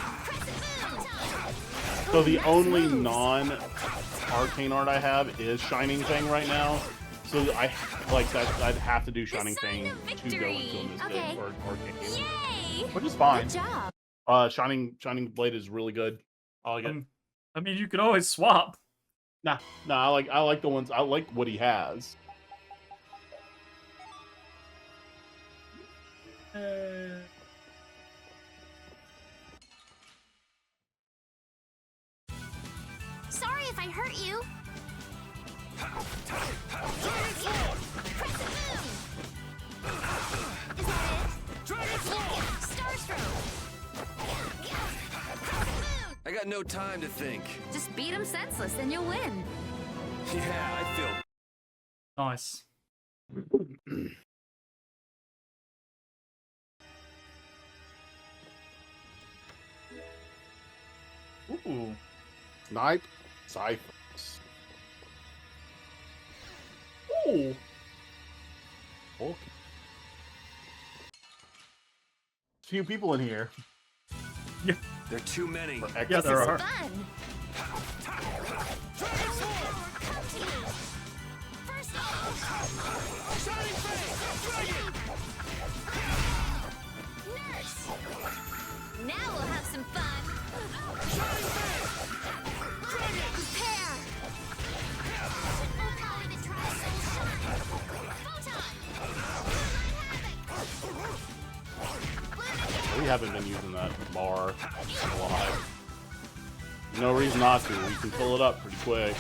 So the only non-arcane art I have is Shining Fang right now. So I like that. I'd have to do Shining Fang to go into a Mystic or arcane, which is fine. Good job. Shining Blade is really good. I like it. I mean, you could always swap. Nah, I like the ones. I like what he has. Sorry if I hurt you. I got no time to think. Just beat him senseless and you'll win. Yeah, I feel. Nice. Ooh. Snipe, Cyphers. Ooh. Okay. Few people in here. Yeah. There are too many. Yeah, there are. Fun. Nurse. Now we'll have some fun. Prepare. We haven't been using that bar a lot. No reason not to. We can fill it up pretty quick.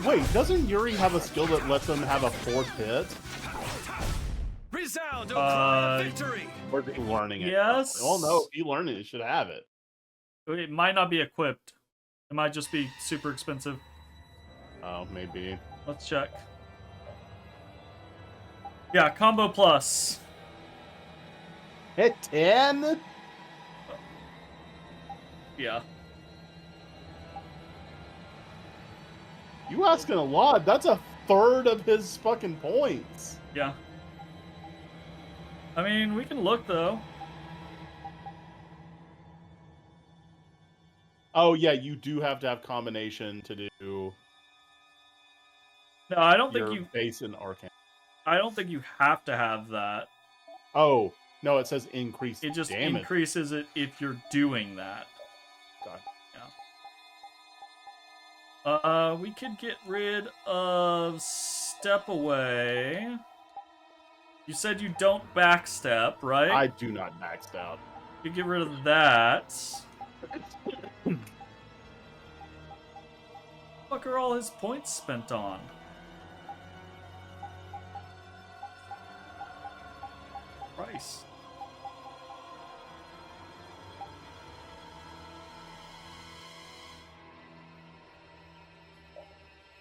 Wait, doesn't Yuri have a skill that lets him have a fourth hit? Resound, O cry of victory! Or is he learning it? Yes. Oh no, if he learned it, he should have it. It might not be equipped. It might just be super expensive. Oh, maybe. Let's check. Yeah, combo plus. Hit 10? Yeah. You asking a lot. That's a third of his fucking points. Yeah. I mean, we can look though. Oh yeah, you do have to have combination to do. No, I don't think your you. base in Arcane. I don't think you have to have that. Oh no, it says increase. It just damage. increases it if you're doing that. God. Yeah. We could get rid of step away. You said you don't backstep, right? I do not backstep. You get rid of that. What are all his points spent on? Price.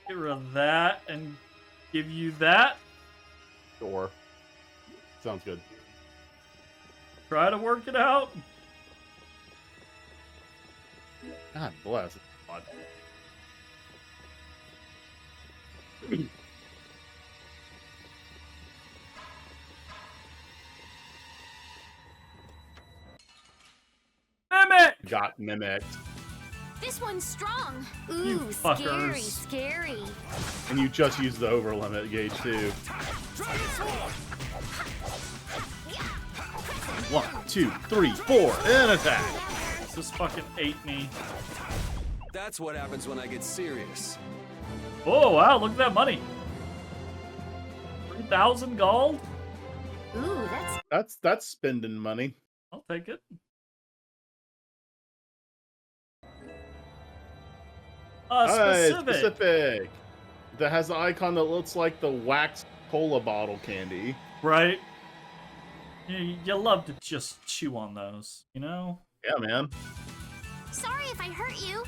Get rid of that and give you that. Sure. Sounds good. Try to work it out. God bless. God. Mimic! Got mimicked. This one's strong. You Ooh, fuckers. scary, scary. And you just used the over limit gauge too. 1, 2, 3, 4, and attack. Just fucking ate me. That's what happens when I get serious. Oh wow, look at that money. 3,000 gold? Ooh, That's spending money. I'll take it. Specific. That has an icon that looks like the wax cola bottle candy. Right? You love to just chew on those, you know? Yeah, man. Sorry if I hurt you.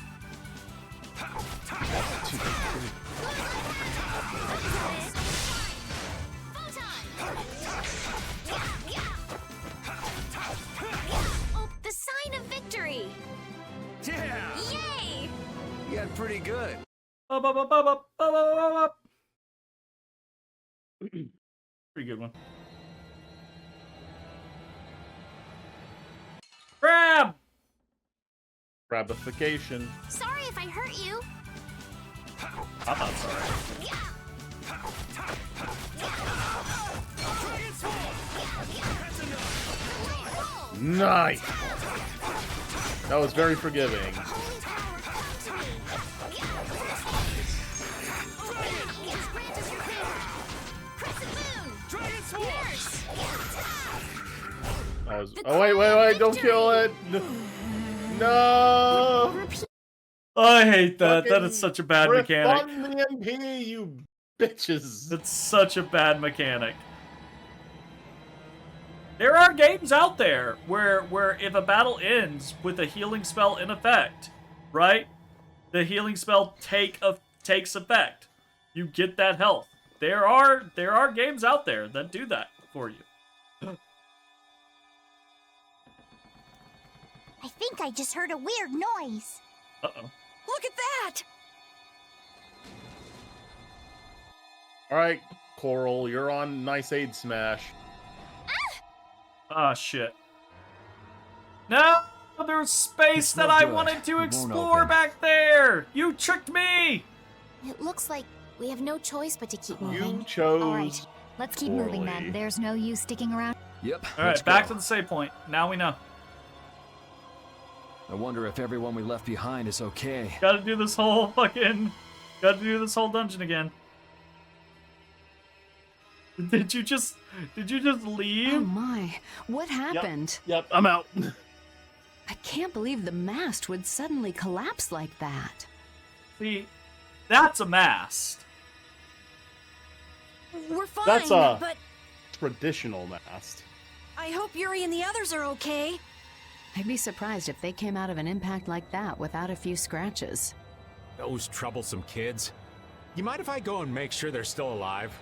Oh, the sign of victory. Yeah. Yay! You got pretty good. Pretty good one. Grab! Grabification. Sorry if I hurt you. I'm not sorry. Nice. That was very forgiving. Oh wait! Don't kill it! No! I hate that. That is such a bad mechanic. Refund the MP, you bitches! It's such a bad mechanic. There are games out there where if a battle ends with a healing spell in effect, right? The healing spell takes effect. You get that health. There are games out there that do that for you. I think I just heard a weird noise. Uh-oh. Look at that! Alright, Coral, you're on Nice Aid Smash. Ah, shit. No! There's space that I wanted to explore back there! You tricked me! It looks like we have no choice but to keep moving. You chose All right, let's keep moving then. There's no use sticking around. Yep. Alright, back to the save point. Now we know. I wonder if everyone we left behind is okay. Gotta do this whole dungeon again. Did you just leave? Oh my, what happened? Yep, I'm out. I can't believe the mast would suddenly collapse like that. See, that's a mast. We're fine, That's a but traditional mast. I hope Yuri and the others are okay. I'd be surprised if they came out of an impact like that without a few scratches. Those troublesome kids. You mind if I go and make sure they're still alive?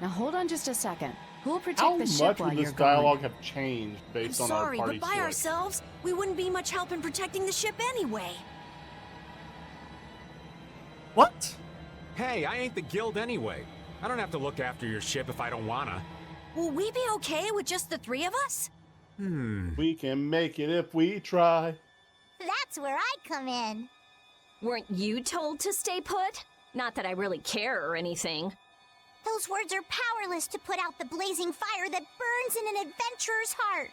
Now hold on just a second. Who'll protect How the ship much while would you're this dialogue gone? have changed based I'm on sorry, our party but by choice? ourselves, we wouldn't be much help in protecting the ship anyway. What? Hey, I ain't the guild anyway. I don't have to look after your ship if I don't wanna. Will we be okay with just the three of us? We can make it if we try. That's That's where I come in. Weren't you told to stay put? Not that I really care or anything. Those words are powerless to put out the blazing fire that burns in an adventurer's heart.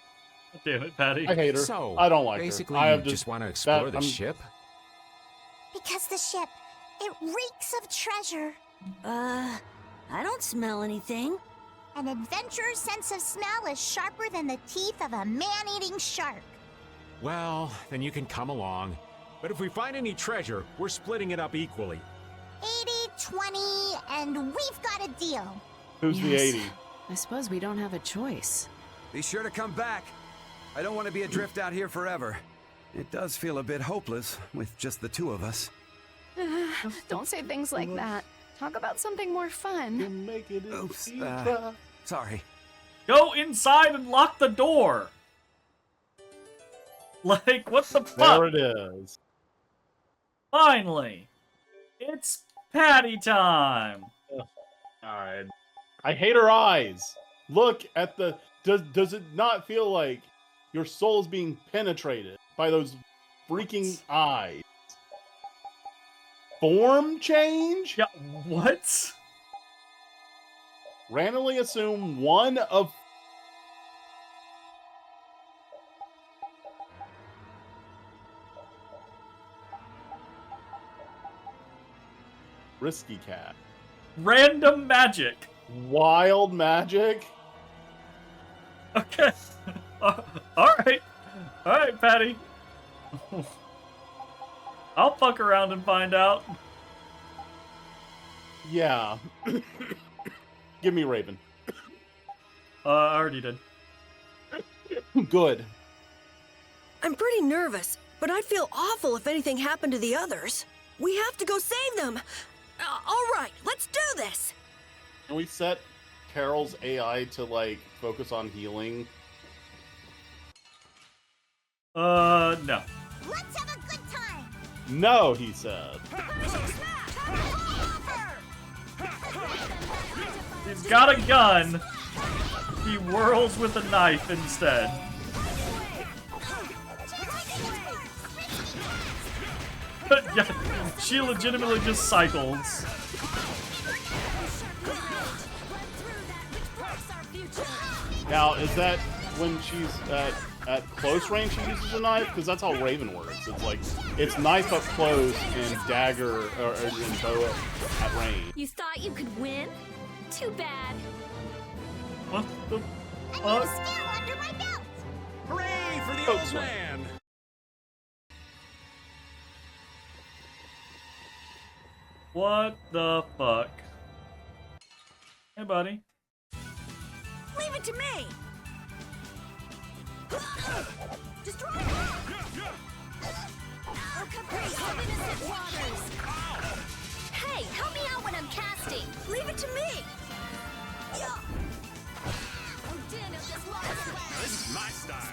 Damn it, Patty. I hate her. So, I don't like basically, her. I you just want to explore the ship? Because the ship, it reeks of treasure. I don't smell anything. An adventurer's sense of smell is sharper than the teeth of a man-eating shark. Well, then you can come along. But if we find any treasure, we're splitting it up equally. 80-20, and we've got a deal. Who's the 80? I suppose we don't have a choice. Be sure to come back. I don't want to be adrift out here forever. It does feel a bit hopeless with just the two of us. Don't say things like that. Talk about something more fun. Oops. Sorry. Go inside and lock the door. Like, what the fuck? There it is. Finally, it's Patty time. Alright. I hate her eyes. Look at the... Does it not feel like your soul is being penetrated by those freaking eyes? Form change? Yeah, what? Randomly assume one of... Risky cat. Random magic. Wild magic? Okay. Alright. Alright, Patty. I'll fuck around and find out. Yeah. Give me Raven. I already did. Good. I'm pretty nervous, but I'd feel awful if anything happened to the others. We have to go save them. All right, let's do this. Can we set Carol's AI to, like, focus on healing? No. Let's have a good time. No, he said. He's got a gun. He whirls with a knife instead. Yeah, she legitimately just cycles. Now, is that when she's at close range she uses a knife? Because that's how Raven works. It's like, it's knife up close and dagger or and bow at range. You thought you could win? Too bad. What the A new skill under my belt. Hooray for the old man! What the fuck? Hey, buddy. Leave it to me. Destroy it. Oh, caprice of innocent waters. Hey, help me out when I'm casting. Leave it to me. This is my style.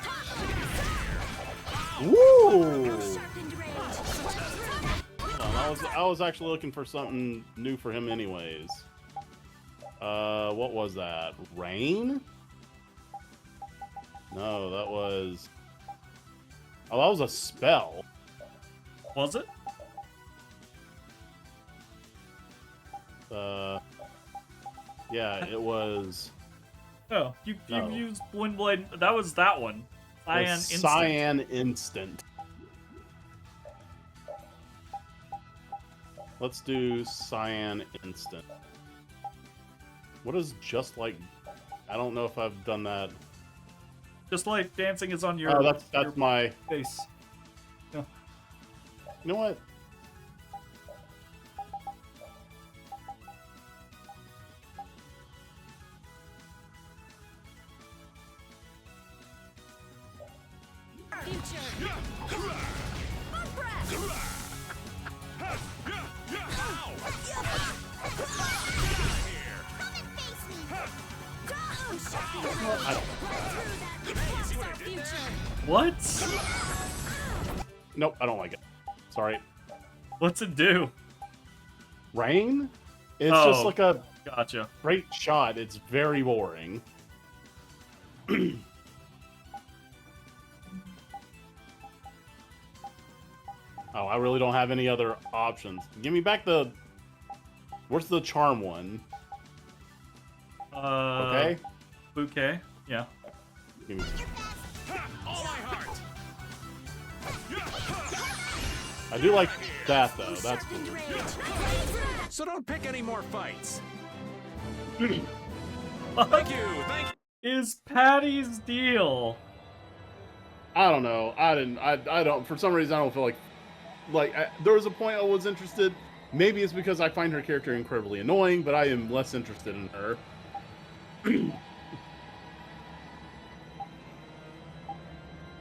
Woo! I was actually looking for something new for him anyways. What was that? Rain? No, that was... Oh, that was a spell. Was it? Yeah, it was... Oh, you used Wind Blade. That was that one. Cyan Instant. Cyan Instant. Let's do Cyan Instant. What is just like... I don't know if I've done that. Just like dancing is on your... Oh, that's your my... face. Yeah. You know what? What? Nope, I don't like it. Sorry. What's it do? Rain? It's just like a gotcha. Great shot. It's very boring. I really don't have any other options. Give me back the... Where's the charm one? Okay? Bouquet, yeah. Give me... All my heart. I do like that, though. That's cool. So don't pick any more fights. What Thank you. Thank is Patty's deal? I don't know. I don't. For some reason, I don't feel like there was a point I was interested. Maybe it's because I find her character incredibly annoying, but I am less interested in her.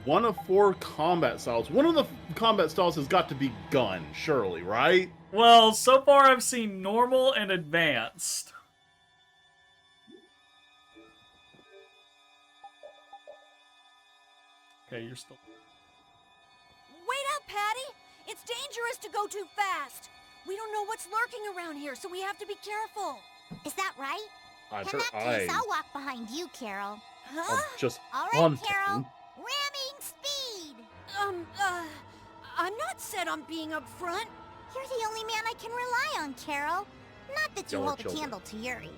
One of 4 combat styles. One of the combat styles has got to be gun, surely, right? Well, so far I've seen normal and advanced. Okay, you're still... Wait up, Patty! It's dangerous to go too fast! We don't know what's lurking around here, so we have to be careful. Is that right? In that case, I'll walk behind you, Carol. Huh? Just All one right, Carol. thing. Ramming speed! I'm not set on being up front. You're the only man I can rely on, Carol. Not that you Y'all are hold a children. candle to Yuri.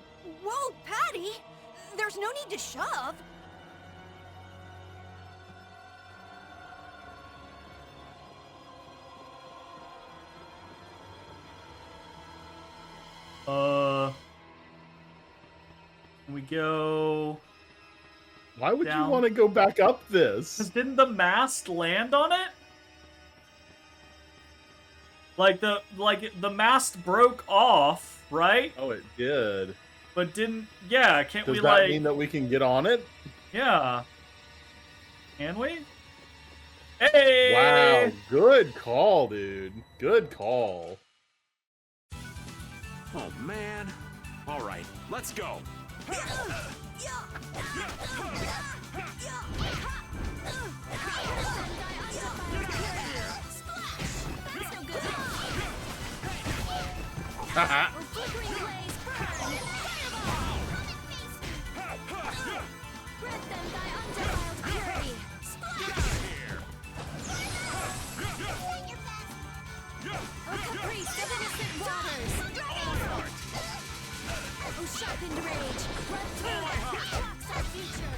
Whoa, Patty! There's no need to shove. We go... Why would down. you want to go back up this? Because didn't the mast land on it? Like the mast broke off, right? Oh, it did. But didn't... Yeah, can't Does we, that like... mean that we can get on it? Yeah. Can we? Hey! Wow, good call, dude. Good call. Oh, man. All right, let's go. Haha. Sharpened rage, run through it. Shocks our future.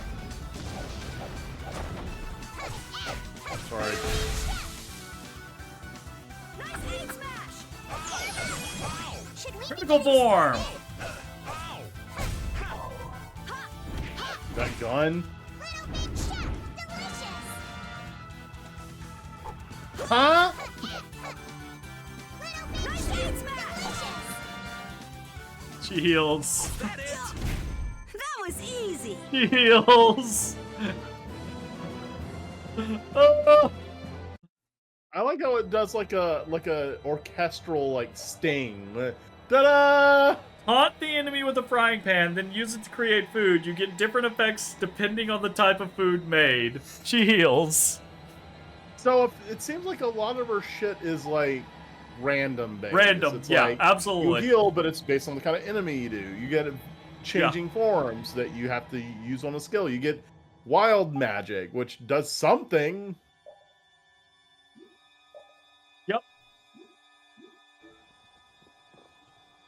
Sorry. Nice aid smash. Should we Critical form! That gun? Huh? Nice aid smash. She heals. That was easy. She heals. Oh. I like how it does like a orchestral like sting. Ta-da! Taunt the enemy with a frying pan, then use it to create food. You get different effects depending on the type of food made. She heals. So it seems like a lot of her shit is like random based. Random, It's yeah, like, absolutely. You heal, but it's based on the kind of enemy you do. You get changing forms that you have to use on a skill. You get wild magic, which does something. Yep.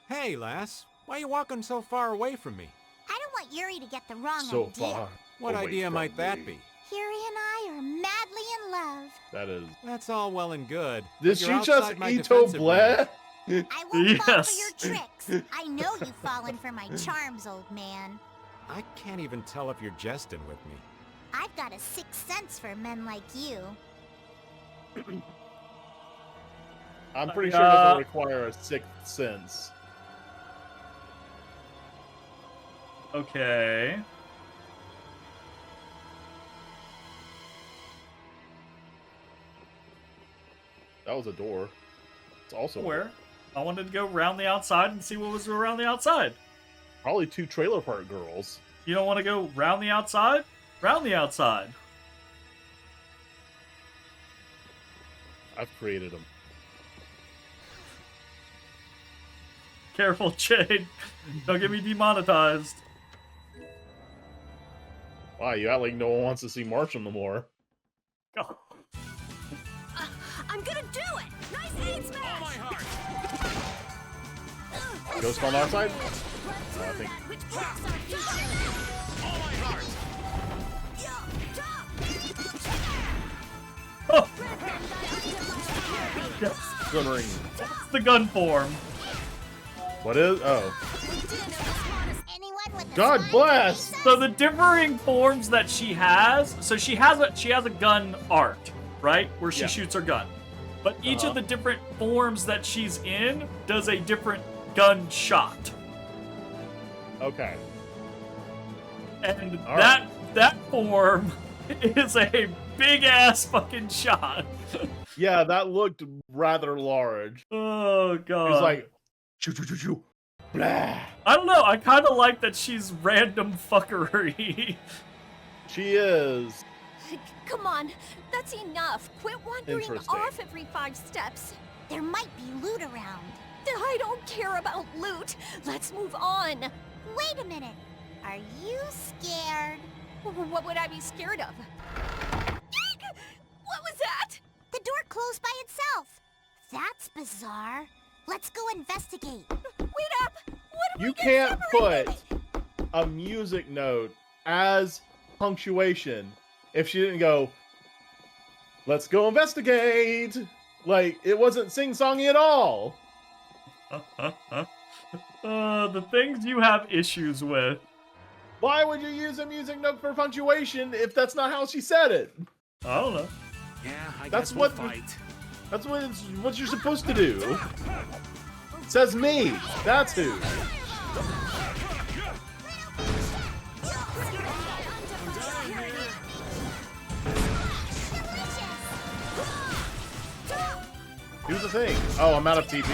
Hey, lass. Why are you walking so far away from me? I don't want Yuri to get the wrong So idea. far. What away idea from might that me. be? Yuri and I are madly in love. That is. That's all well and good. Did but she you're just outside my Ito defensive Bleh? range. I won't fall for Yes. your tricks. I know you've fallen for my charms, old man. I can't even tell if you're jesting with me. I've got a sixth sense for men like you. I'm pretty sure it doesn't require a sixth sense. Okay. That was a door. It's also Where? I wanted to go round the outside and see what was around the outside. Probably 2 trailer park girls. You don't want to go round the outside? Round the outside. I've created them. Careful, Jade. Don't get me demonetized. Wow, you act like no one wants to see Marshall no more. I'm gonna do it. Ghost on our side? I think. Oh. Glimmering. What's the gun form? What is? Oh. God bless. So the differing forms that she has. So she has a gun art, right, where she shoots her gun. But each of the different forms that she's in does a different gun shot. Okay. And that form is a big ass fucking shot. Yeah, that looked rather large. Oh god. It was like choo choo choo choo. Blah. I don't know. I kind of like that she's random fuckery. She is. Come on, that's enough. Quit wandering off every 5 steps. There might be loot around. I don't care about loot. Let's move on. Wait a minute. Are you scared? What would I be scared of? What was that? The door closed by itself. That's bizarre. Let's go investigate. Wait up! What You can't put a music note as punctuation if she didn't go, let's go investigate. Like, it wasn't sing-songy at all. The things you have issues with. Why would you use a music note for punctuation if that's not how she said it? I don't know. Yeah, I That's guess we'll what fight. That's what you're supposed to do. Says me. That's who. Here's the thing. Oh, I'm out of TP.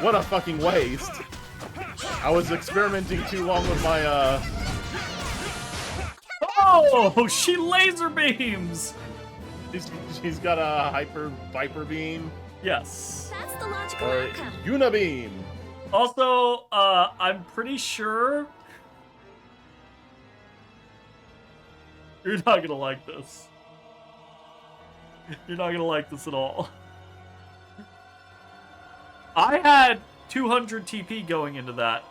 What a fucking waste. I was experimenting too long with my Oh, she laser beams. She's got a hyper viper beam. Yes. That's the logical Or outcome. unibeam. Also, I'm pretty sure you're not gonna like this. You're not gonna like this at all. I had 200 TP going into that.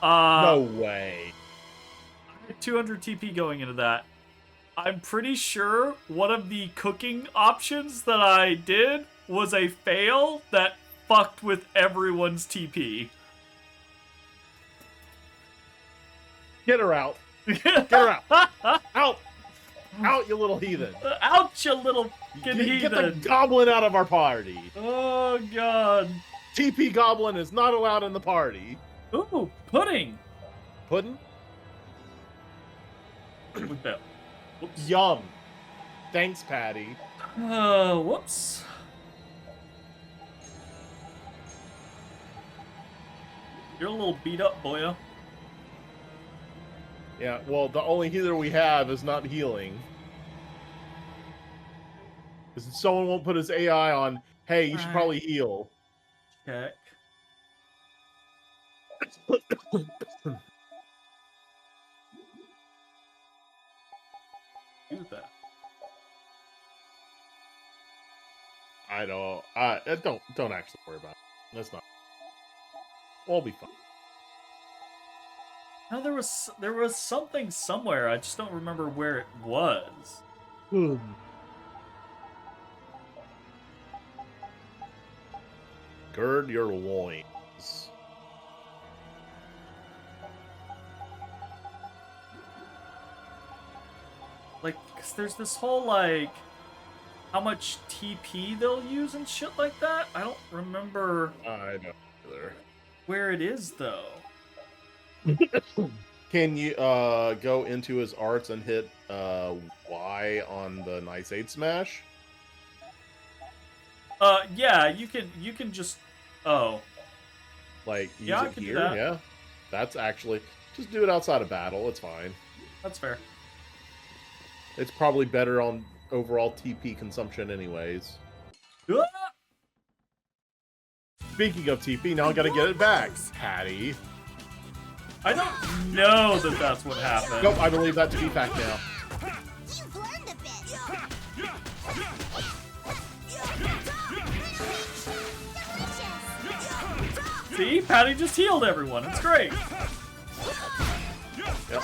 No way. I had 200 TP going into that. I'm pretty sure one of the cooking options that I did was a fail that fucked with everyone's TP. Get her out. Get her out. Out. Out, you little heathen. Out, you little fucking Get the heathen. goblin out of our party. Oh, God. TP goblin is not allowed in the party. Ooh, pudding. Pudding? With that. Whoops. Yum. Thanks, Patty. Whoops. You're a little beat up, boyo. Yeah, well, the only healer we have is not healing. Because someone won't put his AI on, hey, you should probably heal. Check. Do that. I don't actually worry about it. That's not. We'll be fine. No, there was something somewhere. I just don't remember where it was. Gird your loins. Like, 'cause there's this whole, like, how much TP they'll use and shit like that. I don't remember I don't either. where it is, though. Can you go into his arts and hit Y on the Nice 8 smash? Yeah, you can just, oh. Like, use Yeah, I it can do here? that. Yeah. That's actually, just do it outside of battle, it's fine. That's fair. It's probably better on overall TP consumption anyways. Speaking of TP, now I gotta get it back, Patty. I don't know that that's what happened. Nope, I believe that to be fact now. You've learned a bit. See? Patty just healed everyone. It's great. Yep.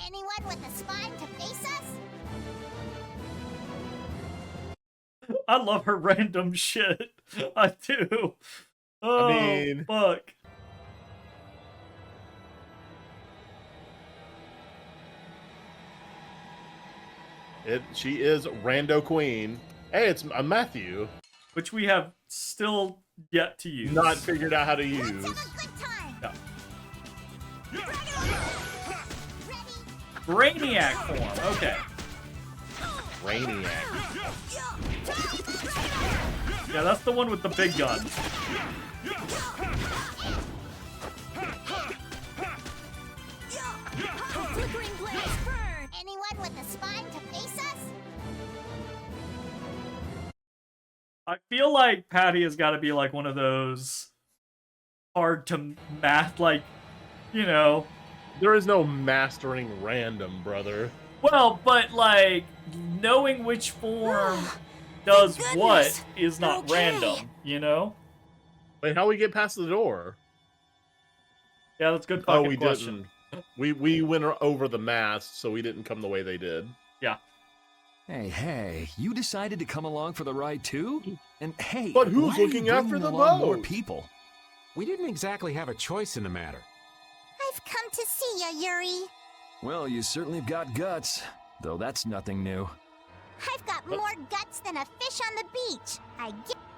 Anyone with a spine to face us? I love her random shit. I do. Oh, I mean, fuck. She is Rando Queen. Hey, it's a Matthew. Which we have still yet to use. Not figured out how to use. No. Brainiac form. Okay. Brainiac. Yeah, that's the one with the big gun. Flickering blades burn. Anyone with a spine to face us? I feel like Patty has got to be like one of those hard to math, like, you know. There is no mastering random, brother. Well, but like knowing which form does what is not random, you know? Wait, how we get past the door? Yeah, that's a good fucking we question. didn't. We went over the mast, so we didn't come the way they did. Yeah. Hey, you decided to come along for the ride too? And hey, but who's why are you looking after bringing the along more boat? people? We didn't exactly have a choice in the matter. I've come to see ya, Yuri. Well, you certainly have got guts, though that's nothing new. I've got more guts than a fish on the beach.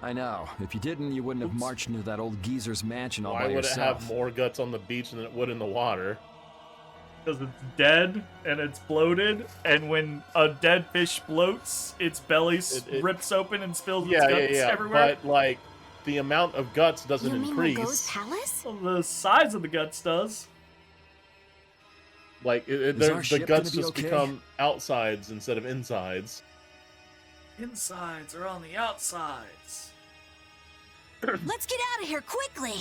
I know. If you didn't, you wouldn't have marched into that old geezer's mansion all Why by would yourself. it have more guts on the beach than it would in the water? Because it's dead and it's bloated, and when a dead fish bloats, its belly rips open and spills its guts everywhere. But like, the amount of guts doesn't You mean increase. Lego's palace? Well, the size of the guts does. Like, the guts just become outsides instead of insides. Insides are on the outsides. Let's get out of here quickly.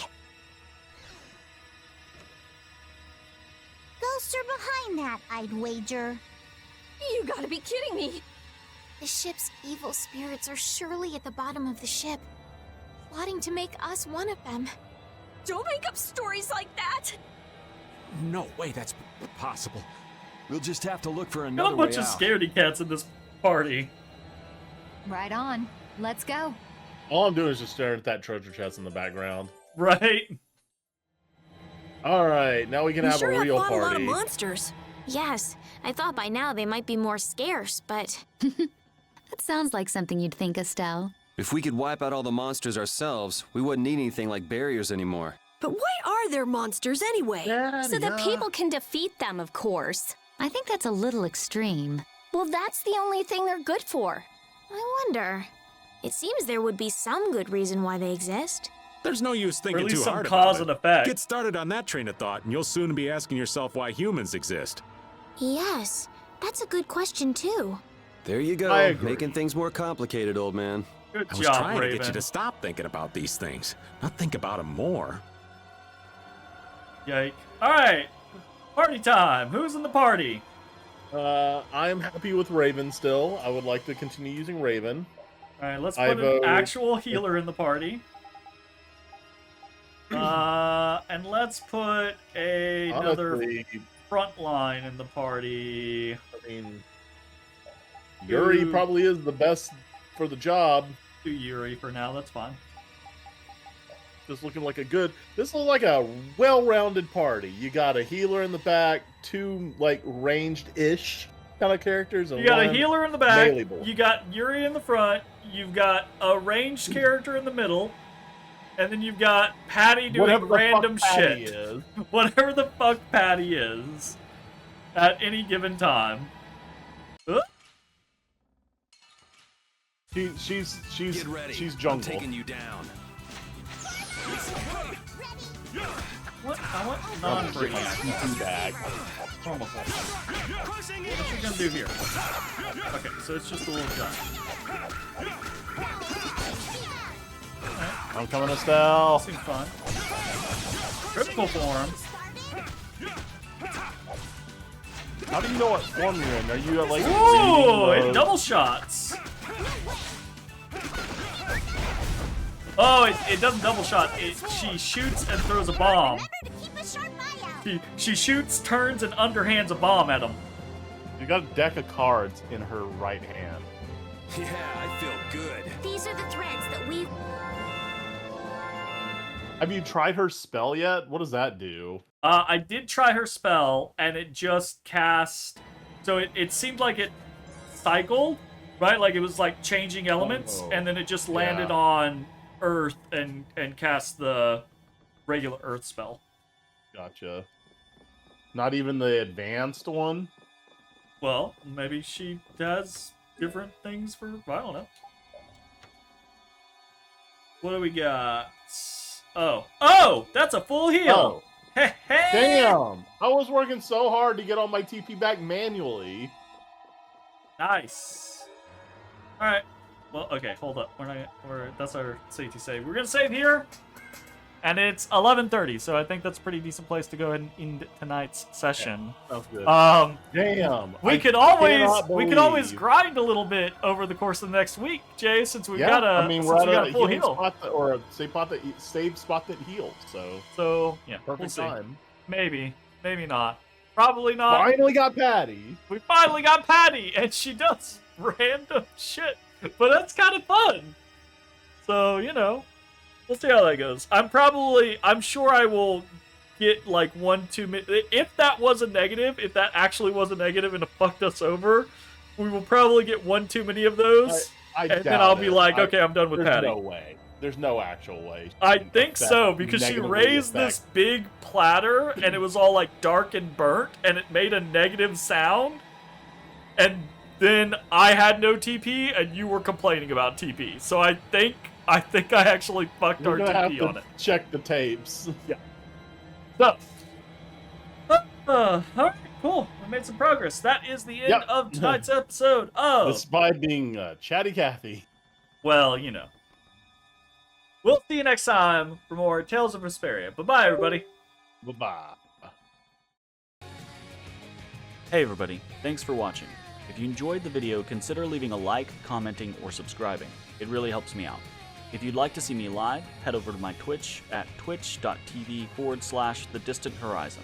Ghosts are behind that, I'd wager. You gotta be kidding me. The ship's evil spirits are surely at the bottom of the ship, plotting to make us one of them. Don't make up stories like that. No way that's possible. We'll just have to look for Got another a bunch way of out. scaredy cats in this party. Right on. Let's go. All I'm doing is just staring at that treasure chest in the background. Right? Alright, now we can have a real fought a lot of party. monsters. Yes, I thought by now they might be more scarce, but... That sounds like something you'd think, Estelle. If we could wipe out all the monsters ourselves, we wouldn't need anything like barriers anymore. But why are there monsters anyway? So that people can defeat them, of course. I think that's a little extreme. Well, that's the only thing they're good for. I wonder. It seems there would be some good reason why they exist. There's no use thinking least too some hard cause about and it. effect. Get started on that train of thought, and you'll soon be asking yourself why humans exist. Yes, that's a good question too. There you I go, agree. making things more complicated, old man. Good I was job, trying to Raven. get you to stop thinking about these things, not think about them more. Yike. Alright. Party time. Who's in the party? I'm happy with Raven still. I would like to continue using Raven. Alright, let's I put an vote- actual healer in the party. And let's put another Honestly, front line in the party. I mean, Yuri Ooh. probably is the best for the job. Do Yuri for now, that's fine. Just looking like a good. This looks like a well-rounded party. You got a healer in the back, two like ranged-ish kind of characters, and You got a one healer in the back, melee-able. you got Yuri in the front, you've got a ranged character in the middle, and then you've got Patty doing Whatever the fuck random Patty shit. is. Whatever the fuck Patty is at any given time. She's Get ready. she's I'm jungle. taking you down. What? I want I'm gonna get my non-brainiac. CP bag. What you gonna do here? Okay, so it's just a little gun. I'm coming, Estelle. Seems fun. Critical form. How do you know what form you're in? Are you like Ooh, reading it double shots. Oh, it doesn't double shot. She shoots and throws a bomb. She shoots, turns, and underhands a bomb at him. You got a deck of cards in her right hand. Yeah, I feel good. These are the threads that we... Have you tried her spell yet? What does that do? I did try her spell, and it just cast... So it seemed like it cycled, right? Like it was like changing elements, and then it just landed on Earth and cast the regular Earth spell. Gotcha. Not even the advanced one? Well, maybe she has different things for... I don't know. What do we got? Oh, that's a full heal. Oh. Damn! I was working so hard to get all my TP back manually. Nice. All right. Well, okay. Hold up. That's our safety save. We're gonna save here, and it's 11:30. So I think that's a pretty decent place to go ahead and end tonight's session. Yeah, sounds good. Damn. We could always grind a little bit over the course of the next week, Jay, since we've got a we're at a full healing heal. spot or a save spot that heals. So yeah, perfect time. Maybe not. Probably not. Finally got Patty. We finally got Patty, and she does random shit, but that's kind of fun. So we'll see how that goes. I'm sure I will get like 1-2 minutes. If that was a negative, if that actually was a negative and it fucked us over, we will probably get 1 too many of those. I and then I'll be like, okay, I'm done with Patty. There's no way. There's no actual way. I think so, because she raised this big platter, and it was all like dark and burnt, and it made a negative sound. And then I had no TP, and you were complaining about TP. So I think I actually fucked our TP on it. Check the tapes. Yeah. So, all right, cool. We made some progress. That is the end of tonight's episode of... Despite being Chatty Cathy. Well, We'll see you next time for more Tales of Vesperia. Bye-bye, everybody. Bye-bye. Hey, everybody. Thanks for watching. If you enjoyed the video, consider leaving a like, commenting, or subscribing. It really helps me out. If you'd like to see me live, head over to my Twitch at twitch.tv/thedistanthorizon.